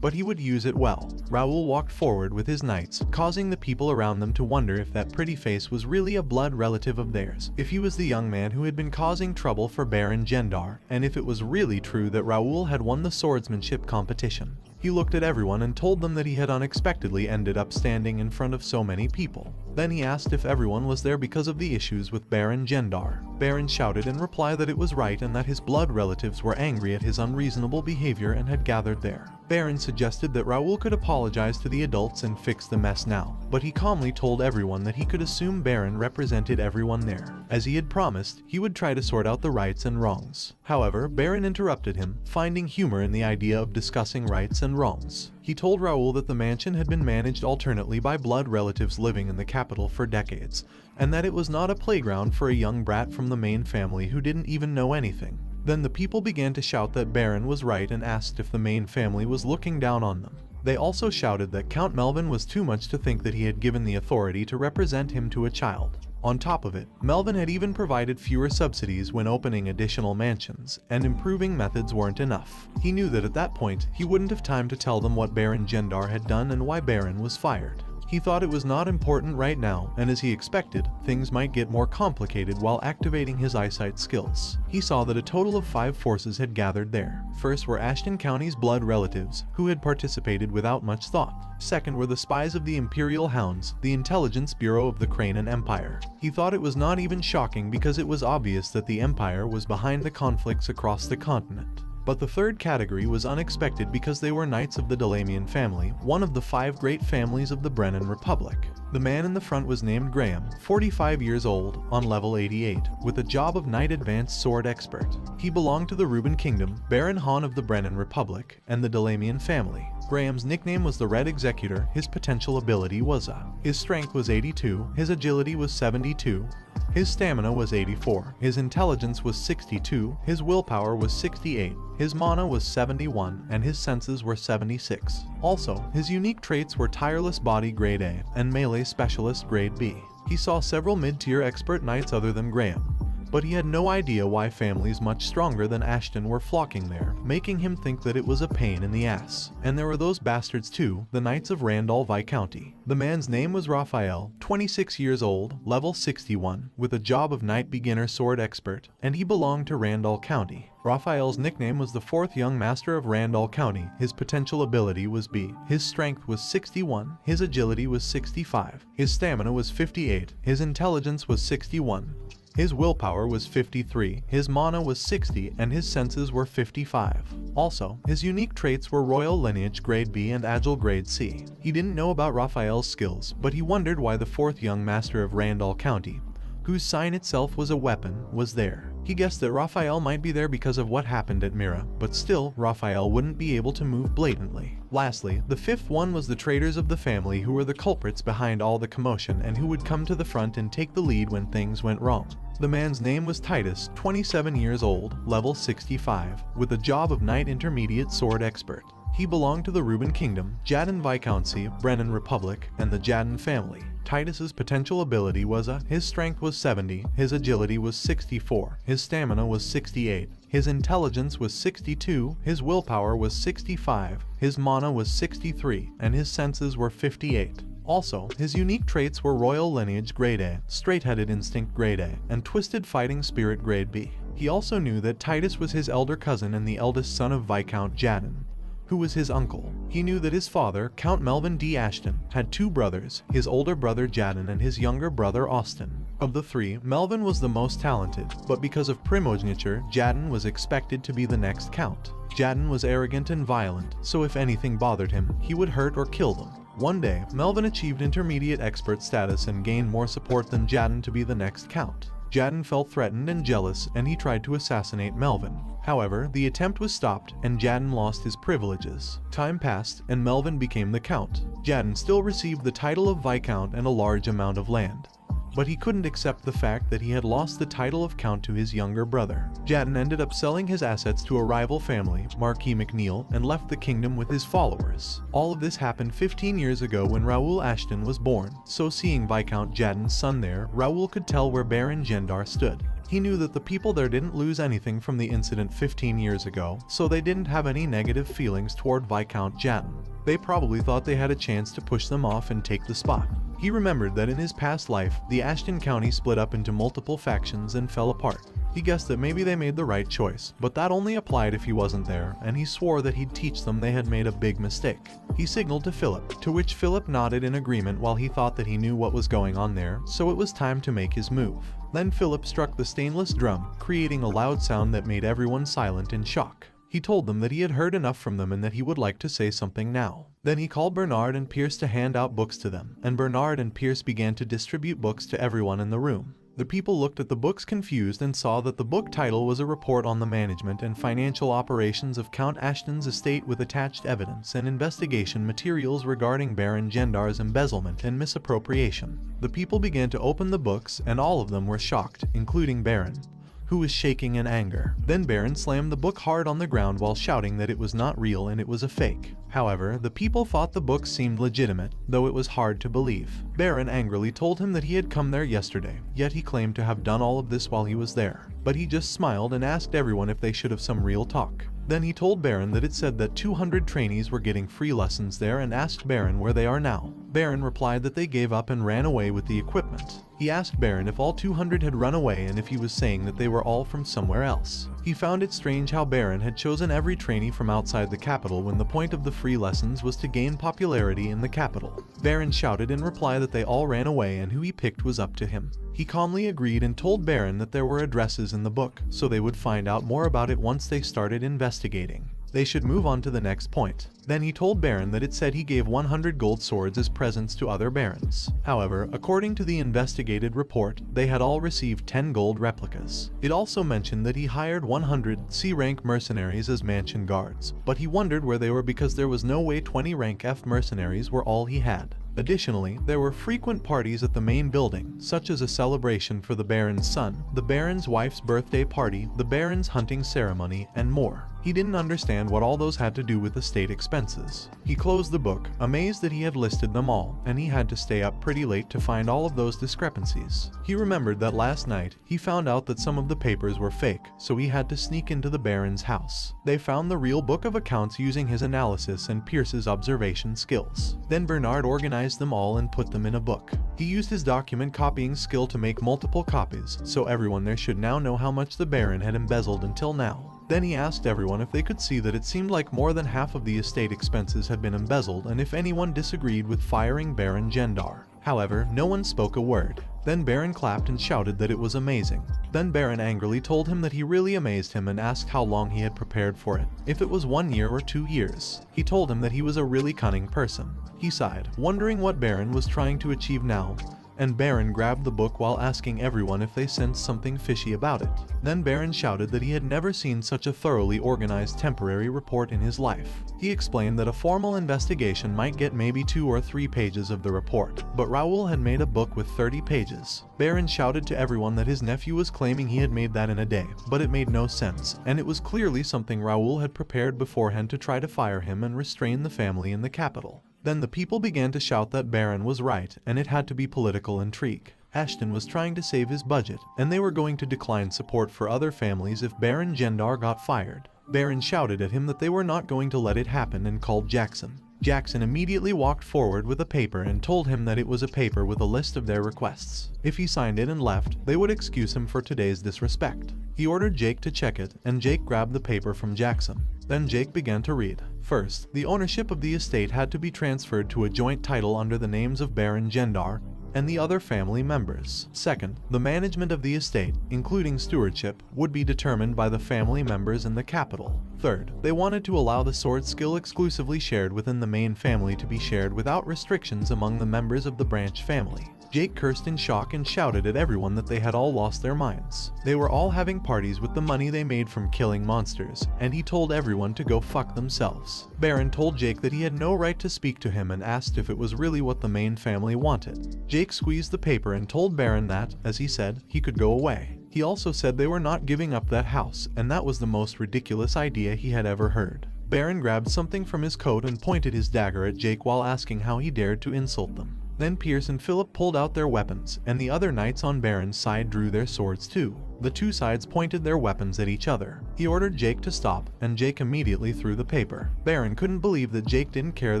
but he would use it well. Raoul walked forward with his knights, causing the people around them to wonder if that pretty face was really a blood relative of theirs, if he was the young man who had been causing trouble for Baron Gendar, and if it was really true that Raoul had won the swordsmanship competition. He looked at everyone and told them that he had unexpectedly ended up standing in front of so many people. Then he asked if everyone was there because of the issues with Baron Gendar. Baron shouted in reply that it was right and that his blood relatives were angry at his unreasonable behavior and had gathered there. Baron suggested that Raoul could apologize to the adults and fix the mess now, but he calmly told everyone that he could assume Baron represented everyone there. As he had promised, he would try to sort out the rights and wrongs. However, Baron interrupted him, finding humor in the idea of discussing rights and wrongs. He told Raoul that the mansion had been managed alternately by blood relatives living in the capital for decades, and that it was not a playground for a young brat from the main family who didn't even know anything. Then the people began to shout that Baron was right and asked if the main family was looking down on them. They also shouted that Count Melvin was too much to think that he had given the authority to represent him to a child. On top of it, Melvin had even provided fewer subsidies when opening additional mansions, and improving methods weren't enough. He knew that at that point, he wouldn't have time to tell them what Baron Gendar had done and why Baron was fired. He thought it was not important right now, and as he expected, things might get more complicated while activating his eyesight skills. He saw that a total of 5 forces had gathered there. First were Ashton County's blood relatives, who had participated without much thought. Second were the spies of the Imperial Hounds, the intelligence bureau of the Cranian Empire. He thought it was not even shocking because it was obvious that the Empire was behind the conflicts across the continent. But the third category was unexpected because they were knights of the Delamian family, one of the 5 great families of the Brennan Republic. The man in the front was named Graham, 45 years old, on level 88, with a job of Knight Advanced Sword Expert. He belonged to the Reuben Kingdom, Baron Han of the Brennan Republic, and the Delamian family. Graham's nickname was the Red Executor. His potential ability was his strength was 82, his agility was 72, his stamina was 84, his intelligence was 62, his willpower was 68, his mana was 71, and his senses were 76. Also, his unique traits were Tireless Body Grade A and Melee Specialist Grade B. He saw several mid-tier expert knights other than Graham, but he had no idea why families much stronger than Ashton were flocking there, making him think that it was a pain in the ass. And there were those bastards too, the Knights of Randall Viscounty. The man's name was Raphael, 26 years old, level 61, with a job of Knight Beginner Sword Expert, and he belonged to Randall County. Raphael's nickname was the 4th Young Master of Randall County. His potential ability was B. His strength was 61, his agility was 65, his stamina was 58, his intelligence was 61. His willpower was 53, his mana was 60, and his senses were 55. Also, his unique traits were Royal Lineage Grade B and Agile Grade C. He didn't know about Raphael's skills, but he wondered why the 4th Young Master of Randall County, whose sign itself was a weapon, was there. He guessed that Raphael might be there because of what happened at Mira, but still, Raphael wouldn't be able to move blatantly. Lastly, the 5th one was the traitors of the family who were the culprits behind all the commotion and who would come to the front and take the lead when things went wrong. The man's name was Titus, 27 years old, level 65, with a job of Knight Intermediate Sword Expert. He belonged to the Reuben Kingdom, Jaddan Viscountcy, Brennan Republic, and the Jaddan family. Titus's potential ability was his strength was 70, his agility was 64, his stamina was 68, his intelligence was 62, his willpower was 65, his mana was 63, and his senses were 58. Also, his unique traits were Royal Lineage Grade A, Straight-Headed Instinct Grade A, and Twisted Fighting Spirit Grade B. He also knew that Titus was his elder cousin and the eldest son of Viscount Jaddan, who was his uncle. He knew that his father, Count Melvin D. Ashton, had two brothers, his older brother Jaddan and his younger brother Austin. Of the three, Melvin was the most talented, but because of primogeniture, Jaddan was expected to be the next count. Jaddan was arrogant and violent, so if anything bothered him, he would hurt or kill them. One day, Melvin achieved intermediate expert status and gained more support than Jaddan to be the next count. Jaddan felt threatened and jealous, and he tried to assassinate Melvin. However, the attempt was stopped, and Jaddan lost his privileges. Time passed, and Melvin became the count. Jaddan still received the title of Viscount and a large amount of land, but he couldn't accept the fact that he had lost the title of count to his younger brother. Jaddan ended up selling his assets to a rival family, Marquis McNeil, and left the kingdom with his followers. All of this happened 15 years ago when Raoul Ashton was born, so seeing Viscount Jaddan's son there, Raoul could tell where Baron Jendar stood. He knew that the people there didn't lose anything from the incident 15 years ago, so they didn't have any negative feelings toward Viscount Jaddan. They probably thought they had a chance to push them off and take the spot. He remembered that in his past life, the Ashton County split up into multiple factions and fell apart. He guessed that maybe they made the right choice, but that only applied if he wasn't there, and he swore that he'd teach them they had made a big mistake. He signaled to Philip, to which Philip nodded in agreement while he thought that he knew what was going on there, so it was time to make his move. Then Philip struck the stainless drum, creating a loud sound that made everyone silent in shock. He told them that he had heard enough from them and that he would like to say something now. Then he called Bernard and Pierce to hand out books to them, and Bernard and Pierce began to distribute books to everyone in the room. The people looked at the books confused and saw that the book title was a report on the management and financial operations of Count Ashton's estate with attached evidence and investigation materials regarding Baron Jendar's embezzlement and misappropriation. The people began to open the books, and all of them were shocked, including Baron, who was shaking in anger. Then Baron slammed the book hard on the ground while shouting that it was not real and it was a fake. However, the people thought the book seemed legitimate, though it was hard to believe. Baron angrily told him that he had come there yesterday, yet he claimed to have done all of this while he was there. But he just smiled and asked everyone if they should have some real talk. Then he told Baron that it said that 200 trainees were getting free lessons there and asked Baron where they are now. Baron replied that they gave up and ran away with the equipment. He asked Baron if all 200 had run away and if he was saying that they were all from somewhere else. He found it strange how Baron had chosen every trainee from outside the capital when the point of the free lessons was to gain popularity in the capital. Baron shouted in reply that they all ran away and who he picked was up to him. He calmly agreed and told Baron that there were addresses in the book, so they would find out more about it once they started investigating. They should move on to the next point. Then he told Baron that it said he gave 100 gold swords as presents to other barons. However, according to the investigated report, they had all received 10 gold replicas. It also mentioned that he hired 100 C-rank mercenaries as mansion guards, but he wondered where they were because there was no way 20 rank F mercenaries were all he had. Additionally, there were frequent parties at the main building, such as a celebration for the Baron's son, the Baron's wife's birthday party, the Baron's hunting ceremony, and more. He didn't understand what all those had to do with estate expenses. He closed the book, amazed that he had listed them all, and he had to stay up pretty late to find all of those discrepancies. He remembered that last night, he found out that some of the papers were fake, so he had to sneak into the Baron's house. They found the real book of accounts using his analysis and Pierce's observation skills. Then Bernard organized them all and put them in a book. He used his document copying skill to make multiple copies, so everyone there should now know how much the Baron had embezzled until now. Then he asked everyone if they could see that it seemed like more than half of the estate expenses had been embezzled and if anyone disagreed with firing Baron Jendar. However, no one spoke a word. Then Baron clapped and shouted that it was amazing. Then Baron angrily told him that he really amazed him and asked how long he had prepared for it, if it was 1 year or 2 years. He told him that he was a really cunning person. He sighed, wondering what Baron was trying to achieve now, and Baron grabbed the book while asking everyone if they sensed something fishy about it. Then Baron shouted that he had never seen such a thoroughly organized temporary report in his life. He explained that a formal investigation might get maybe 2 or 3 pages of the report, but Raoul had made a book with 30 pages. Baron shouted to everyone that his nephew was claiming he had made that in a day, but it made no sense, and it was clearly something Raoul had prepared beforehand to try to fire him and restrain the family in the capital. Then the people began to shout that Baron was right, and it had to be political intrigue. Ashton was trying to save his budget, and they were going to decline support for other families if Baron Gendar got fired. Baron shouted at him that they were not going to let it happen and called Jackson. Jackson immediately walked forward with a paper and told him that it was a paper with a list of their requests. If he signed it and left, they would excuse him for today's disrespect. He ordered Jake to check it, and Jake grabbed the paper from Jackson. Then Jake began to read. First, the ownership of the estate had to be transferred to a joint title under the names of Baron Gendar and the other family members. Second, the management of the estate, including stewardship, would be determined by the family members in the capital. Third, they wanted to allow the sword skill exclusively shared within the main family to be shared without restrictions among the members of the branch family. Jake cursed in shock and shouted at everyone that they had all lost their minds. They were all having parties with the money they made from killing monsters, and he told everyone to go fuck themselves. Baron told Jake that he had no right to speak to him and asked if it was really what the main family wanted. Jake squeezed the paper and told Baron that, as he said, he could go away. He also said they were not giving up that house, and that was the most ridiculous idea he had ever heard. Baron grabbed something from his coat and pointed his dagger at Jake while asking how he dared to insult them. Then Pierce and Philip pulled out their weapons, and the other knights on Baron's side drew their swords too. The two sides pointed their weapons at each other. He ordered Jake to stop, and Jake immediately threw the paper. Baron couldn't believe that Jake didn't care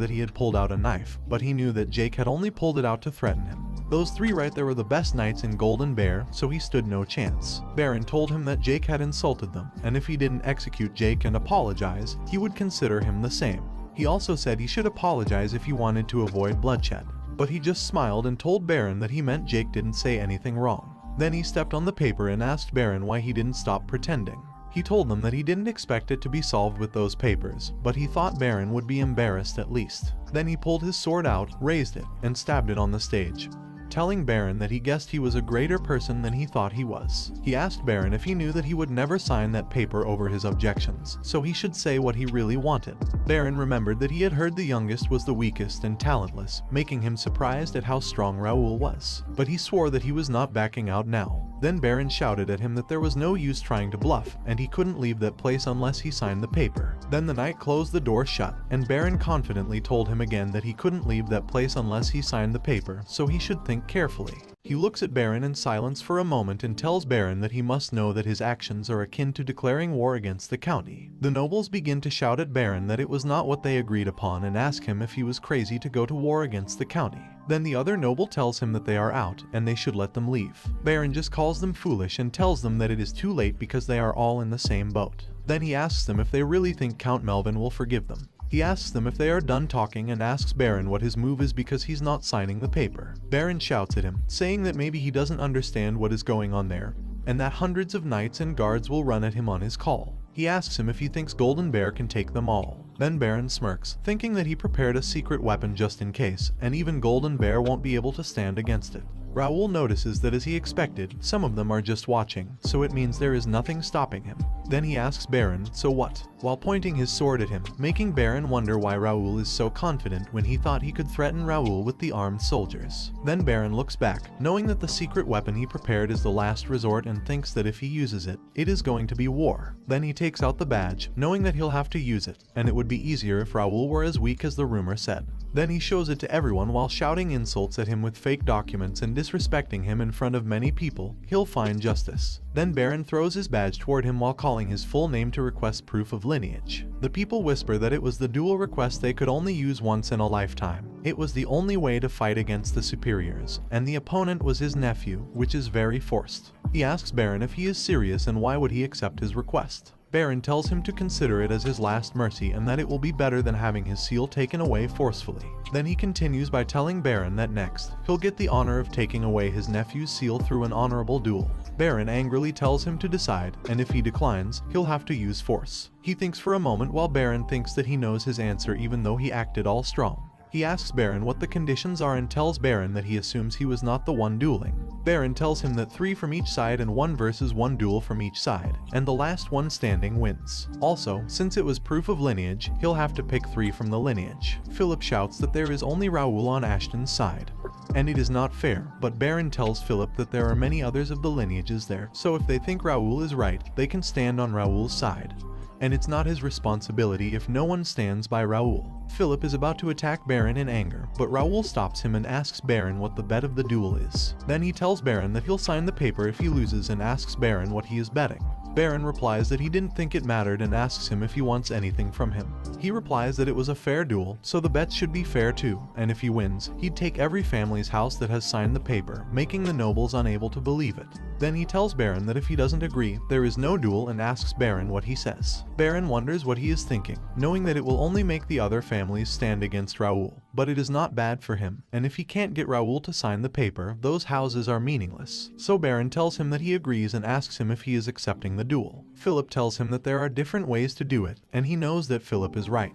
that he had pulled out a knife, but he knew that Jake had only pulled it out to threaten him. Those three right there were the best knights in Golden Bear, so he stood no chance. Baron told him that Jake had insulted them, and if he didn't execute Jake and apologize, he would consider him the same. He also said he should apologize if he wanted to avoid bloodshed. But he just smiled and told Baron that he meant Jake didn't say anything wrong. Then he stepped on the paper and asked Baron why he didn't stop pretending. He told them that he didn't expect it to be solved with those papers, but he thought Baron would be embarrassed at least. Then he pulled his sword out, raised it, and stabbed it on the stage, telling Baron that he guessed he was a greater person than he thought he was. He asked Baron if he knew that he would never sign that paper over his objections, so he should say what he really wanted. Baron remembered that he had heard the youngest was the weakest and talentless, making him surprised at how strong Raoul was. But he swore that he was not backing out now. Then Baron shouted at him that there was no use trying to bluff, and he couldn't leave that place unless he signed the paper. Then the knight closed the door shut, and Baron confidently told him again that he couldn't leave that place unless he signed the paper, so he should think carefully. He looks at Baron in silence for a moment and tells Baron that he must know that his actions are akin to declaring war against the county. The nobles begin to shout at Baron that it was not what they agreed upon and ask him if he was crazy to go to war against the county. Then the other noble tells him that they are out and they should let them leave. Baron just calls them foolish and tells them that it is too late because they are all in the same boat. Then he asks them if they really think Count Melvin will forgive them. He asks them if they are done talking and asks Baron what his move is because he's not signing the paper. Baron shouts at him, saying that maybe he doesn't understand what is going on there, and that hundreds of knights and guards will run at him on his call. He asks him if he thinks Golden Bear can take them all. Then Baron smirks, thinking that he prepared a secret weapon just in case, and even Golden Bear won't be able to stand against it. Raoul notices that as he expected, some of them are just watching, so it means there is nothing stopping him. Then he asks Baron, so what? While pointing his sword at him, making Baron wonder why Raoul is so confident when he thought he could threaten Raoul with the armed soldiers. Then Baron looks back, knowing that the secret weapon he prepared is the last resort and thinks that if he uses it, it is going to be war. Then he takes out the badge, knowing that he'll have to use it, and it would be easier if Raoul were as weak as the rumor said. Then he shows it to everyone while shouting insults at him with fake documents and disrespecting him in front of many people. He'll find justice. Then Baron throws his badge toward him while calling his full name to request proof of lineage. The people whisper that it was the dual request they could only use once in a lifetime. It was the only way to fight against the superiors, and the opponent was his nephew, which is very forced. He asks Baron if he is serious and why would he accept his request. Baron tells him to consider it as his last mercy and that it will be better than having his seal taken away forcefully. Then he continues by telling Baron that next, he'll get the honor of taking away his nephew's seal through an honorable duel. Baron angrily tells him to decide, and if he declines, he'll have to use force. He thinks for a moment while Baron thinks that he knows his answer even though he acted all strong. He asks Baron what the conditions are and tells Baron that he assumes he was not the one dueling. Baron tells him that 3 from each side and 1 versus 1 duel from each side, and the last one standing wins. Also, since it was proof of lineage, he'll have to pick 3 from the lineage. Philip shouts that there is only Raoul on Ashton's side, and it is not fair, but Baron tells Philip that there are many others of the lineages there, so if they think Raoul is right, they can stand on Raoul's side. And it's not his responsibility if no one stands by Raoul. Philip is about to attack Baron in anger, but Raoul stops him and asks Baron what the bet of the duel is. Then he tells Baron that he'll sign the paper if he loses and asks Baron what he is betting. Baron replies that he didn't think it mattered and asks him if he wants anything from him. He replies that it was a fair duel, so the bets should be fair too, and if he wins, he'd take every family's house that has signed the paper, making the nobles unable to believe it. Then he tells Baron that if he doesn't agree, there is no duel and asks Baron what he says. Baron wonders what he is thinking, knowing that it will only make the other families stand against Raoul. But it is not bad for him, and if he can't get Raoul to sign the paper, those houses are meaningless. So Baron tells him that he agrees and asks him if he is accepting the duel. Philip tells him that there are different ways to do it, and he knows that Philip is right.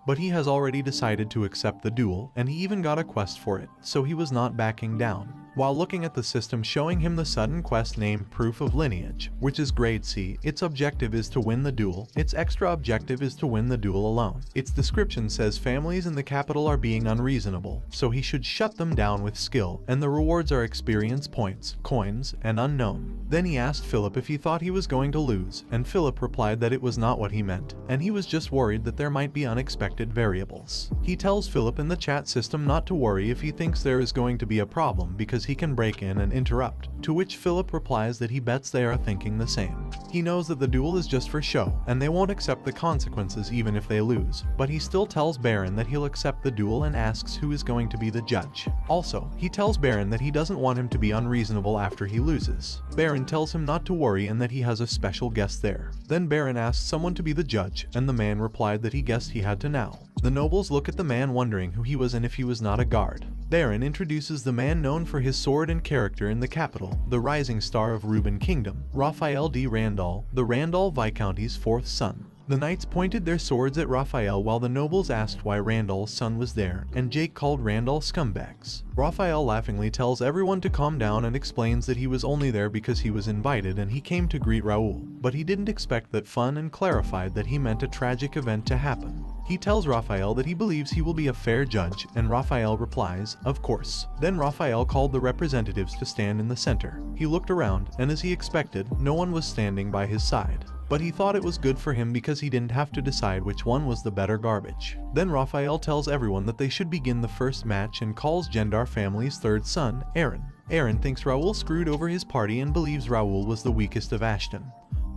But he has already decided to accept the duel, and he even got a quest for it, so he was not backing down. While looking at the system showing him the sudden quest named Proof of Lineage, which is grade C, its objective is to win the duel, its extra objective is to win the duel alone. Its description says families in the capital are being unreasonable, so he should shut them down with skill, and the rewards are experience points, coins, and unknown. Then he asked Philip if he thought he was going to lose, and Philip replied that it was not what he meant, and he was just worried that there might be unexpected variables. He tells Philip in the chat system not to worry if he thinks there is going to be a problem because he can break in and interrupt, to which Philip replies that he bets they are thinking the same. He knows that the duel is just for show, and they won't accept the consequences even if they lose, but he still tells Baron that he'll accept the duel and asks who is going to be the judge. Also, he tells Baron that he doesn't want him to be unreasonable after he loses. Baron tells him not to worry and that he has a special guest there. Then Baron asks someone to be the judge, and the man replied that he guessed he had to now. The nobles look at the man wondering who he was and if he was not a guard. Baron introduces the man known for his sword and character in the capital, the rising star of Reuben Kingdom, Raphael D. Randall, the Randall Viscounty's 4th son. The knights pointed their swords at Raphael while the nobles asked why Randall's son was there, and Jake called Randall scumbags. Raphael laughingly tells everyone to calm down and explains that he was only there because he was invited and he came to greet Raoul, but he didn't expect that fun and clarified that he meant a tragic event to happen. He tells Raphael that he believes he will be a fair judge, and Raphael replies, "Of course." Then Raphael called the representatives to stand in the center. He looked around, and as he expected, no one was standing by his side. But he thought it was good for him because he didn't have to decide which one was the better garbage. Then Raphael tells everyone that they should begin the first match and calls Gendar family's 3rd son, Aaron. Aaron thinks Raoul screwed over his party and believes Raoul was the weakest of Ashton.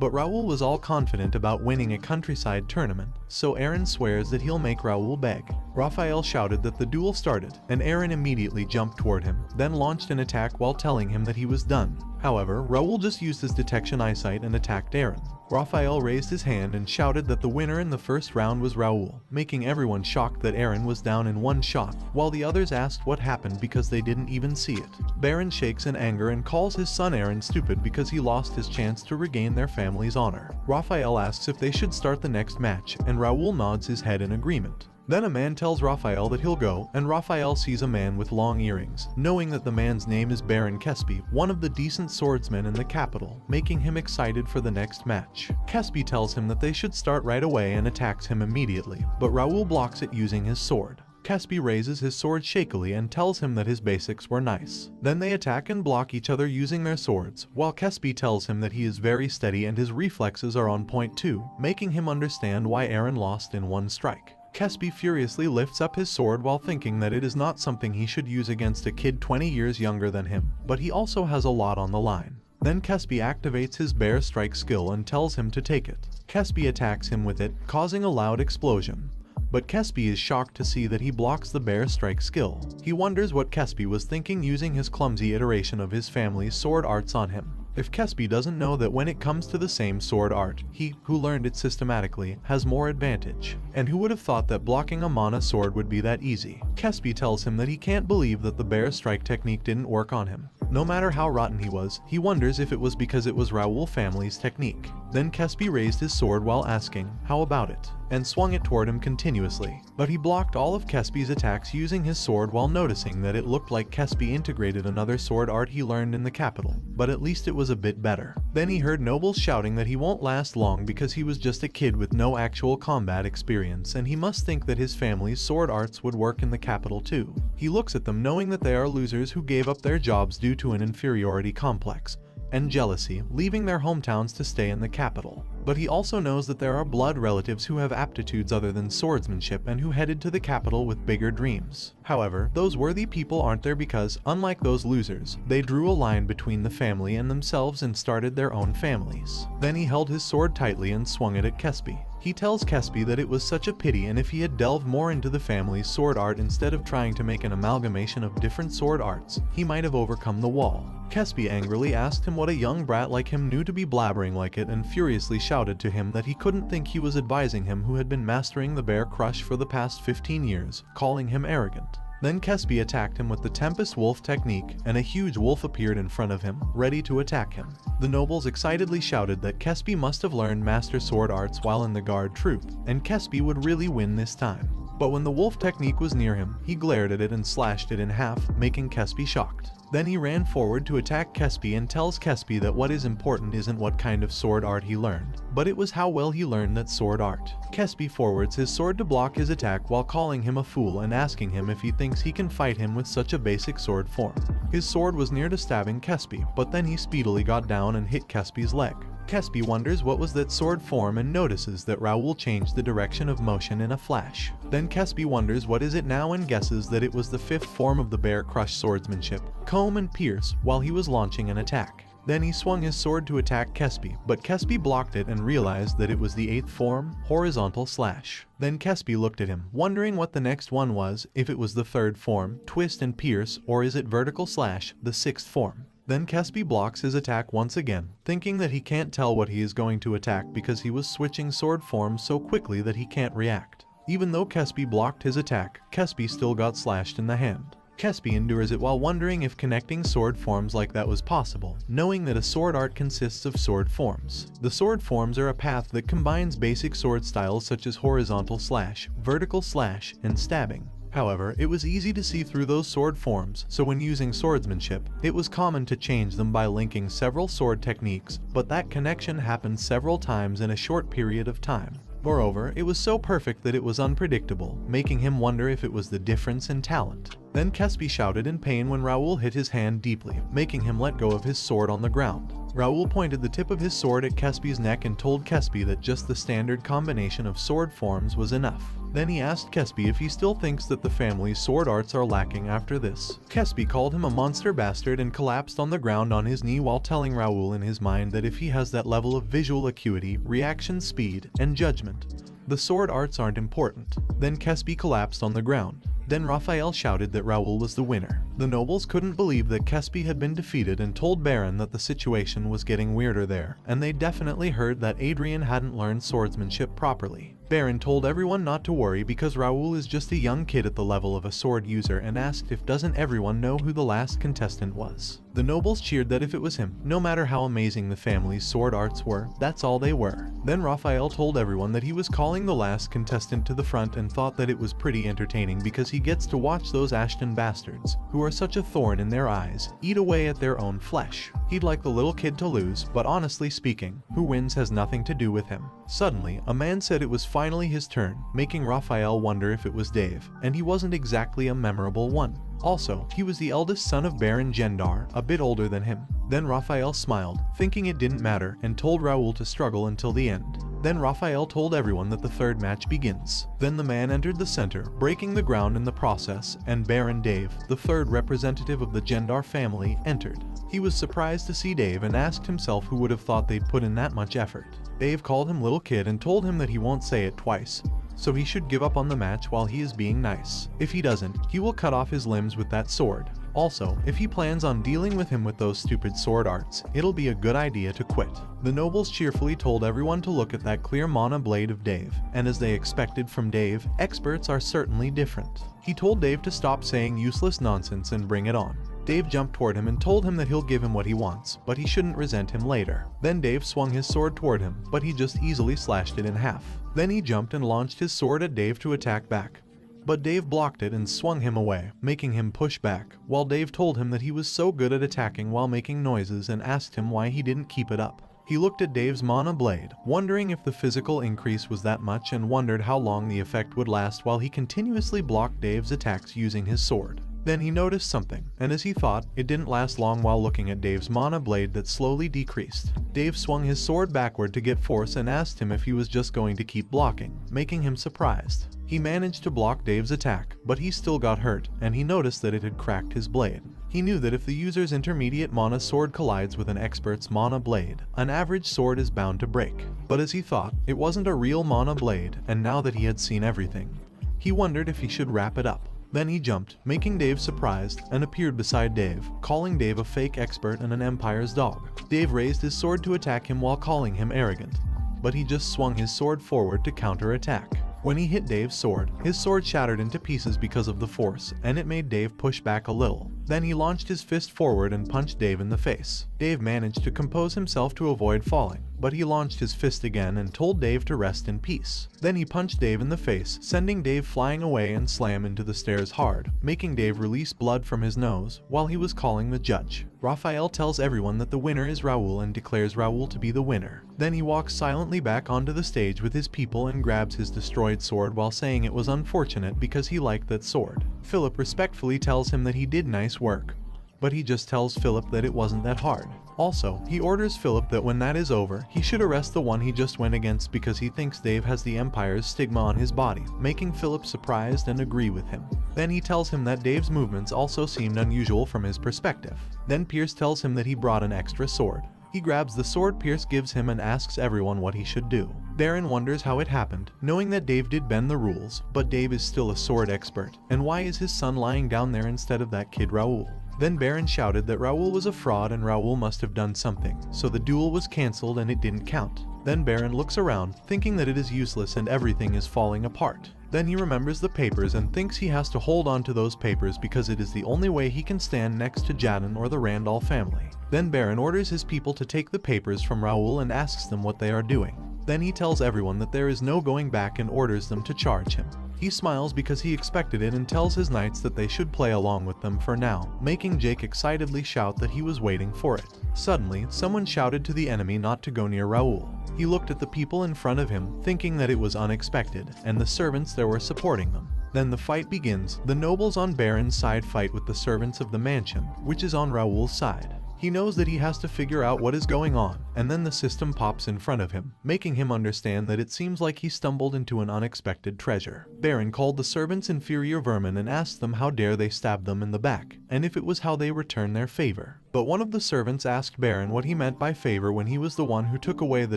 But Raoul was all confident about winning a countryside tournament, so Aaron swears that he'll make Raoul beg. Raphael shouted that the duel started, and Aaron immediately jumped toward him, then launched an attack while telling him that he was done. However, Raoul just used his detection eyesight and attacked Aaron. Raphael raised his hand and shouted that the winner in the first round was Raoul, making everyone shocked that Aaron was down in one shot, while the others asked what happened because they didn't even see it. Baron shakes in anger and calls his son Aaron stupid because he lost his chance to regain their family's honor. Raphael asks if they should start the next match, and Raoul nods his head in agreement. Then a man tells Raphael that he'll go, and Raphael sees a man with long earrings, knowing that the man's name is Baron Kespi, one of the decent swordsmen in the capital, making him excited for the next match. Kespi tells him that they should start right away and attacks him immediately, but Raoul blocks it using his sword. Kespi raises his sword shakily and tells him that his basics were nice. Then they attack and block each other using their swords, while Kespi tells him that he is very steady and his reflexes are on point too, making him understand why Aaron lost in one strike. Kespi furiously lifts up his sword while thinking that it is not something he should use against a kid 20 years younger than him, but he also has a lot on the line. Then Kespi activates his bear strike skill and tells him to take it. Kespi attacks him with it, causing a loud explosion. But Kespi is shocked to see that he blocks the bear strike skill. He wonders what Kespi was thinking using his clumsy iteration of his family's sword arts on him. If Kespi doesn't know that when it comes to the same sword art, he, who learned it systematically, has more advantage. And who would have thought that blocking a mana sword would be that easy? Kespi tells him that he can't believe that the bear strike technique didn't work on him. No matter how rotten he was, he wonders if it was because it was Raoul family's technique. Then Kespi raised his sword while asking, "How about it?" and swung it toward him continuously. But he blocked all of Kespi's attacks using his sword while noticing that it looked like Kespi integrated another sword art he learned in the capital, but at least it was a bit better. Then he heard nobles shouting that he won't last long because he was just a kid with no actual combat experience and he must think that his family's sword arts would work in the capital too. He looks at them knowing that they are losers who gave up their jobs due to an inferiority complex and jealousy, leaving their hometowns to stay in the capital. But he also knows that there are blood relatives who have aptitudes other than swordsmanship and who headed to the capital with bigger dreams. However, those worthy people aren't there because, unlike those losers, they drew a line between the family and themselves and started their own families. Then he held his sword tightly and swung it at Kespi. He tells Kespi that it was such a pity and if he had delved more into the family's sword art instead of trying to make an amalgamation of different sword arts, he might have overcome the wall. Kespi angrily asked him what a young brat like him knew to be blabbering like it and furiously shouted to him that he couldn't think he was advising him who had been mastering the bear crush for the past 15 years, calling him arrogant. Then Kespi attacked him with the Tempest Wolf technique, and a huge wolf appeared in front of him, ready to attack him. The nobles excitedly shouted that Kespi must have learned master sword arts while in the guard troop, and Kespi would really win this time. But when the wolf technique was near him, he glared at it and slashed it in half, making Kespi shocked. Then he ran forward to attack Kespi and tells Kespi that what is important isn't what kind of sword art he learned, but it was how well he learned that sword art. Kespi forwards his sword to block his attack while calling him a fool and asking him if he thinks he can fight him with such a basic sword form. His sword was near to stabbing Kespi, but then he speedily got down and hit Kespi's leg. Kespi wonders what was that sword form and notices that Raoul changed the direction of motion in a flash. Then Kespi wonders what is it now and guesses that it was the fifth form of the bear crush swordsmanship, comb and pierce, while he was launching an attack. Then he swung his sword to attack Kespi, but Kespi blocked it and realized that it was the eighth form, horizontal slash. Then Kespi looked at him, wondering what the next one was, if it was the third form, twist and pierce, or is it vertical slash, the sixth form. Then Kespi blocks his attack once again, thinking that he can't tell what he is going to attack because he was switching sword forms so quickly that he can't react. Even though Kespi blocked his attack, Kespi still got slashed in the hand. Kespi endures it while wondering if connecting sword forms like that was possible, knowing that a sword art consists of sword forms. The sword forms are a path that combines basic sword styles such as horizontal slash, vertical slash, and stabbing. However, it was easy to see through those sword forms, so when using swordsmanship, it was common to change them by linking several sword techniques, but that connection happened several times in a short period of time. Moreover, it was so perfect that it was unpredictable, making him wonder if it was the difference in talent. Then Kespi shouted in pain when Raoul hit his hand deeply, making him let go of his sword on the ground. Raoul pointed the tip of his sword at Kespi's neck and told Kespi that just the standard combination of sword forms was enough. Then he asked Kespi if he still thinks that the family's sword arts are lacking after this. Kespi called him a monster bastard and collapsed on the ground on his knee while telling Raoul in his mind that if he has that level of visual acuity, reaction speed, and judgment, the sword arts aren't important. Then Kespi collapsed on the ground. Then Raphael shouted that Raoul was the winner. The nobles couldn't believe that Kespi had been defeated and told Baron that the situation was getting weirder there, and they definitely heard that Adrian hadn't learned swordsmanship properly. Baron told everyone not to worry because Raoul is just a young kid at the level of a sword user and asked if doesn't everyone know who the last contestant was. The nobles cheered that if it was him, no matter how amazing the family's sword arts were, that's all they were. Then Raphael told everyone that he was calling the last contestant to the front and thought that it was pretty entertaining because he gets to watch those Ashton bastards, who are such a thorn in their eyes, eat away at their own flesh. He'd like the little kid to lose, but honestly speaking, who wins has nothing to do with him. Suddenly, a man said it was finally his turn, making Raphael wonder if it was Dave, and he wasn't exactly a memorable one. Also, he was the eldest son of Baron Gendar, a bit older than him. Then Raphael smiled, thinking it didn't matter, and told Raoul to struggle until the end. Then Raphael told everyone that the third match begins. Then the man entered the center, breaking the ground in the process, and Baron Dave, the third representative of the Gendar family, entered. He was surprised to see Dave and asked himself who would have thought they'd put in that much effort. Dave called him little kid and told him that he won't say it twice, so he should give up on the match while he is being nice. If he doesn't, he will cut off his limbs with that sword. Also, if he plans on dealing with him with those stupid sword arts, it'll be a good idea to quit. The nobles cheerfully told everyone to look at that clear mana blade of Dave, and as they expected from Dave, experts are certainly different. He told Dave to stop saying useless nonsense and bring it on. Dave jumped toward him and told him that he'll give him what he wants, but he shouldn't resent him later. Then Dave swung his sword toward him, but he just easily slashed it in half. Then he jumped and launched his sword at Dave to attack back. But Dave blocked it and swung him away, making him push back, while Dave told him that he was so good at attacking while making noises and asked him why he didn't keep it up. He looked at Dave's mana blade, wondering if the physical increase was that much, and wondered how long the effect would last while he continuously blocked Dave's attacks using his sword. Then he noticed something, and as he thought, it didn't last long while looking at Dave's mana blade that slowly decreased. Dave swung his sword backward to get force and asked him if he was just going to keep blocking, making him surprised. He managed to block Dave's attack, but he still got hurt, and he noticed that it had cracked his blade. He knew that if the user's intermediate mana sword collides with an expert's mana blade, an average sword is bound to break. But as he thought, it wasn't a real mana blade, and now that he had seen everything, he wondered if he should wrap it up. Then he jumped, making Dave surprised, and appeared beside Dave, calling Dave a fake expert and an Empire's dog. Dave raised his sword to attack him while calling him arrogant, but he just swung his sword forward to counter-attack. When he hit Dave's sword, his sword shattered into pieces because of the force, and it made Dave push back a little. Then he launched his fist forward and punched Dave in the face. Dave managed to compose himself to avoid falling, but he launched his fist again and told Dave to rest in peace. Then he punched Dave in the face, sending Dave flying away and slam into the stairs hard, making Dave release blood from his nose while he was calling the judge. Raphael tells everyone that the winner is Raoul and declares Raoul to be the winner. Then he walks silently back onto the stage with his people and grabs his destroyed sword while saying it was unfortunate because he liked that sword. Philip respectfully tells him that he did nice work, but he just tells Philip that it wasn't that hard. Also, he orders Philip that when that is over, he should arrest the one he just went against because he thinks Dave has the Empire's stigma on his body, making Philip surprised and agree with him. Then he tells him that Dave's movements also seemed unusual from his perspective. Then Pierce tells him that he brought an extra sword. He grabs the sword Pierce gives him and asks everyone what he should do. Baron wonders how it happened, knowing that Dave did bend the rules, but Dave is still a sword expert, and why is his son lying down there instead of that kid Raoul? Then Baron shouted that Raoul was a fraud and Raoul must have done something, so the duel was cancelled and it didn't count. Then Baron looks around, thinking that it is useless and everything is falling apart. Then he remembers the papers and thinks he has to hold on to those papers because it is the only way he can stand next to Jadon or the Randall family. Then Baron orders his people to take the papers from Raoul and asks them what they are doing. Then he tells everyone that there is no going back and orders them to charge him. He smiles because he expected it and tells his knights that they should play along with them for now, making Jake excitedly shout that he was waiting for it. Suddenly, someone shouted to the enemy not to go near Raoul. He looked at the people in front of him, thinking that it was unexpected, and the servants there were supporting them. Then the fight begins. The nobles on Baron's side fight with the servants of the mansion, which is on Raoul's side. He knows that he has to figure out what is going on, and then the system pops in front of him, making him understand that it seems like he stumbled into an unexpected treasure. Baron called the servants inferior vermin and asked them how dare they stab them in the back, and if it was how they returned their favor. But one of the servants asked Baron what he meant by favor when he was the one who took away the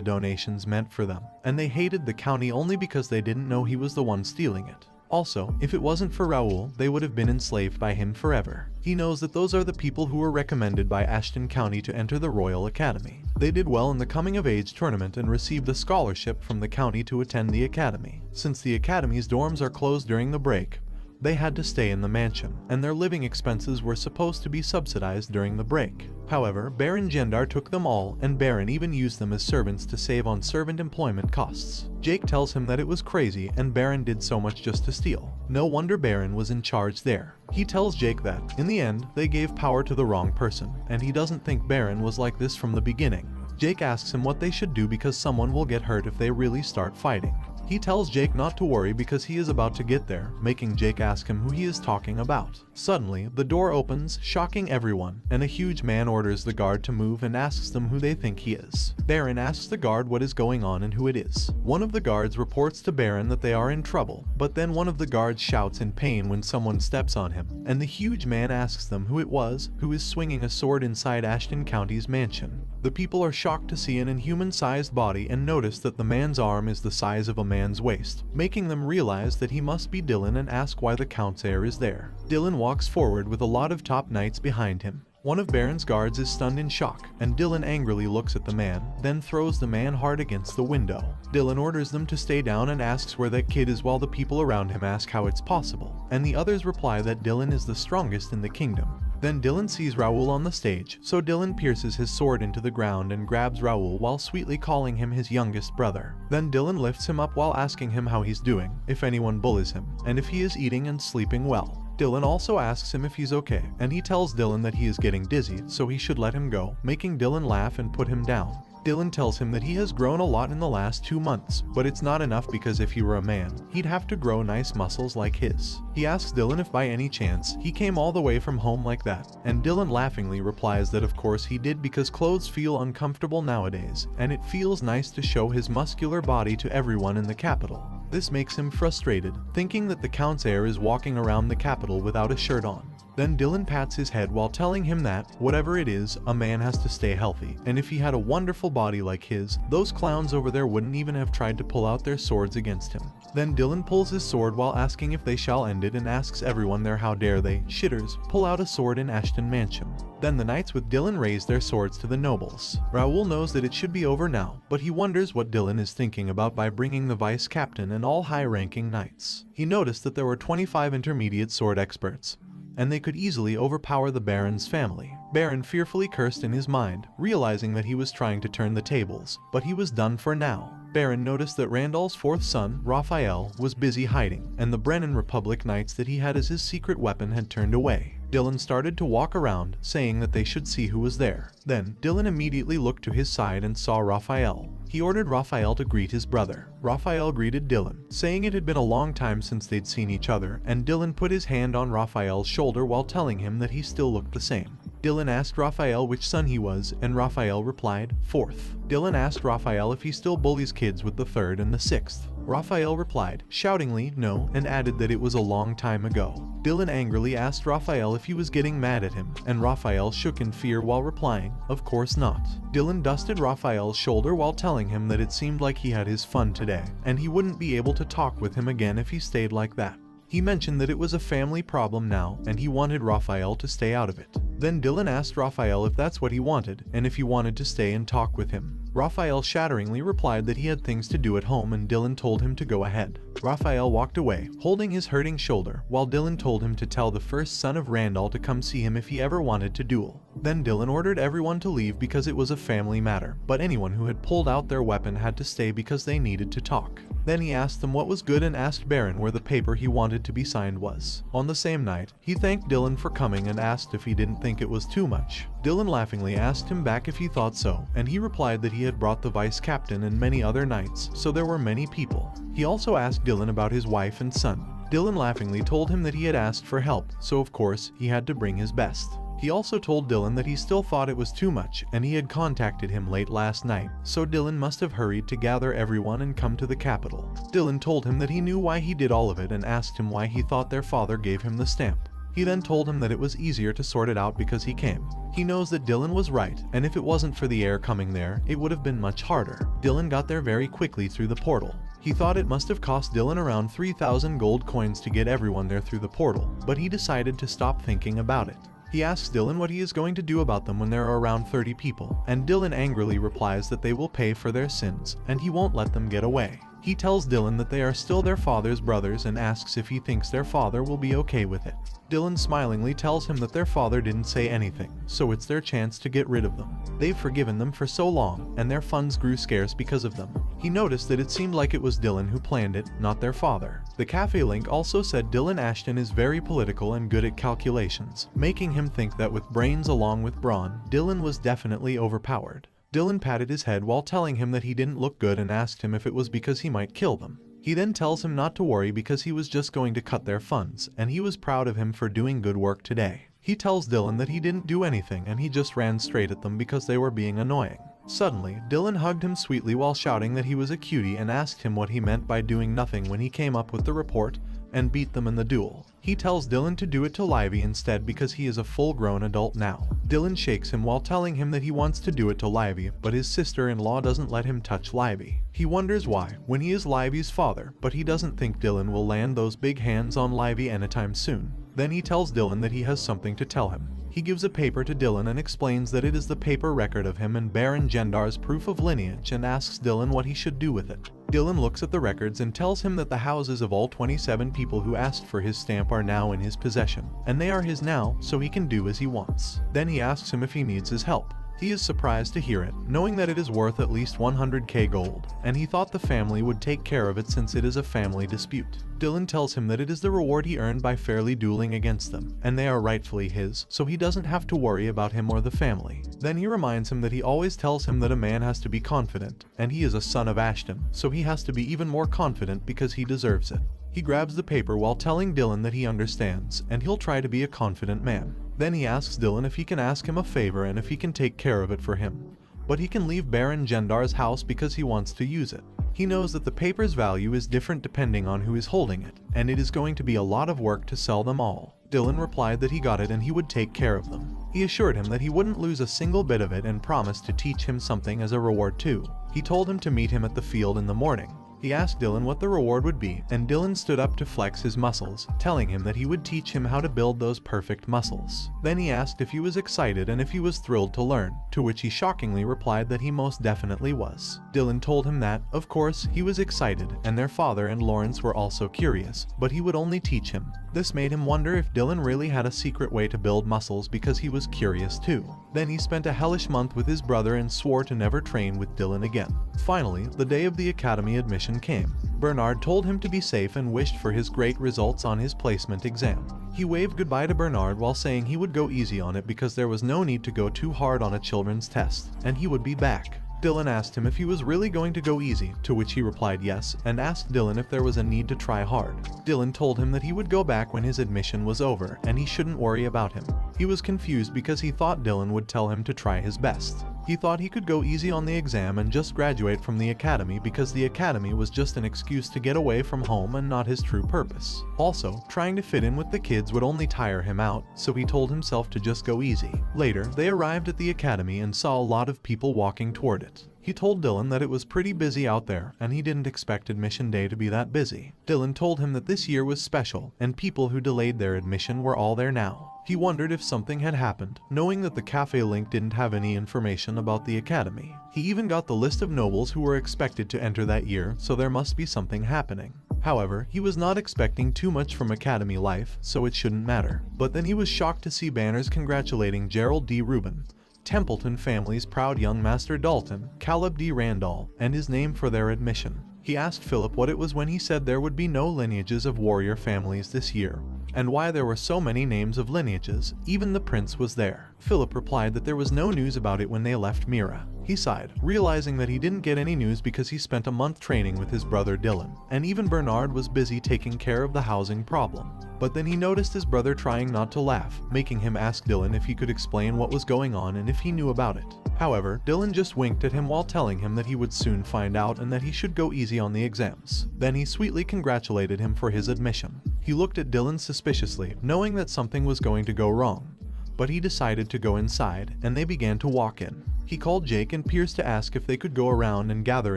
donations meant for them, and they hated the county only because they didn't know he was the one stealing it. Also, if it wasn't for Raoul, they would have been enslaved by him forever. He knows that those are the people who were recommended by Ashton County to enter the Royal Academy. They did well in the coming of age tournament and received a scholarship from the county to attend the academy. Since the academy's dorms are closed during the break, they had to stay in the mansion, and their living expenses were supposed to be subsidized during the break. However, Baron Gendar took them all, and Baron even used them as servants to save on servant employment costs. Jake tells him that it was crazy and Baron did so much just to steal. No wonder Baron was in charge there. He tells Jake that, in the end, they gave power to the wrong person, and he doesn't think Baron was like this from the beginning. Jake asks him what they should do because someone will get hurt if they really start fighting. He tells Jake not to worry because he is about to get there, making Jake ask him who he is talking about. Suddenly, the door opens, shocking everyone, and a huge man orders the guard to move and asks them who they think he is. Baron asks the guard what is going on and who it is. One of the guards reports to Baron that they are in trouble, but then one of the guards shouts in pain when someone steps on him, and the huge man asks them who it was who is swinging a sword inside Ashton County's mansion. The people are shocked to see an inhuman-sized body and notice that the man's arm is the size of a man's waist, making them realize that he must be Dylan and ask why the Count's heir is there. Dylan walks forward with a lot of top knights behind him. One of Baron's guards is stunned in shock, and Dylan angrily looks at the man, then throws the man hard against the window. Dylan orders them to stay down and asks where that kid is while the people around him ask how it's possible, and the others reply that Dylan is the strongest in the kingdom. Then Dylan sees Raoul on the stage, so Dylan pierces his sword into the ground and grabs Raoul while sweetly calling him his youngest brother. Then Dylan lifts him up while asking him how he's doing, if anyone bullies him, and if he is eating and sleeping well. Dylan also asks him if he's okay, and he tells Dylan that he is getting dizzy, so he should let him go, making Dylan laugh and put him down. Dylan tells him that he has grown a lot in the last 2 months, but it's not enough because if he were a man, he'd have to grow nice muscles like his. He asks Dylan if by any chance he came all the way from home like that, and Dylan laughingly replies that of course he did because clothes feel uncomfortable nowadays, and it feels nice to show his muscular body to everyone in the capital. This makes him frustrated, thinking that the Count's heir is walking around the capital without a shirt on. Then Dylan pats his head while telling him that, whatever it is, a man has to stay healthy, and if he had a wonderful body like his, those clowns over there wouldn't even have tried to pull out their swords against him. Then Dylan pulls his sword while asking if they shall end it and asks everyone there how dare they, shitters, pull out a sword in Ashton Mansion. Then the knights with Dylan raise their swords to the nobles. Raoul knows that it should be over now, but he wonders what Dylan is thinking about by bringing the vice captain and all high-ranking knights. He noticed that there were 25 intermediate sword experts, and they could easily overpower the Baron's family. Baron fearfully cursed in his mind, realizing that he was trying to turn the tables, but he was done for now. Baron noticed that Randall's fourth son, Raphael, was busy hiding, and the Brennan Republic knights that he had as his secret weapon had turned away. Dylan started to walk around, saying that they should see who was there. Then, Dylan immediately looked to his side and saw Raphael. He ordered Raphael to greet his brother. Raphael greeted Dylan, saying it had been a long time since they'd seen each other, and Dylan put his hand on Raphael's shoulder while telling him that he still looked the same. Dylan asked Raphael which son he was, and Raphael replied, fourth. Dylan asked Raphael if he still bullies kids with the third and the sixth. Raphael replied, shoutingly, no, and added that it was a long time ago. Dylan angrily asked Raphael if he was getting mad at him, and Raphael shook in fear while replying, of course not. Dylan dusted Raphael's shoulder while telling him that it seemed like he had his fun today, and he wouldn't be able to talk with him again if he stayed like that. He mentioned that it was a family problem now, and he wanted Raphael to stay out of it. Then Dylan asked Raphael if that's what he wanted, and if he wanted to stay and talk with him. Raphael shatteringly replied that he had things to do at home, and Dylan told him to go ahead. Raphael walked away, holding his hurting shoulder, while Dylan told him to tell the first son of Randall to come see him if he ever wanted to duel. Then Dylan ordered everyone to leave because it was a family matter, but anyone who had pulled out their weapon had to stay because they needed to talk. Then he asked them what was good and asked Baron where the paper he wanted to be signed was. On the same night, he thanked Dylan for coming and asked if he didn't think it was too much. Dylan laughingly asked him back if he thought so, and he replied that he had brought the vice captain and many other knights, so there were many people. He also asked Dylan about his wife and son. Dylan laughingly told him that he had asked for help, so of course, he had to bring his best. He also told Dylan that he still thought it was too much, and he had contacted him late last night, so Dylan must have hurried to gather everyone and come to the capital. Dylan told him that he knew why he did all of it and asked him why he thought their father gave him the stamp. He then told him that it was easier to sort it out because he came. He knows that Dylan was right, and if it wasn't for the heir coming there, it would have been much harder. Dylan got there very quickly through the portal. He thought it must have cost Dylan around 3,000 gold coins to get everyone there through the portal, but he decided to stop thinking about it. He asks Dylan what he is going to do about them when there are around 30 people, and Dylan angrily replies that they will pay for their sins, and he won't let them get away. He tells Dylan that they are still their father's brothers and asks if he thinks their father will be okay with it. Dylan smilingly tells him that their father didn't say anything, so it's their chance to get rid of them. They've forgiven them for so long, and their funds grew scarce because of them. He noticed that it seemed like it was Dylan who planned it, not their father. The cafe link also said Dylan Ashton is very political and good at calculations, making him think that with brains along with brawn, Dylan was definitely overpowered. Dylan patted his head while telling him that he didn't look good and asked him if it was because he might kill them. He then tells him not to worry because he was just going to cut their funds, and he was proud of him for doing good work today. He tells Dylan that he didn't do anything and he just ran straight at them because they were being annoying. Suddenly, Dylan hugged him sweetly while shouting that he was a cutie and asked him what he meant by doing nothing when he came up with the report and beat them in the duel. He tells Dylan to do it to Livy instead because he is a full-grown adult now. Dylan shakes him while telling him that he wants to do it to Livy, but his sister-in-law doesn't let him touch Livy. He wonders why, when he is Livy's father, but he doesn't think Dylan will land those big hands on Livy anytime soon. Then he tells Dylan that he has something to tell him. He gives a paper to Dylan and explains that it is the paper record of him and Baron Gendar's proof of lineage and asks Dylan what he should do with it. Dylan looks at the records and tells him that the houses of all 27 people who asked for his stamp are now in his possession, and they are his now, so he can do as he wants. Then he asks him if he needs his help. He is surprised to hear it, knowing that it is worth at least 100k gold, and he thought the family would take care of it since it is a family dispute. Dylan tells him that it is the reward he earned by fairly dueling against them, and they are rightfully his, so he doesn't have to worry about him or the family. Then he reminds him that he always tells him that a man has to be confident, and he is a son of Ashton, so he has to be even more confident because he deserves it. He grabs the paper while telling Dylan that he understands, and he'll try to be a confident man. Then he asks Dylan if he can ask him a favor and if he can take care of it for him. But he can leave Baron Gendar's house because he wants to use it. He knows that the paper's value is different depending on who is holding it, and it is going to be a lot of work to sell them all. Dylan replied that he got it and he would take care of them. He assured him that he wouldn't lose a single bit of it and promised to teach him something as a reward too. He told him to meet him at the field in the morning. He asked Dylan what the reward would be, and Dylan stood up to flex his muscles, telling him that he would teach him how to build those perfect muscles. Then he asked if he was excited and if he was thrilled to learn, to which he shockingly replied that he most definitely was. Dylan told him that, of course, he was excited, and their father and Lawrence were also curious, but he would only teach him. This made him wonder if Dylan really had a secret way to build muscles because he was curious too. Then he spent a hellish month with his brother and swore to never train with Dylan again. Finally, the day of the academy admission came. Bernard told him to be safe and wished for his great results on his placement exam. He waved goodbye to Bernard while saying he would go easy on it because there was no need to go too hard on a children's test, and he would be back. Dylan asked him if he was really going to go easy, to which he replied yes, and asked Dylan if there was a need to try hard. Dylan told him that he would go back when his admission was over, and he shouldn't worry about him. He was confused because he thought Dylan would tell him to try his best. He thought he could go easy on the exam and just graduate from the academy because the academy was just an excuse to get away from home and not his true purpose. Also, trying to fit in with the kids would only tire him out, so he told himself to just go easy. Later, they arrived at the academy and saw a lot of people walking toward it. He told Dylan that it was pretty busy out there, and he didn't expect admission day to be that busy. Dylan told him that this year was special, and people who delayed their admission were all there now. He wondered if something had happened, knowing that the cafe link didn't have any information about the academy. He even got the list of nobles who were expected to enter that year, so there must be something happening. However, he was not expecting too much from academy life, so it shouldn't matter. But then he was shocked to see banners congratulating Gerald D. Rubin, Templeton family's proud young Master Dalton, Caleb D. Randall, and his name for their admission. He asked Philip what it was when he said there would be no lineages of warrior families this year, and why there were so many names of lineages. Even the prince was there. Philip replied that there was no news about it when they left Mira. He sighed, realizing that he didn't get any news because he spent a month training with his brother Dylan, and even Bernard was busy taking care of the housing problem. But then he noticed his brother trying not to laugh, making him ask Dylan if he could explain what was going on and if he knew about it. However, Dylan just winked at him while telling him that he would soon find out and that he should go easy on the exams. Then he sweetly congratulated him for his admission. He looked at Dylan suspiciously, knowing that something was going to go wrong. But he decided to go inside, and they began to walk in. He called Jake and Pierce to ask if they could go around and gather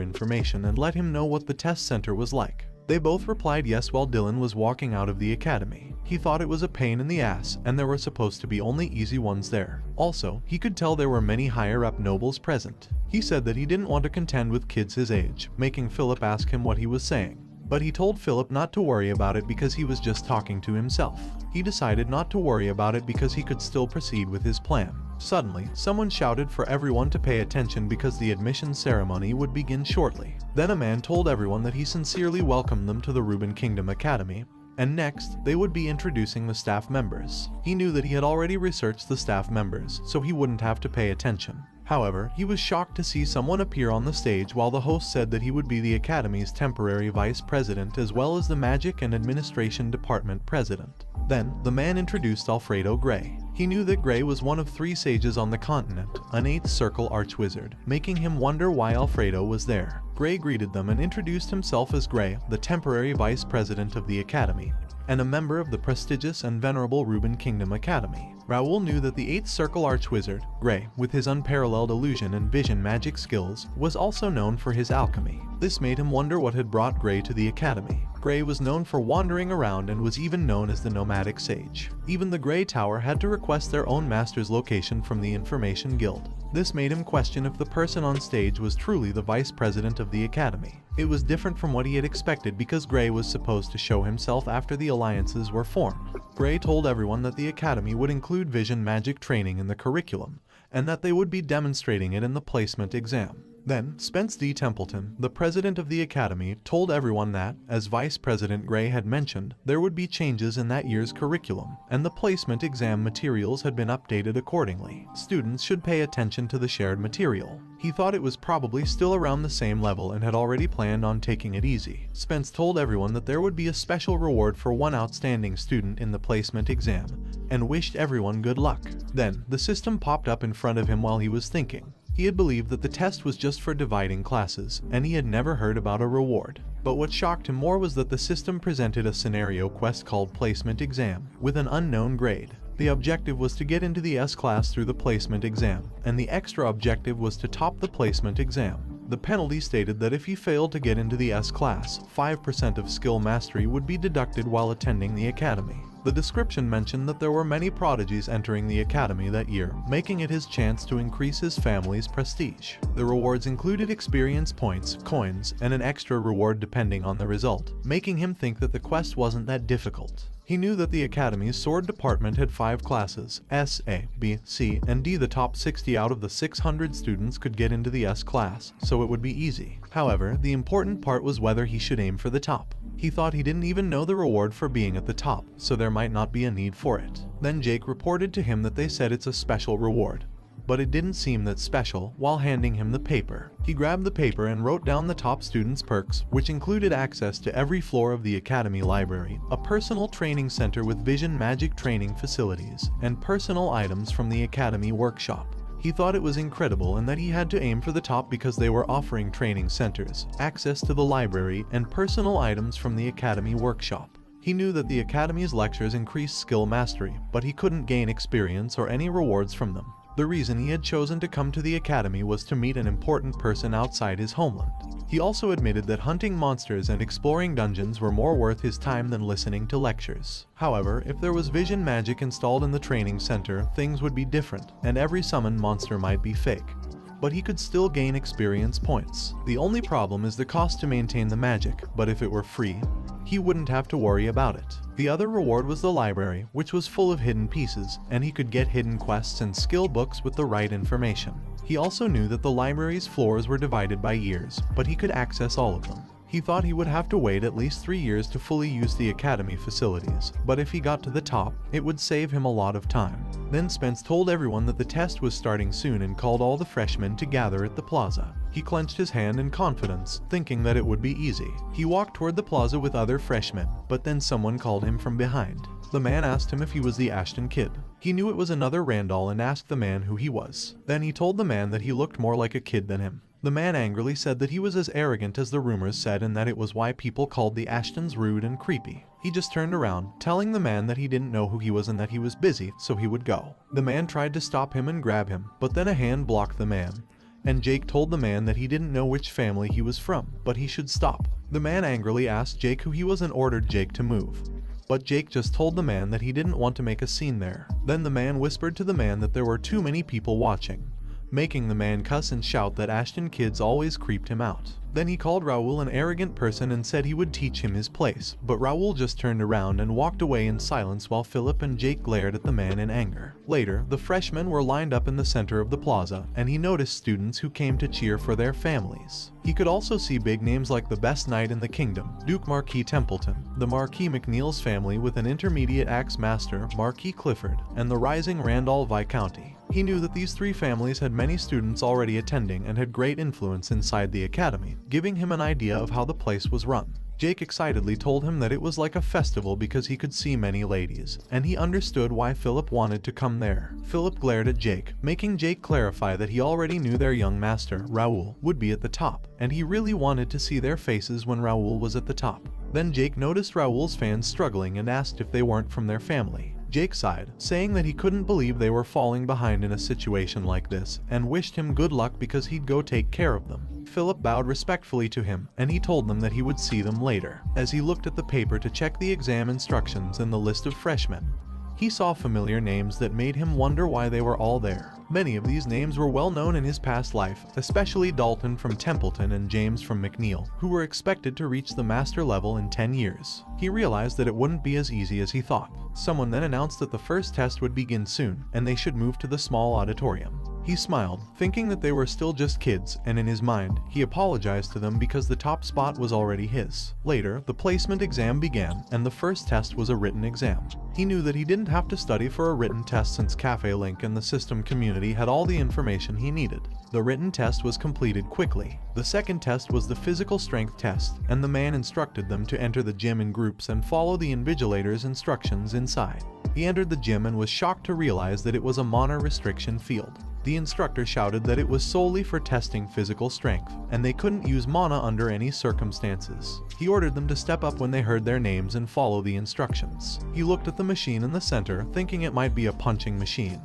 information and let him know what the test center was like. They both replied yes while Dylan was walking out of the academy. He thought it was a pain in the ass, and there were supposed to be only easy ones there. Also, he could tell there were many higher-up nobles present. He said that he didn't want to contend with kids his age, making Philip ask him what he was saying. But he told Philip not to worry about it because he was just talking to himself. He decided not to worry about it because he could still proceed with his plan. Suddenly, someone shouted for everyone to pay attention because the admission ceremony would begin shortly. Then a man told everyone that he sincerely welcomed them to the Rubin Kingdom Academy, and next, they would be introducing the staff members. He knew that he had already researched the staff members, so he wouldn't have to pay attention. However, he was shocked to see someone appear on the stage while the host said that he would be the Academy's temporary vice president as well as the Magic and Administration Department president. Then, the man introduced Alfredo Gray. He knew that Gray was one of 3 sages on the continent, an 8th circle archwizard, making him wonder why Alfredo was there. Gray greeted them and introduced himself as Gray, the temporary vice president of the academy, and a member of the prestigious and venerable Reuben Kingdom Academy. Raoul knew that the 8th Circle Archwizard, Gray, with his unparalleled illusion and vision magic skills, was also known for his alchemy. This made him wonder what had brought Gray to the academy. Gray was known for wandering around and was even known as the nomadic sage. Even the Gray Tower had to request their own master's location from the Information Guild. This made him question if the person on stage was truly the vice president of the academy. It was different from what he had expected because Gray was supposed to show himself after the alliances were formed. Gray told everyone that the academy would include vision magic training in the curriculum, and that they would be demonstrating it in the placement exam. Then, Spence D. Templeton, the president of the academy, told everyone that, as Vice President Gray had mentioned, there would be changes in that year's curriculum, and the placement exam materials had been updated accordingly. Students should pay attention to the shared material. He thought it was probably still around the same level and had already planned on taking it easy. Spence told everyone that there would be a special reward for one outstanding student in the placement exam, and wished everyone good luck. Then, the system popped up in front of him while he was thinking. He had believed that the test was just for dividing classes, and he had never heard about a reward. But what shocked him more was that the system presented a scenario quest called Placement Exam, with an unknown grade. The objective was to get into the S class through the placement exam, and the extra objective was to top the placement exam. The penalty stated that if he failed to get into the S class, 5% of skill mastery would be deducted while attending the academy. The description mentioned that there were many prodigies entering the academy that year, making it his chance to increase his family's prestige. The rewards included experience points, coins, and an extra reward depending on the result, making him think that the quest wasn't that difficult. He knew that the Academy's sword department had 5 classes, S, A, B, C, and D. The top 60 out of the 600 students could get into the S class, so it would be easy. However, the important part was whether he should aim for the top. He thought he didn't even know the reward for being at the top, so there might not be a need for it. Then Jake reported to him that they said it's a special reward. But it didn't seem that special while handing him the paper. He grabbed the paper and wrote down the top students' perks, which included access to every floor of the Academy library, a personal training center with vision magic training facilities, and personal items from the Academy workshop. He thought it was incredible and that he had to aim for the top because they were offering training centers, access to the library, and personal items from the Academy workshop. He knew that the Academy's lectures increased skill mastery, but he couldn't gain experience or any rewards from them. The reason he had chosen to come to the academy was to meet an important person outside his homeland. He also admitted that hunting monsters and exploring dungeons were more worth his time than listening to lectures. However, if there was vision magic installed in the training center, things would be different, and every summoned monster might be fake. But he could still gain experience points. The only problem is the cost to maintain the magic, but if it were free, he wouldn't have to worry about it. The other reward was the library, which was full of hidden pieces, and he could get hidden quests and skill books with the right information. He also knew that the library's floors were divided by years, but he could access all of them. He thought he would have to wait at least 3 years to fully use the academy facilities, but if he got to the top, it would save him a lot of time. Then Spence told everyone that the test was starting soon and called all the freshmen to gather at the plaza. He clenched his hand in confidence, thinking that it would be easy. He walked toward the plaza with other freshmen, but then someone called him from behind. The man asked him if he was the Ashton kid. He knew it was another Randall and asked the man who he was. Then he told the man that he looked more like a kid than him. The man angrily said that he was as arrogant as the rumors said and that it was why people called the Ashtons rude and creepy. He just turned around, telling the man that he didn't know who he was and that he was busy, so he would go. The man tried to stop him and grab him, but then a hand blocked the man. And Jake told the man that he didn't know which family he was from, but he should stop. The man angrily asked Jake who he was and ordered Jake to move. But Jake just told the man that he didn't want to make a scene there. Then the man whispered to the man that there were too many people watching, making the man cuss and shout that Ashton kids always creeped him out. Then he called Raoul an arrogant person and said he would teach him his place, but Raoul just turned around and walked away in silence while Philip and Jake glared at the man in anger. Later, the freshmen were lined up in the center of the plaza, and he noticed students who came to cheer for their families. He could also see big names like the best knight in the kingdom, Duke Marquis Templeton, the Marquis McNeil's family with an intermediate axe master, Marquis Clifford, and the rising Randall Viscounty. He knew that these 3 families had many students already attending and had great influence inside the academy, giving him an idea of how the place was run. Jake excitedly told him that it was like a festival because he could see many ladies, and he understood why Philip wanted to come there. Philip glared at Jake, making Jake clarify that he already knew their young master, Raoul, would be at the top, and he really wanted to see their faces when Raoul was at the top. Then Jake noticed Raoul's fans struggling and asked if they weren't from their family. Jake sighed, saying that he couldn't believe they were falling behind in a situation like this, and wished him good luck because he'd go take care of them. Philip bowed respectfully to him, and he told them that he would see them later. As he looked at the paper to check the exam instructions and the list of freshmen, he saw familiar names that made him wonder why they were all there. Many of these names were well known in his past life, especially Dalton from Templeton and James from McNeil, who were expected to reach the master level in 10 years. He realized that it wouldn't be as easy as he thought. Someone then announced that the first test would begin soon, and they should move to the small auditorium. He smiled, thinking that they were still just kids, and in his mind, he apologized to them because the top spot was already his. Later, the placement exam began, and the first test was a written exam. He knew that he didn't have to study for a written test since Cafe Link and the system community had all the information he needed. The written test was completed quickly. The second test was the physical strength test, and the man instructed them to enter the gym in groups and follow the invigilator's instructions inside. He entered the gym and was shocked to realize that it was a mana restriction field. The instructor shouted that it was solely for testing physical strength, and they couldn't use mana under any circumstances. He ordered them to step up when they heard their names and follow the instructions. He looked at the machine in the center, thinking it might be a punching machine,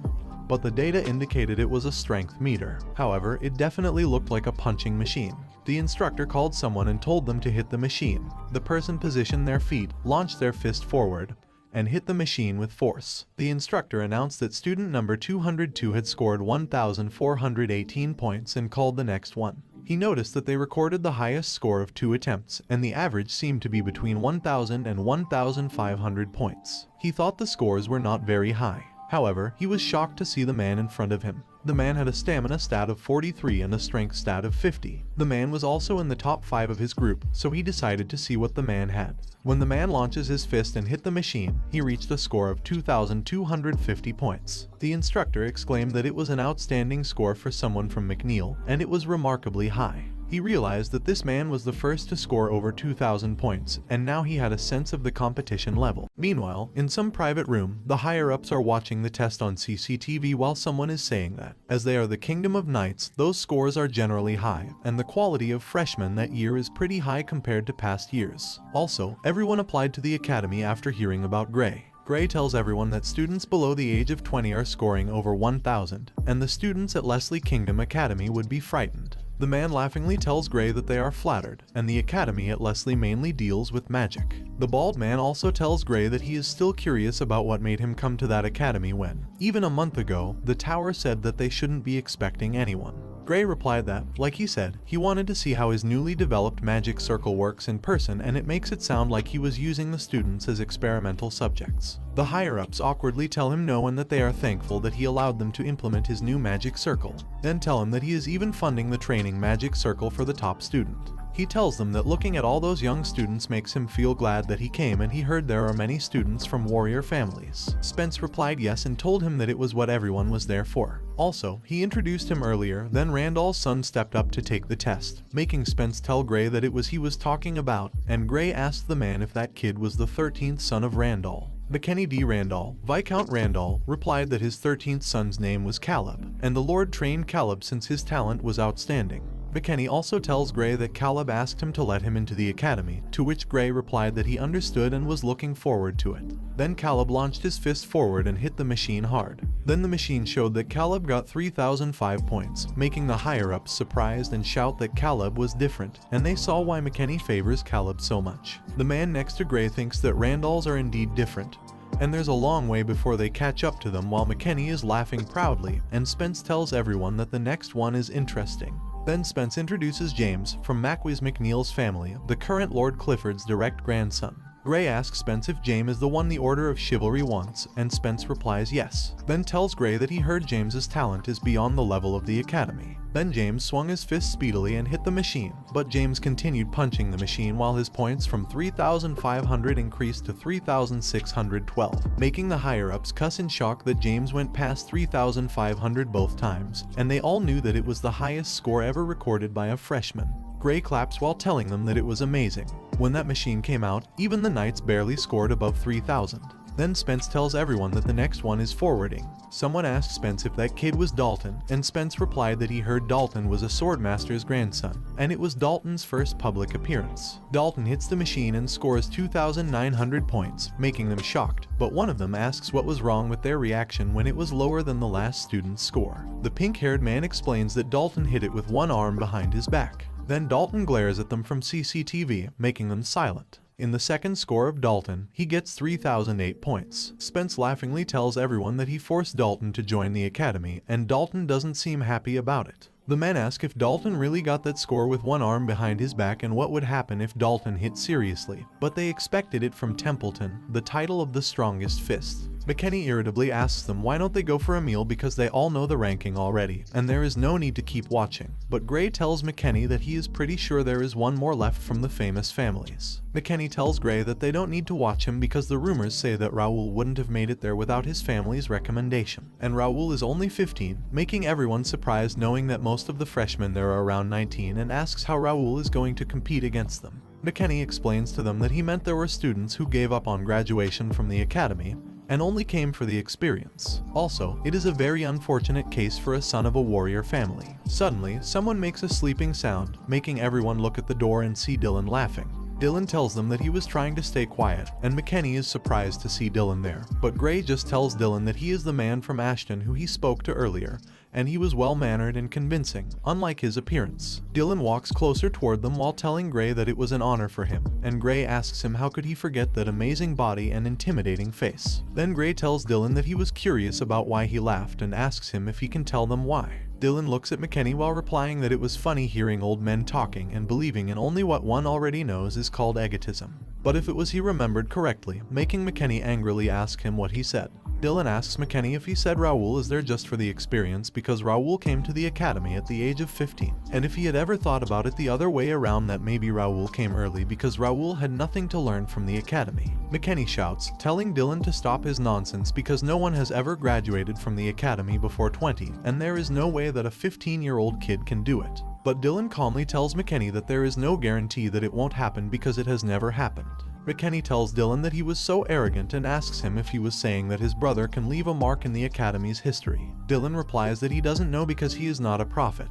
but the data indicated it was a strength meter. However, it definitely looked like a punching machine. The instructor called someone and told them to hit the machine. The person positioned their feet, launched their fist forward, and hit the machine with force. The instructor announced that student number 202 had scored 1,418 points and called the next one. He noticed that they recorded the highest score of 2 attempts, and the average seemed to be between 1,000 and 1,500 points. He thought the scores were not very high. However, he was shocked to see the man in front of him. The man had a stamina stat of 43 and a strength stat of 50. The man was also in the top 5 of his group, so he decided to see what the man had. When the man launches his fist and hit the machine, he reached a score of 2,250 points. The instructor exclaimed that it was an outstanding score for someone from McNeil, and it was remarkably high. He realized that this man was the first to score over 2,000 points, and now he had a sense of the competition level. Meanwhile, in some private room, the higher-ups are watching the test on CCTV while someone is saying that, as they are the Kingdom of Knights, those scores are generally high, and the quality of freshmen that year is pretty high compared to past years. Also, everyone applied to the academy after hearing about Gray. Gray tells everyone that students below the age of 20 are scoring over 1,000, and the students at Leslie Kingdom Academy would be frightened. The man laughingly tells Gray that they are flattered, and the academy at Leslie mainly deals with magic. The bald man also tells Gray that he is still curious about what made him come to that academy when, even a month ago, the tower said that they shouldn't be expecting anyone. Gray replied that, like he said, he wanted to see how his newly developed magic circle works in person, and it makes it sound like he was using the students as experimental subjects. The higher-ups awkwardly tell him no and that they are thankful that he allowed them to implement his new magic circle, then tell him that he is even funding the training magic circle for the top student. He tells them that looking at all those young students makes him feel glad that he came, and he heard there are many students from warrior families. Spence replied yes and told him that it was what everyone was there for. Also, he introduced him earlier, then Randall's son stepped up to take the test, making Spence tell Gray that it was he was talking about, and Gray asked the man if that kid was the 13th son of Randall. McKenny D. Randall, Viscount Randall, replied that his 13th son's name was Caleb, and the Lord trained Caleb since his talent was outstanding. McKenny also tells Gray that Caleb asked him to let him into the academy, to which Gray replied that he understood and was looking forward to it. Then Caleb launched his fist forward and hit the machine hard. Then the machine showed that Caleb got 3,005 points, making the higher-ups surprised and shout that Caleb was different, and they saw why McKenny favors Caleb so much. The man next to Gray thinks that Randalls are indeed different, and there's a long way before they catch up to them, while McKenny is laughing proudly, and Spence tells everyone that the next one is interesting. Then Spence introduces James, from Macquiz McNeil's family, the current Lord Clifford's direct grandson. Gray asks Spence if James is the one the Order of Chivalry wants, and Spence replies yes, then tells Gray that he heard James's talent is beyond the level of the academy. Then James swung his fist speedily and hit the machine, but James continued punching the machine while his points from 3,500 increased to 3,612, making the higher-ups cuss in shock that James went past 3,500 both times, and they all knew that it was the highest score ever recorded by a freshman. Gray claps while telling them that it was amazing. When that machine came out, even the knights barely scored above 3,000. Then Spence tells everyone that the next one is forwarding. Someone asked Spence if that kid was Dalton, and Spence replied that he heard Dalton was a swordmaster's grandson, and it was Dalton's first public appearance. Dalton hits the machine and scores 2,900 points, making them shocked, but one of them asks what was wrong with their reaction when it was lower than the last student's score. The pink-haired man explains that Dalton hit it with one arm behind his back. Then Dalton glares at them from CCTV, making them silent. In the second score of Dalton, he gets 3,008 points. Spence laughingly tells everyone that he forced Dalton to join the academy, and Dalton doesn't seem happy about it. The men ask if Dalton really got that score with one arm behind his back and what would happen if Dalton hit seriously, but they expected it from Templeton, the title of the strongest fist. McKenny irritably asks them why don't they go for a meal because they all know the ranking already, and there is no need to keep watching. But Gray tells McKenny that he is pretty sure there is one more left from the famous families. McKenny tells Gray that they don't need to watch him because the rumors say that Raoul wouldn't have made it there without his family's recommendation. And Raoul is only 15, making everyone surprised knowing that most of the freshmen there are around 19, and asks how Raoul is going to compete against them. McKenny explains to them that he meant there were students who gave up on graduation from the academy and only came for the experience. Also, it is a very unfortunate case for a son of a warrior family. Suddenly, someone makes a sleeping sound, making everyone look at the door and see Dylan laughing. Dylan tells them that he was trying to stay quiet, and McKenny is surprised to see Dylan there. But Gray just tells Dylan that he is the man from Ashton who he spoke to earlier, and he was well-mannered and convincing, unlike his appearance. Dylan walks closer toward them while telling Gray that it was an honor for him, and Gray asks him how could he forget that amazing body and intimidating face. Then Gray tells Dylan that he was curious about why he laughed and asks him if he can tell them why. Dylan looks at McKenny while replying that it was funny hearing old men talking and believing in only what one already knows is called egotism. But if it was he remembered correctly, making McKenny angrily ask him what he said. Dylan asks McKenny if he said Raoul is there just for the experience because Raoul came to the academy at the age of 15, and if he had ever thought about it the other way around that maybe Raoul came early because Raoul had nothing to learn from the academy. McKenny shouts, telling Dylan to stop his nonsense because no one has ever graduated from the academy before 20, and there is no way that a 15-year-old kid can do it. But Dylan calmly tells McKenny that there is no guarantee that it won't happen because it has never happened. McKenny tells Dylan that he was so arrogant and asks him if he was saying that his brother can leave a mark in the academy's history. Dylan replies that he doesn't know because he is not a prophet.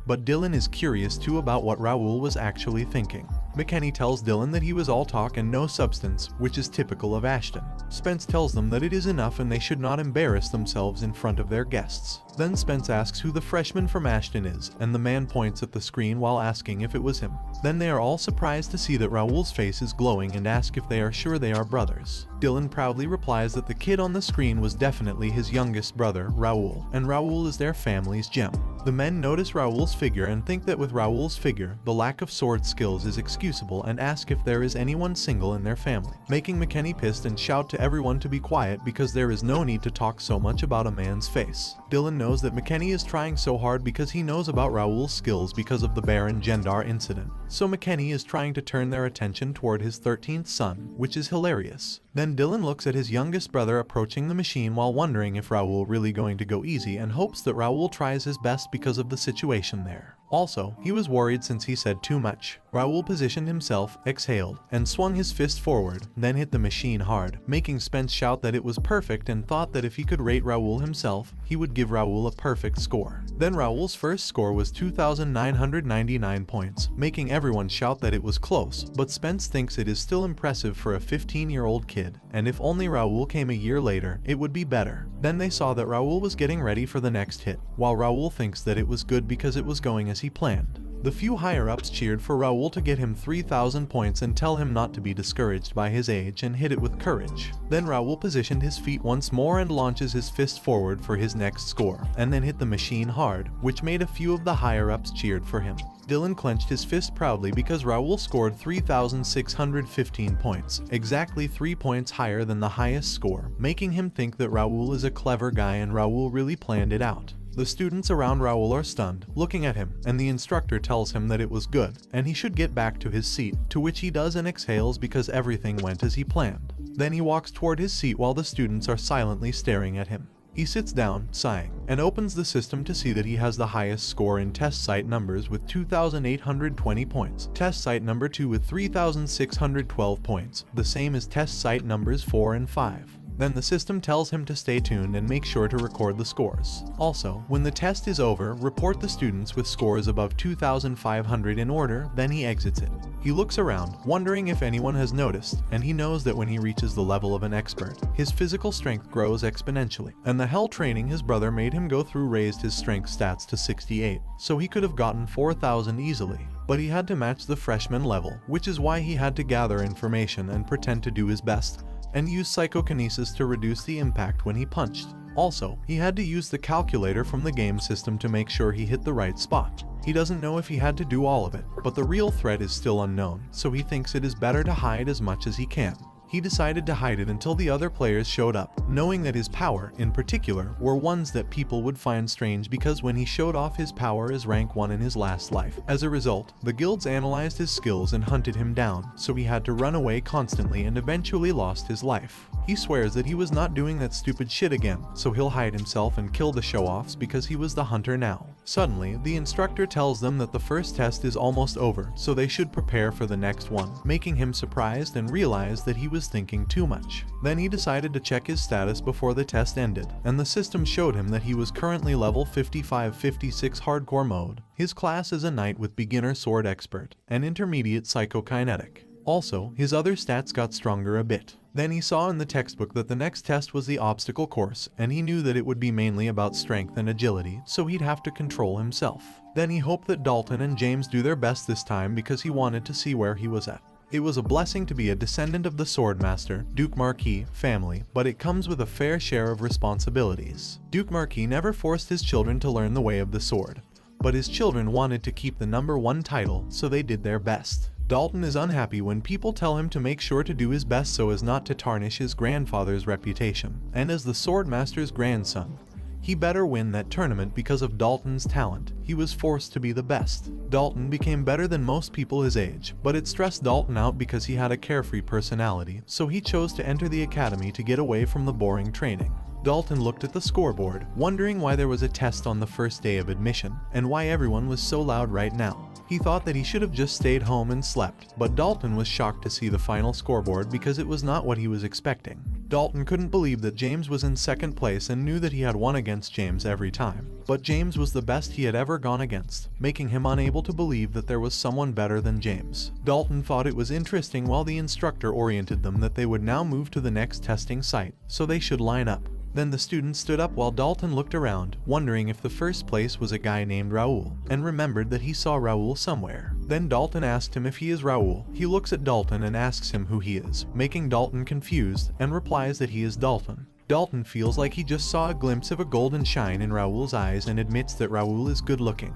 But Dylan is curious too about what Raoul was actually thinking. McKenny tells Dylan that he was all talk and no substance, which is typical of Ashton. Spence tells them that it is enough and they should not embarrass themselves in front of their guests. Then Spence asks who the freshman from Ashton is, and the man points at the screen while asking if it was him. Then they are all surprised to see that Raoul's face is glowing and ask if they are sure they are brothers. Dylan proudly replies that the kid on the screen was definitely his youngest brother, Raoul, and Raoul is their family's gem. The men notice Raoul's figure and think that with Raoul's figure, the lack of sword skills is excusable and ask if there is anyone single in their family, making McKenny pissed and shout to everyone to be quiet because there is no need to talk so much about a man's face. Dylan knows that McKenny is trying so hard because he knows about Raoul's skills because of the Baron Gendar incident, so McKenny is trying to turn their attention toward his 13th son, which is hilarious. Then Dylan looks at his youngest brother approaching the machine while wondering if Raoul really going to go easy and hopes that Raoul tries his best because of the situation there. Also, he was worried since he said too much. Raoul positioned himself, exhaled, and swung his fist forward, then hit the machine hard, making Spence shout that it was perfect and thought that if he could rate Raoul himself, he would give Raoul a perfect score. Then Raoul's first score was 2,999 points, making everyone shout that it was close, but Spence thinks it is still impressive for a 15-year-old kid, and if only Raoul came a year later, it would be better. Then they saw that Raoul was getting ready for the next hit, while Raoul thinks that it was good because it was going as he planned. The few higher-ups cheered for Raoul to get him 3,000 points and tell him not to be discouraged by his age and hit it with courage. Then Raoul positioned his feet once more and launches his fist forward for his next score, and then hit the machine hard, which made a few of the higher-ups cheered for him. Dylan clenched his fist proudly because Raoul scored 3,615 points, exactly 3 points higher than the highest score, making him think that Raoul is a clever guy and Raoul really planned it out. The students around Raoul are stunned, looking at him, and the instructor tells him that it was good, and he should get back to his seat, to which he does and exhales because everything went as he planned. Then he walks toward his seat while the students are silently staring at him. He sits down, sighing, and opens the system to see that he has the highest score in test site numbers with 2,820 points, test site number 2 with 3,612 points, the same as test site numbers 4 and 5. Then the system tells him to stay tuned and make sure to record the scores. Also, when the test is over, report the students with scores above 2,500 in order, then he exits it. He looks around, wondering if anyone has noticed, and he knows that when he reaches the level of an expert, his physical strength grows exponentially, and the hell training his brother made him go through raised his strength stats to 68, so he could have gotten 4,000 easily. But he had to match the freshman level, which is why he had to gather information and pretend to do his best, and use psychokinesis to reduce the impact when he punched. Also, he had to use the calculator from the game system to make sure he hit the right spot. He doesn't know if he had to do all of it, but the real threat is still unknown, so he thinks it is better to hide as much as he can. He decided to hide it until the other players showed up, knowing that his power, in particular, were ones that people would find strange because when he showed off his power as rank 1 in his last life. As a result, the guilds analyzed his skills and hunted him down, so he had to run away constantly and eventually lost his life. He swears that he was not doing that stupid shit again, so he'll hide himself and kill the show-offs because he was the hunter now. Suddenly, the instructor tells them that the first test is almost over, so they should prepare for the next one, making him surprised and realize that he was thinking too much. Then he decided to check his status before the test ended, and the system showed him that he was currently level 55-56 hardcore mode. His class is a knight with beginner sword expert, and intermediate psychokinetic. Also, his other stats got stronger a bit. Then he saw in the textbook that the next test was the obstacle course, and he knew that it would be mainly about strength and agility, so he'd have to control himself. Then he hoped that Dalton and James do their best this time because he wanted to see where he was at. It was a blessing to be a descendant of the Swordmaster, Duke Marquis, family, but it comes with a fair share of responsibilities. Duke Marquis never forced his children to learn the way of the sword, but his children wanted to keep the #1 title, so they did their best. Dalton is unhappy when people tell him to make sure to do his best so as not to tarnish his grandfather's reputation, and as the Swordmaster's grandson, he better win that tournament because of Dalton's talent. He was forced to be the best. Dalton became better than most people his age, but it stressed Dalton out because he had a carefree personality, so he chose to enter the academy to get away from the boring training. Dalton looked at the scoreboard, wondering why there was a test on the first day of admission, and why everyone was so loud right now. He thought that he should have just stayed home and slept, but Dalton was shocked to see the final scoreboard because it was not what he was expecting. Dalton couldn't believe that James was in second place and knew that he had won against James every time. But James was the best he had ever gone against, making him unable to believe that there was someone better than James. Dalton thought it was interesting while the instructor oriented them that they would now move to the next testing site, so they should line up. Then the students stood up while Dalton looked around, wondering if the first place was a guy named Raoul, and remembered that he saw Raoul somewhere. Then Dalton asked him if he is Raoul. He looks at Dalton and asks him who he is, making Dalton confused, and replies that he is Dalton. Dalton feels like he just saw a glimpse of a golden shine in Raoul's eyes and admits that Raoul is good looking.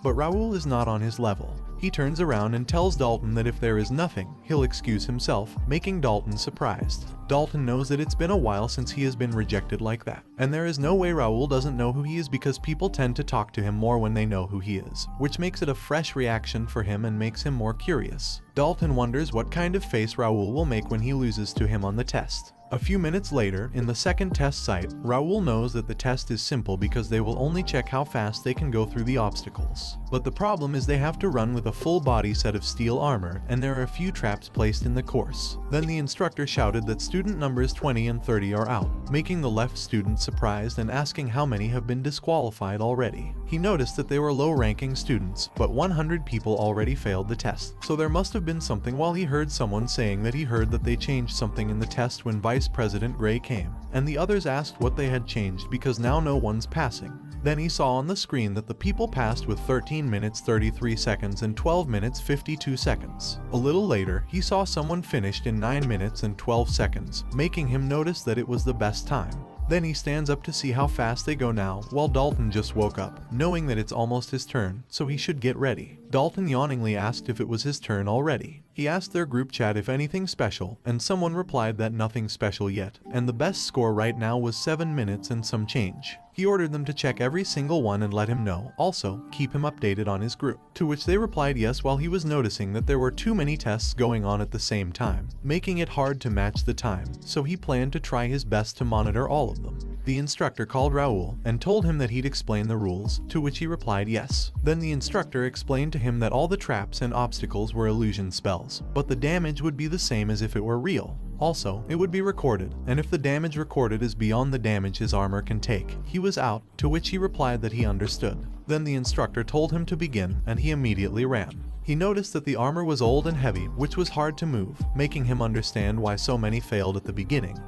But Raoul is not on his level. He turns around and tells Dalton that if there is nothing, he'll excuse himself, making Dalton surprised. Dalton knows that it's been a while since he has been rejected like that, and there is no way Raoul doesn't know who he is because people tend to talk to him more when they know who he is, which makes it a fresh reaction for him and makes him more curious. Dalton wonders what kind of face Raoul will make when he loses to him on the test. A few minutes later, in the second test site, Raoul knows that the test is simple because they will only check how fast they can go through the obstacles. But the problem is they have to run with a full body set of steel armor, and there are a few traps placed in the course. Then the instructor shouted that student numbers 20 and 30 are out, making the left student surprised and asking how many have been disqualified already. He noticed that they were low-ranking students, but 100 people already failed the test, so there must have been something while he heard someone saying that he heard that they changed something in the test when Vice President Gray came, and the others asked what they had changed because now no one's passing. Then he saw on the screen that the people passed with 13 minutes 33 seconds and 12 minutes 52 seconds. A little later, he saw someone finished in 9 minutes and 12 seconds, making him notice that it was the best time. Then he stands up to see how fast they go now, while Dalton just woke up, knowing that it's almost his turn, so he should get ready. Dalton yawningly asked if it was his turn already. He asked their group chat if anything special, and someone replied that nothing special yet, and the best score right now was 7 minutes and some change. He ordered them to check every single one and let him know, also keep him updated on his group, to which they replied yes while he was noticing that there were too many tests going on at the same time, making it hard to match the time, so he planned to try his best to monitor all of them. The instructor called Raoul and told him that he'd explain the rules, to which he replied yes. Then the instructor explained to him that all the traps and obstacles were illusion spells, but the damage would be the same as if it were real. Also, it would be recorded, and if the damage recorded is beyond the damage his armor can take, he was out, to which he replied that he understood. Then the instructor told him to begin, and he immediately ran. He noticed that the armor was old and heavy, which was hard to move, making him understand why so many failed at the beginning.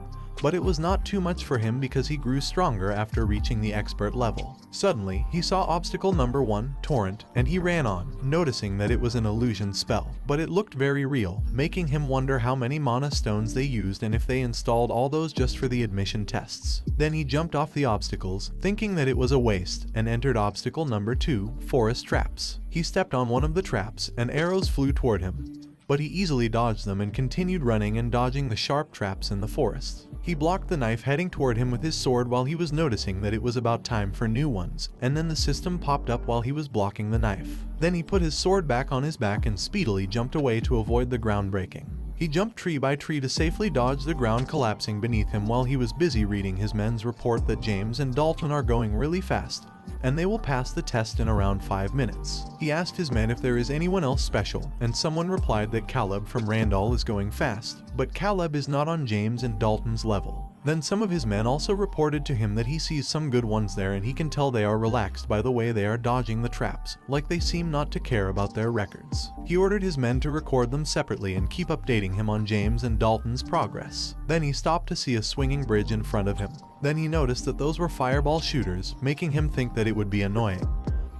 But it was not too much for him because he grew stronger after reaching the expert level. Suddenly, he saw obstacle number 1, Torrent, and he ran on, noticing that it was an illusion spell, but it looked very real, making him wonder how many mana stones they used and if they installed all those just for the admission tests. Then he jumped off the obstacles, thinking that it was a waste, and entered obstacle number 2, Forest Traps. He stepped on one of the traps, and arrows flew toward him, but he easily dodged them and continued running and dodging the sharp traps in the forest. He blocked the knife heading toward him with his sword while he was noticing that it was about time for new ones, and then the system popped up while he was blocking the knife. Then he put his sword back on his back and speedily jumped away to avoid the ground breaking. He jumped tree by tree to safely dodge the ground collapsing beneath him while he was busy reading his men's report that James and Dalton are going really fast, and they will pass the test in around 5 minutes. He asked his men if there is anyone else special, and someone replied that Caleb from Randall is going fast, but Caleb is not on James and Dalton's level. Then some of his men also reported to him that he sees some good ones there and he can tell they are relaxed by the way they are dodging the traps, like they seem not to care about their records. He ordered his men to record them separately and keep updating him on James and Dalton's progress. Then he stopped to see a swinging bridge in front of him. Then he noticed that those were fireball shooters, making him think that it would be annoying.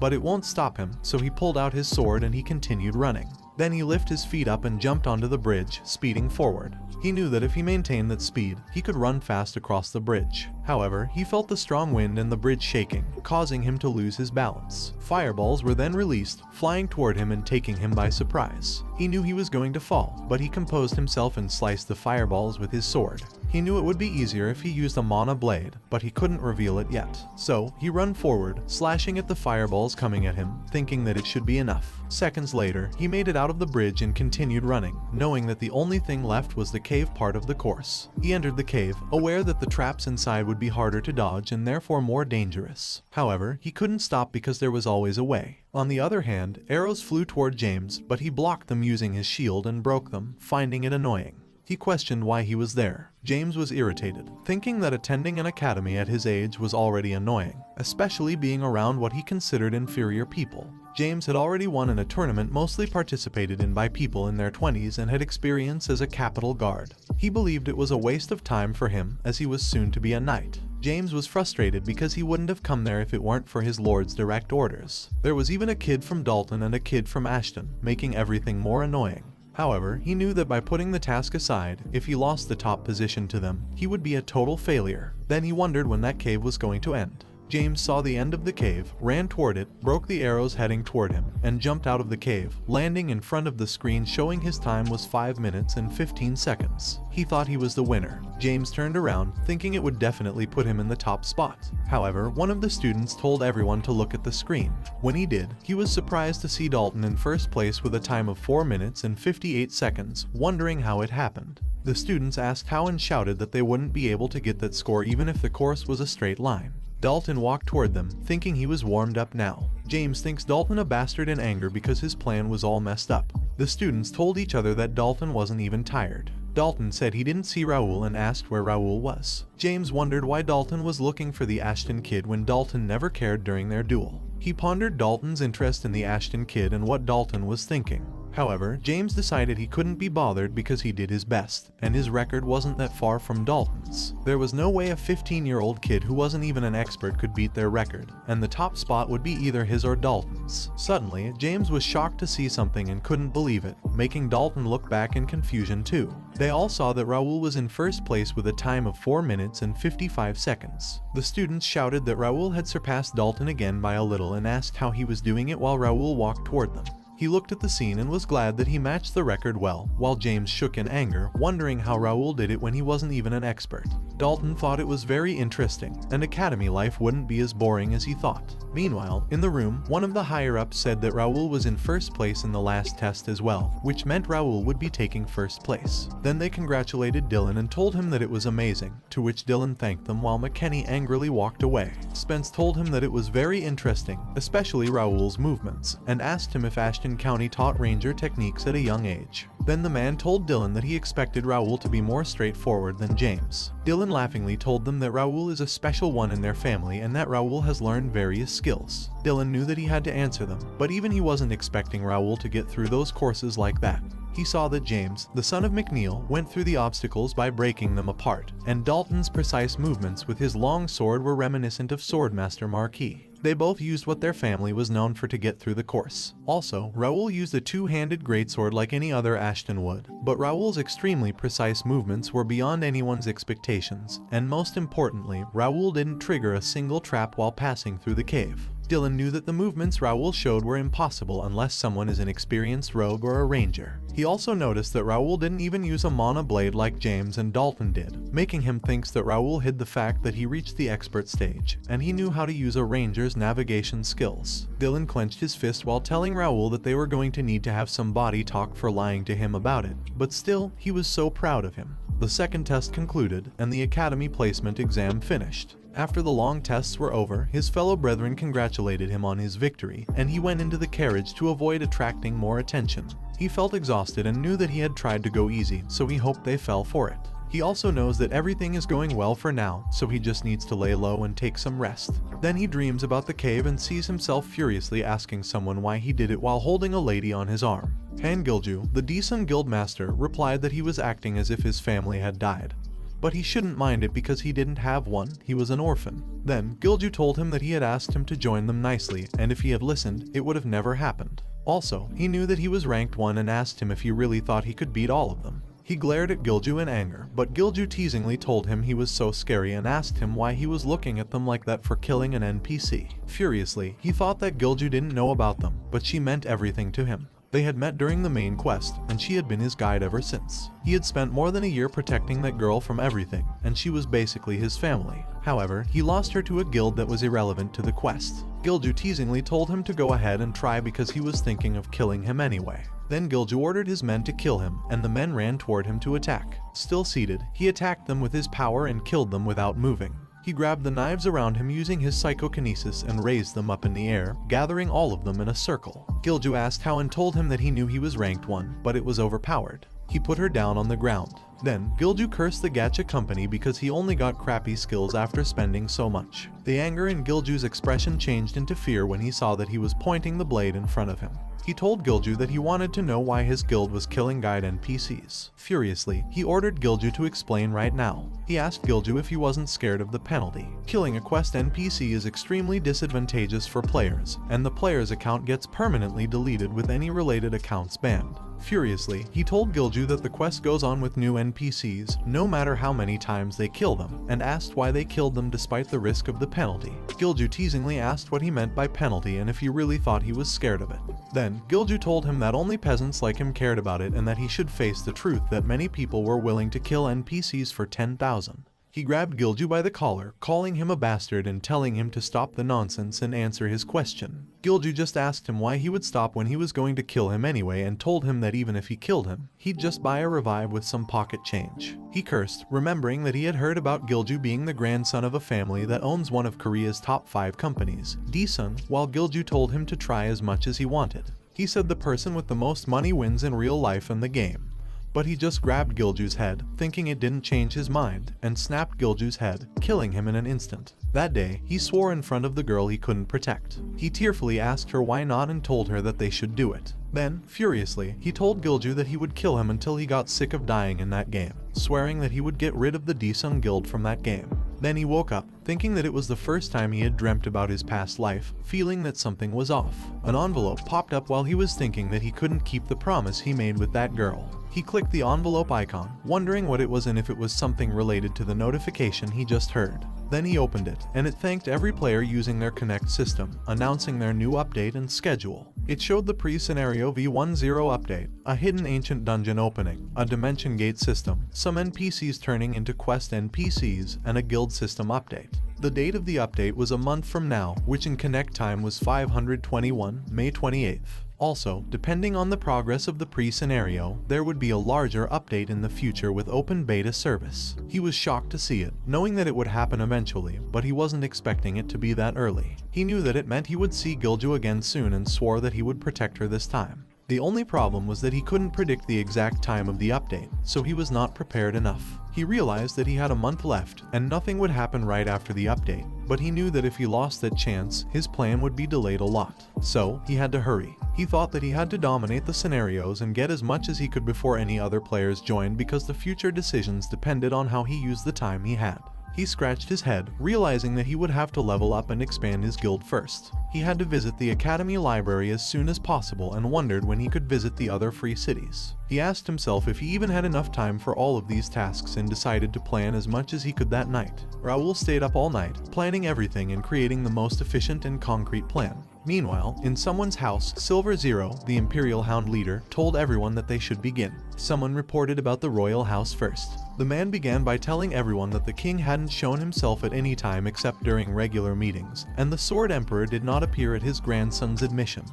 But it won't stop him, so he pulled out his sword and he continued running. Then he lifted his feet up and jumped onto the bridge, speeding forward. He knew that if he maintained that speed, he could run fast across the bridge. However, he felt the strong wind and the bridge shaking, causing him to lose his balance. Fireballs were then released, flying toward him and taking him by surprise. He knew he was going to fall, but he composed himself and sliced the fireballs with his sword. He knew it would be easier if he used a mana blade, but he couldn't reveal it yet. So, he ran forward, slashing at the fireballs coming at him, thinking that it should be enough. Seconds later, he made it out of the bridge and continued running, knowing that the only thing left was the cave part of the course. He entered the cave, aware that the traps inside would be harder to dodge and therefore more dangerous. However, he couldn't stop because there was always a way. On the other hand, arrows flew toward James, but he blocked them using his shield and broke them, finding it annoying. He questioned why he was there. James was irritated, thinking that attending an academy at his age was already annoying, especially being around what he considered inferior people. James had already won in a tournament mostly participated in by people in their 20s and had experience as a capital guard. He believed it was a waste of time for him, as he was soon to be a knight. James was frustrated because he wouldn't have come there if it weren't for his lord's direct orders. There was even a kid from Dalton and a kid from Ashton, making everything more annoying. However, he knew that by putting the task aside, if he lost the top position to them, he would be a total failure. Then he wondered when that cave was going to end. James saw the end of the cave, ran toward it, broke the arrows heading toward him, and jumped out of the cave, landing in front of the screen showing his time was 5 minutes and 15 seconds. He thought he was the winner. James turned around, thinking it would definitely put him in the top spot. However, one of the students told everyone to look at the screen. When he did, he was surprised to see Dalton in first place with a time of 4 minutes and 58 seconds, wondering how it happened. The students asked how and shouted that they wouldn't be able to get that score even if the course was a straight line. Dalton walked toward them, thinking he was warmed up now. James thinks Dalton a bastard in anger because his plan was all messed up. The students told each other that Dalton wasn't even tired. Dalton said he didn't see Raoul and asked where Raoul was. James wondered why Dalton was looking for the Ashton kid when Dalton never cared during their duel. He pondered Dalton's interest in the Ashton kid and what Dalton was thinking. However, James decided he couldn't be bothered because he did his best, and his record wasn't that far from Dalton's. There was no way a 15-year-old kid who wasn't even an expert could beat their record, and the top spot would be either his or Dalton's. Suddenly, James was shocked to see something and couldn't believe it, making Dalton look back in confusion too. They all saw that Raoul was in first place with a time of 4 minutes and 55 seconds. The students shouted that Raoul had surpassed Dalton again by a little and asked how he was doing it while Raoul walked toward them. He looked at the scene and was glad that he matched the record well, while James shook in anger, wondering how Raoul did it when he wasn't even an expert. Dalton thought it was very interesting, and academy life wouldn't be as boring as he thought. Meanwhile, in the room, one of the higher-ups said that Raoul was in first place in the last test as well, which meant Raoul would be taking first place. Then they congratulated Dylan and told him that it was amazing, to which Dylan thanked them while McKenny angrily walked away. Spence told him that it was very interesting, especially Raoul's movements, and asked him if Ashton County taught ranger techniques at a young age. Then the man told Dylan that he expected Raoul to be more straightforward than James. Dylan laughingly told them that Raoul is a special one in their family and that Raoul has learned various skills. Dylan knew that he had to answer them, but even he wasn't expecting Raoul to get through those courses like that. He saw that James, the son of McNeil, went through the obstacles by breaking them apart, and Dalton's precise movements with his long sword were reminiscent of Swordmaster Marquis. They both used what their family was known for to get through the course. Also, Raoul used a two-handed greatsword like any other Ashton would, but Raoul's extremely precise movements were beyond anyone's expectations, and most importantly, Raoul didn't trigger a single trap while passing through the cave. Dylan knew that the movements Raoul showed were impossible unless someone is an experienced rogue or a ranger. He also noticed that Raoul didn't even use a mana blade like James and Dalton did, making him think that Raoul hid the fact that he reached the expert stage, and he knew how to use a ranger's navigation skills. Dylan clenched his fist while telling Raoul that they were going to need to have some body talk for lying to him about it, but still, he was so proud of him. The second test concluded, and the academy placement exam finished. After the long tests were over, his fellow brethren congratulated him on his victory, and he went into the carriage to avoid attracting more attention. He felt exhausted and knew that he had tried to go easy, so he hoped they fell for it. He also knows that everything is going well for now, so he just needs to lay low and take some rest. Then he dreams about the cave and sees himself furiously asking someone why he did it while holding a lady on his arm. Han Gilju, the Desun Guildmaster, replied that he was acting as if his family had died. But he shouldn't mind it because he didn't have one, he was an orphan. Then, Gilju told him that he had asked him to join them nicely, and if he had listened, it would have never happened. Also, he knew that he was ranked 1 and asked him if he really thought he could beat all of them. He glared at Gilju in anger, but Gilju teasingly told him he was so scary and asked him why he was looking at them like that for killing an NPC. Furiously, he thought that Gilju didn't know about them, but she meant everything to him. They had met during the main quest, and she had been his guide ever since. He had spent more than a year protecting that girl from everything, and she was basically his family. However, he lost her to a guild that was irrelevant to the quest. Gilju teasingly told him to go ahead and try because he was thinking of killing him anyway. Then Gilju ordered his men to kill him, and the men ran toward him to attack. Still seated, he attacked them with his power and killed them without moving. He grabbed the knives around him using his psychokinesis and raised them up in the air, gathering all of them in a circle. Gilju asked how and told him that he knew he was ranked 1, but it was overpowered. He put her down on the ground. Then, Gilju cursed the gacha company because he only got crappy skills after spending so much. The anger in Gilju's expression changed into fear when he saw that he was pointing the blade in front of him. He told Gilju that he wanted to know why his guild was killing guide NPCs. Furiously, he ordered Gilju to explain right now. He asked Gilju if he wasn't scared of the penalty. Killing a quest NPC is extremely disadvantageous for players, and the player's account gets permanently deleted with any related accounts banned. Furiously, he told Gilju that the quest goes on with new NPCs, no matter how many times they kill them, and asked why they killed them despite the risk of the penalty. Gilju teasingly asked what he meant by penalty and if he really thought he was scared of it. Then, Gilju told him that only peasants like him cared about it and that he should face the truth that many people were willing to kill NPCs for 10,000. He grabbed Gilju by the collar, calling him a bastard and telling him to stop the nonsense and answer his question. Gilju just asked him why he would stop when he was going to kill him anyway and told him that even if he killed him, he'd just buy a revive with some pocket change. He cursed, remembering that he had heard about Gilju being the grandson of a family that owns one of Korea's top 5 companies, Desun, while Gilju told him to try as much as he wanted. He said the person with the most money wins in real life and the game. But he just grabbed Gilju's head, thinking it didn't change his mind, and snapped Gilju's head, killing him in an instant. That day, he swore in front of the girl he couldn't protect. He tearfully asked her why not and told her that they should do it. Then, furiously, he told Gilju that he would kill him until he got sick of dying in that game, swearing that he would get rid of the Desun Guild from that game. Then he woke up, thinking that it was the first time he had dreamt about his past life, feeling that something was off. An envelope popped up while he was thinking that he couldn't keep the promise he made with that girl. He clicked the envelope icon, wondering what it was and if it was something related to the notification he just heard. Then he opened it, and it thanked every player using their Connect system, announcing their new update and schedule. It showed the pre-scenario V10 update, a hidden ancient dungeon opening, a dimension gate system, some NPCs turning into quest NPCs, and a guild system update. The date of the update was a month from now, which in Connect time was 521, May 28th. Also, depending on the progress of the pre-scenario, there would be a larger update in the future with open beta service. He was shocked to see it, knowing that it would happen eventually, but he wasn't expecting it to be that early. He knew that it meant he would see Gilju again soon and swore that he would protect her this time. The only problem was that he couldn't predict the exact time of the update, so he was not prepared enough. He realized that he had a month left, and nothing would happen right after the update, but he knew that if he lost that chance, his plan would be delayed a lot. So, he had to hurry. He thought that he had to dominate the scenarios and get as much as he could before any other players joined because the future decisions depended on how he used the time he had. He scratched his head, realizing that he would have to level up and expand his guild first. He had to visit the Academy Library as soon as possible and wondered when he could visit the other free cities. He asked himself if he even had enough time for all of these tasks and decided to plan as much as he could that night. Raoul stayed up all night, planning everything and creating the most efficient and concrete plan. Meanwhile, in someone's house, Silver Zero, the Imperial Hound leader, told everyone that they should begin. Someone reported about the royal house first. The man began by telling everyone that the king hadn't shown himself at any time except during regular meetings, and the Sword Emperor did not appear at his grandson's admission,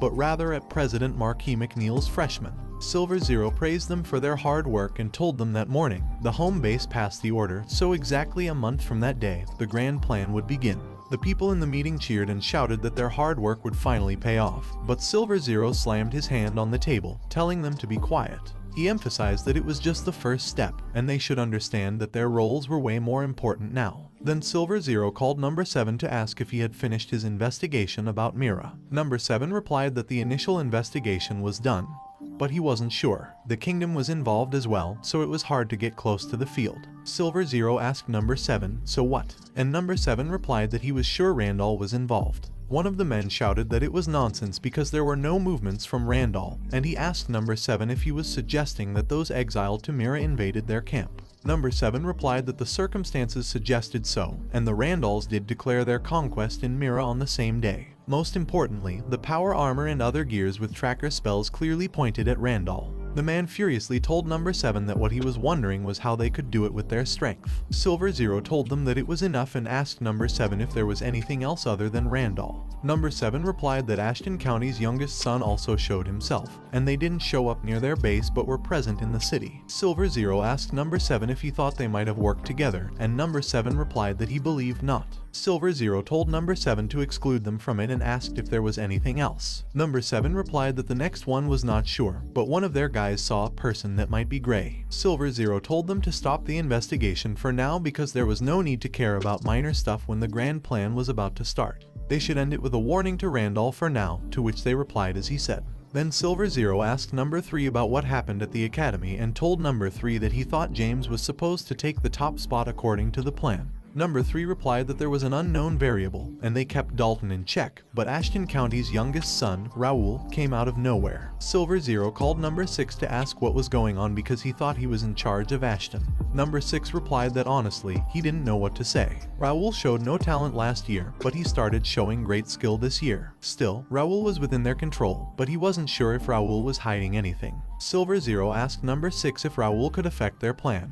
but rather at President Marquis McNeil's freshman. Silver Zero praised them for their hard work and told them that morning, the home base passed the order, so exactly a month from that day, the grand plan would begin. The people in the meeting cheered and shouted that their hard work would finally pay off, but Silver Zero slammed his hand on the table, telling them to be quiet. He emphasized that it was just the first step, and they should understand that their roles were way more important now. Then Silver Zero called Number 7 to ask if he had finished his investigation about Mira. Number 7 replied that the initial investigation was done, but he wasn't sure. The kingdom was involved as well, so it was hard to get close to the field. Silver Zero asked Number 7, "So what?" And Number 7 replied that he was sure Randall was involved. One of the men shouted that it was nonsense because there were no movements from Randall, and he asked Number 7 if he was suggesting that those exiled to Mira invaded their camp. Number 7 replied that the circumstances suggested so, and the Randalls did declare their conquest in Mira on the same day. Most importantly, the power armor and other gears with tracker spells clearly pointed at Randall. The man furiously told Number 7 that what he was wondering was how they could do it with their strength. Silver Zero told them that it was enough and asked Number 7 if there was anything else other than Randall. Number 7 replied that Ashton County's youngest son also showed himself, and they didn't show up near their base but were present in the city. Silver Zero asked Number 7 if he thought they might have worked together, and Number 7 replied that he believed not. Silver Zero told Number 7 to exclude them from it and asked if there was anything else. Number 7 replied that the next one was not sure, but one of their guys saw a person that might be gray. Silver Zero told them to stop the investigation for now because there was no need to care about minor stuff when the grand plan was about to start. They should end it with a warning to Randall for now, to which they replied as he said. Then Silver Zero asked Number 3 about what happened at the academy and told Number 3 that he thought James was supposed to take the top spot according to the plan. Number 3 replied that there was an unknown variable, and they kept Dalton in check, but Ashton County's youngest son, Raoul, came out of nowhere. Silver Zero called Number 6 to ask what was going on because he thought he was in charge of Ashton. Number 6 replied that honestly, he didn't know what to say. Raoul showed no talent last year, but he started showing great skill this year. Still, Raoul was within their control, but he wasn't sure if Raoul was hiding anything. Silver Zero asked Number 6 if Raoul could affect their plan,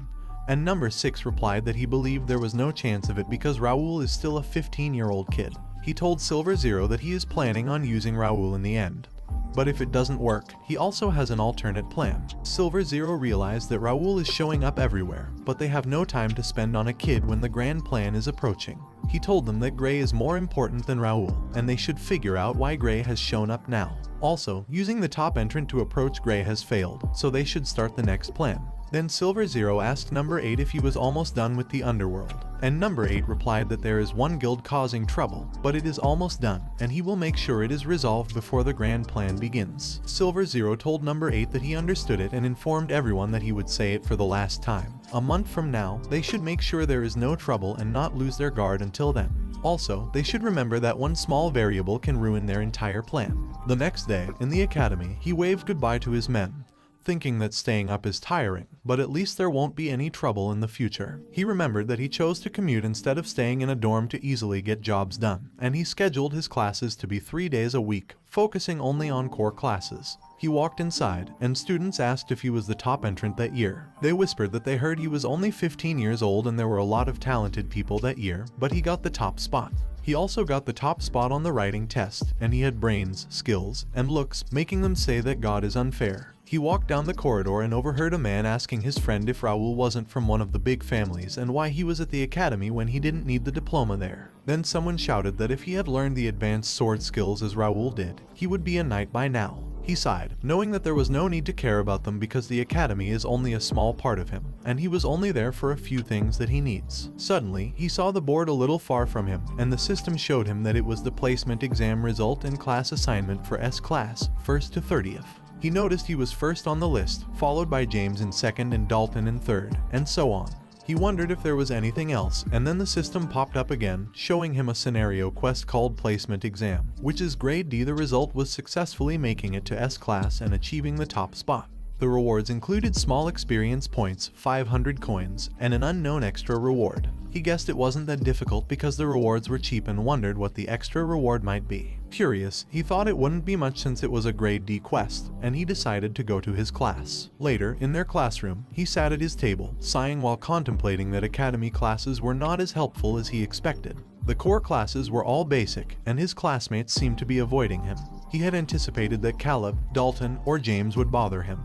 and Number 6 replied that he believed there was no chance of it because Raoul is still a 15-year-old kid. He told Silver Zero that he is planning on using Raoul in the end, but if it doesn't work, he also has an alternate plan. Silver Zero realized that Raoul is showing up everywhere, but they have no time to spend on a kid when the grand plan is approaching. He told them that Gray is more important than Raoul, and they should figure out why Gray has shown up now. Also, using the top entrant to approach Gray has failed, so they should start the next plan. Then Silver Zero asked Number 8 if he was almost done with the underworld, and Number 8 replied that there is one guild causing trouble, but it is almost done, and he will make sure it is resolved before the grand plan begins. Silver Zero told Number 8 that he understood it and informed everyone that he would say it for the last time. A month from now, they should make sure there is no trouble and not lose their guard until then. Also, they should remember that one small variable can ruin their entire plan. The next day, in the academy, he waved goodbye to his men, thinking that staying up is tiring, but at least there won't be any trouble in the future. He remembered that he chose to commute instead of staying in a dorm to easily get jobs done, and he scheduled his classes to be 3 days a week, focusing only on core classes. He walked inside, and students asked if he was the top entrant that year. They whispered that they heard he was only 15 years old and there were a lot of talented people that year, but he got the top spot. He also got the top spot on the writing test, and he had brains, skills, and looks, making them say that God is unfair. He walked down the corridor and overheard a man asking his friend if Raoul wasn't from one of the big families and why he was at the academy when he didn't need the diploma there. Then someone shouted that if he had learned the advanced sword skills as Raoul did, he would be a knight by now. He sighed, knowing that there was no need to care about them because the academy is only a small part of him, and he was only there for a few things that he needs. Suddenly, he saw the board a little far from him, and the system showed him that it was the placement exam result and class assignment for S class, 1st to 30th. He noticed he was first on the list, followed by James in second and Dalton in third, and so on. He wondered if there was anything else, and then the system popped up again, showing him a scenario quest called Placement Exam, which is grade D. The result was successfully making it to S class and achieving the top spot. The rewards included small experience points, 500 coins, and an unknown extra reward. He guessed it wasn't that difficult because the rewards were cheap and wondered what the extra reward might be. Curious, he thought it wouldn't be much since it was a grade D quest, and he decided to go to his class. Later, in their classroom, he sat at his table, sighing while contemplating that academy classes were not as helpful as he expected. The core classes were all basic, and his classmates seemed to be avoiding him. He had anticipated that Caleb, Dalton, or James would bother him,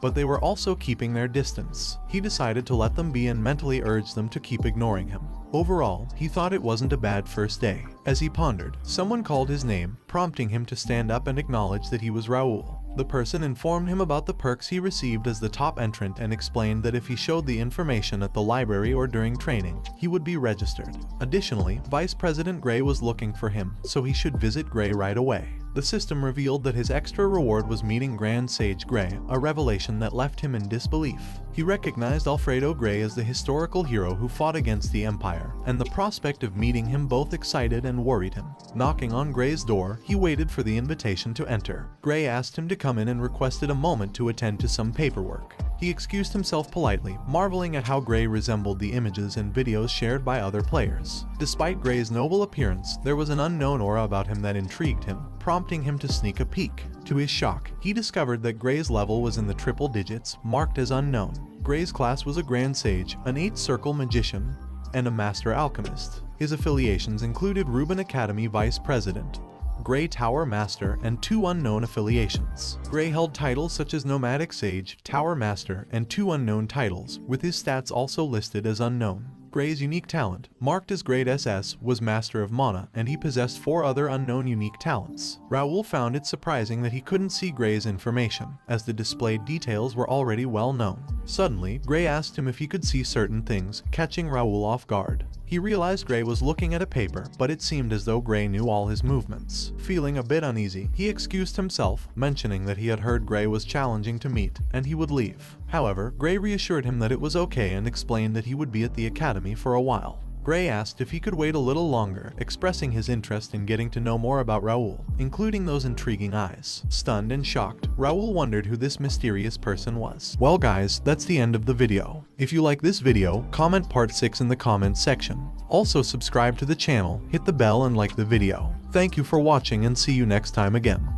but they were also keeping their distance. He decided to let them be and mentally urged them to keep ignoring him. Overall, he thought it wasn't a bad first day. As he pondered, someone called his name, prompting him to stand up and acknowledge that he was Raoul. The person informed him about the perks he received as the top entrant and explained that if he showed the information at the library or during training, he would be registered. Additionally, Vice President Gray was looking for him, so he should visit Gray right away. The system revealed that his extra reward was meeting Grand Sage Gray, a revelation that left him in disbelief. He recognized Alfredo Gray as the historical hero who fought against the Empire, and the prospect of meeting him both excited and worried him. Knocking on Gray's door, he waited for the invitation to enter. Gray asked him to come in and requested a moment to attend to some paperwork. He excused himself politely, marveling at how Gray resembled the images and videos shared by other players. Despite Gray's noble appearance, there was an unknown aura about him that intrigued him, prompting him to sneak a peek. To his shock, he discovered that Gray's level was in the triple digits, marked as unknown. Gray's class was a Grand Sage, an 8-circle magician, and a Master Alchemist. His affiliations included Rubin Academy Vice President, Gray Tower Master, and 2 unknown affiliations. Gray held titles such as Nomadic Sage, Tower Master, and 2 unknown titles, with his stats also listed as unknown. Gray's unique talent, marked as Grade SS, was Master of Mana, and he possessed 4 other unknown unique talents. Raoul found it surprising that he couldn't see Gray's information, as the displayed details were already well known. Suddenly, Gray asked him if he could see certain things, catching Raoul off guard. He realized Gray was looking at a paper, but it seemed as though Gray knew all his movements. Feeling a bit uneasy, he excused himself, mentioning that he had heard Gray was challenging to meet, and he would leave. However, Gray reassured him that it was okay and explained that he would be at the academy for a while. Gray asked if he could wait a little longer, expressing his interest in getting to know more about Raoul, including those intriguing eyes. Stunned and shocked, Raoul wondered who this mysterious person was. Well guys, that's the end of the video. If you like this video, comment part 6 in the comments section. Also subscribe to the channel, hit the bell and like the video. Thank you for watching and see you next time again.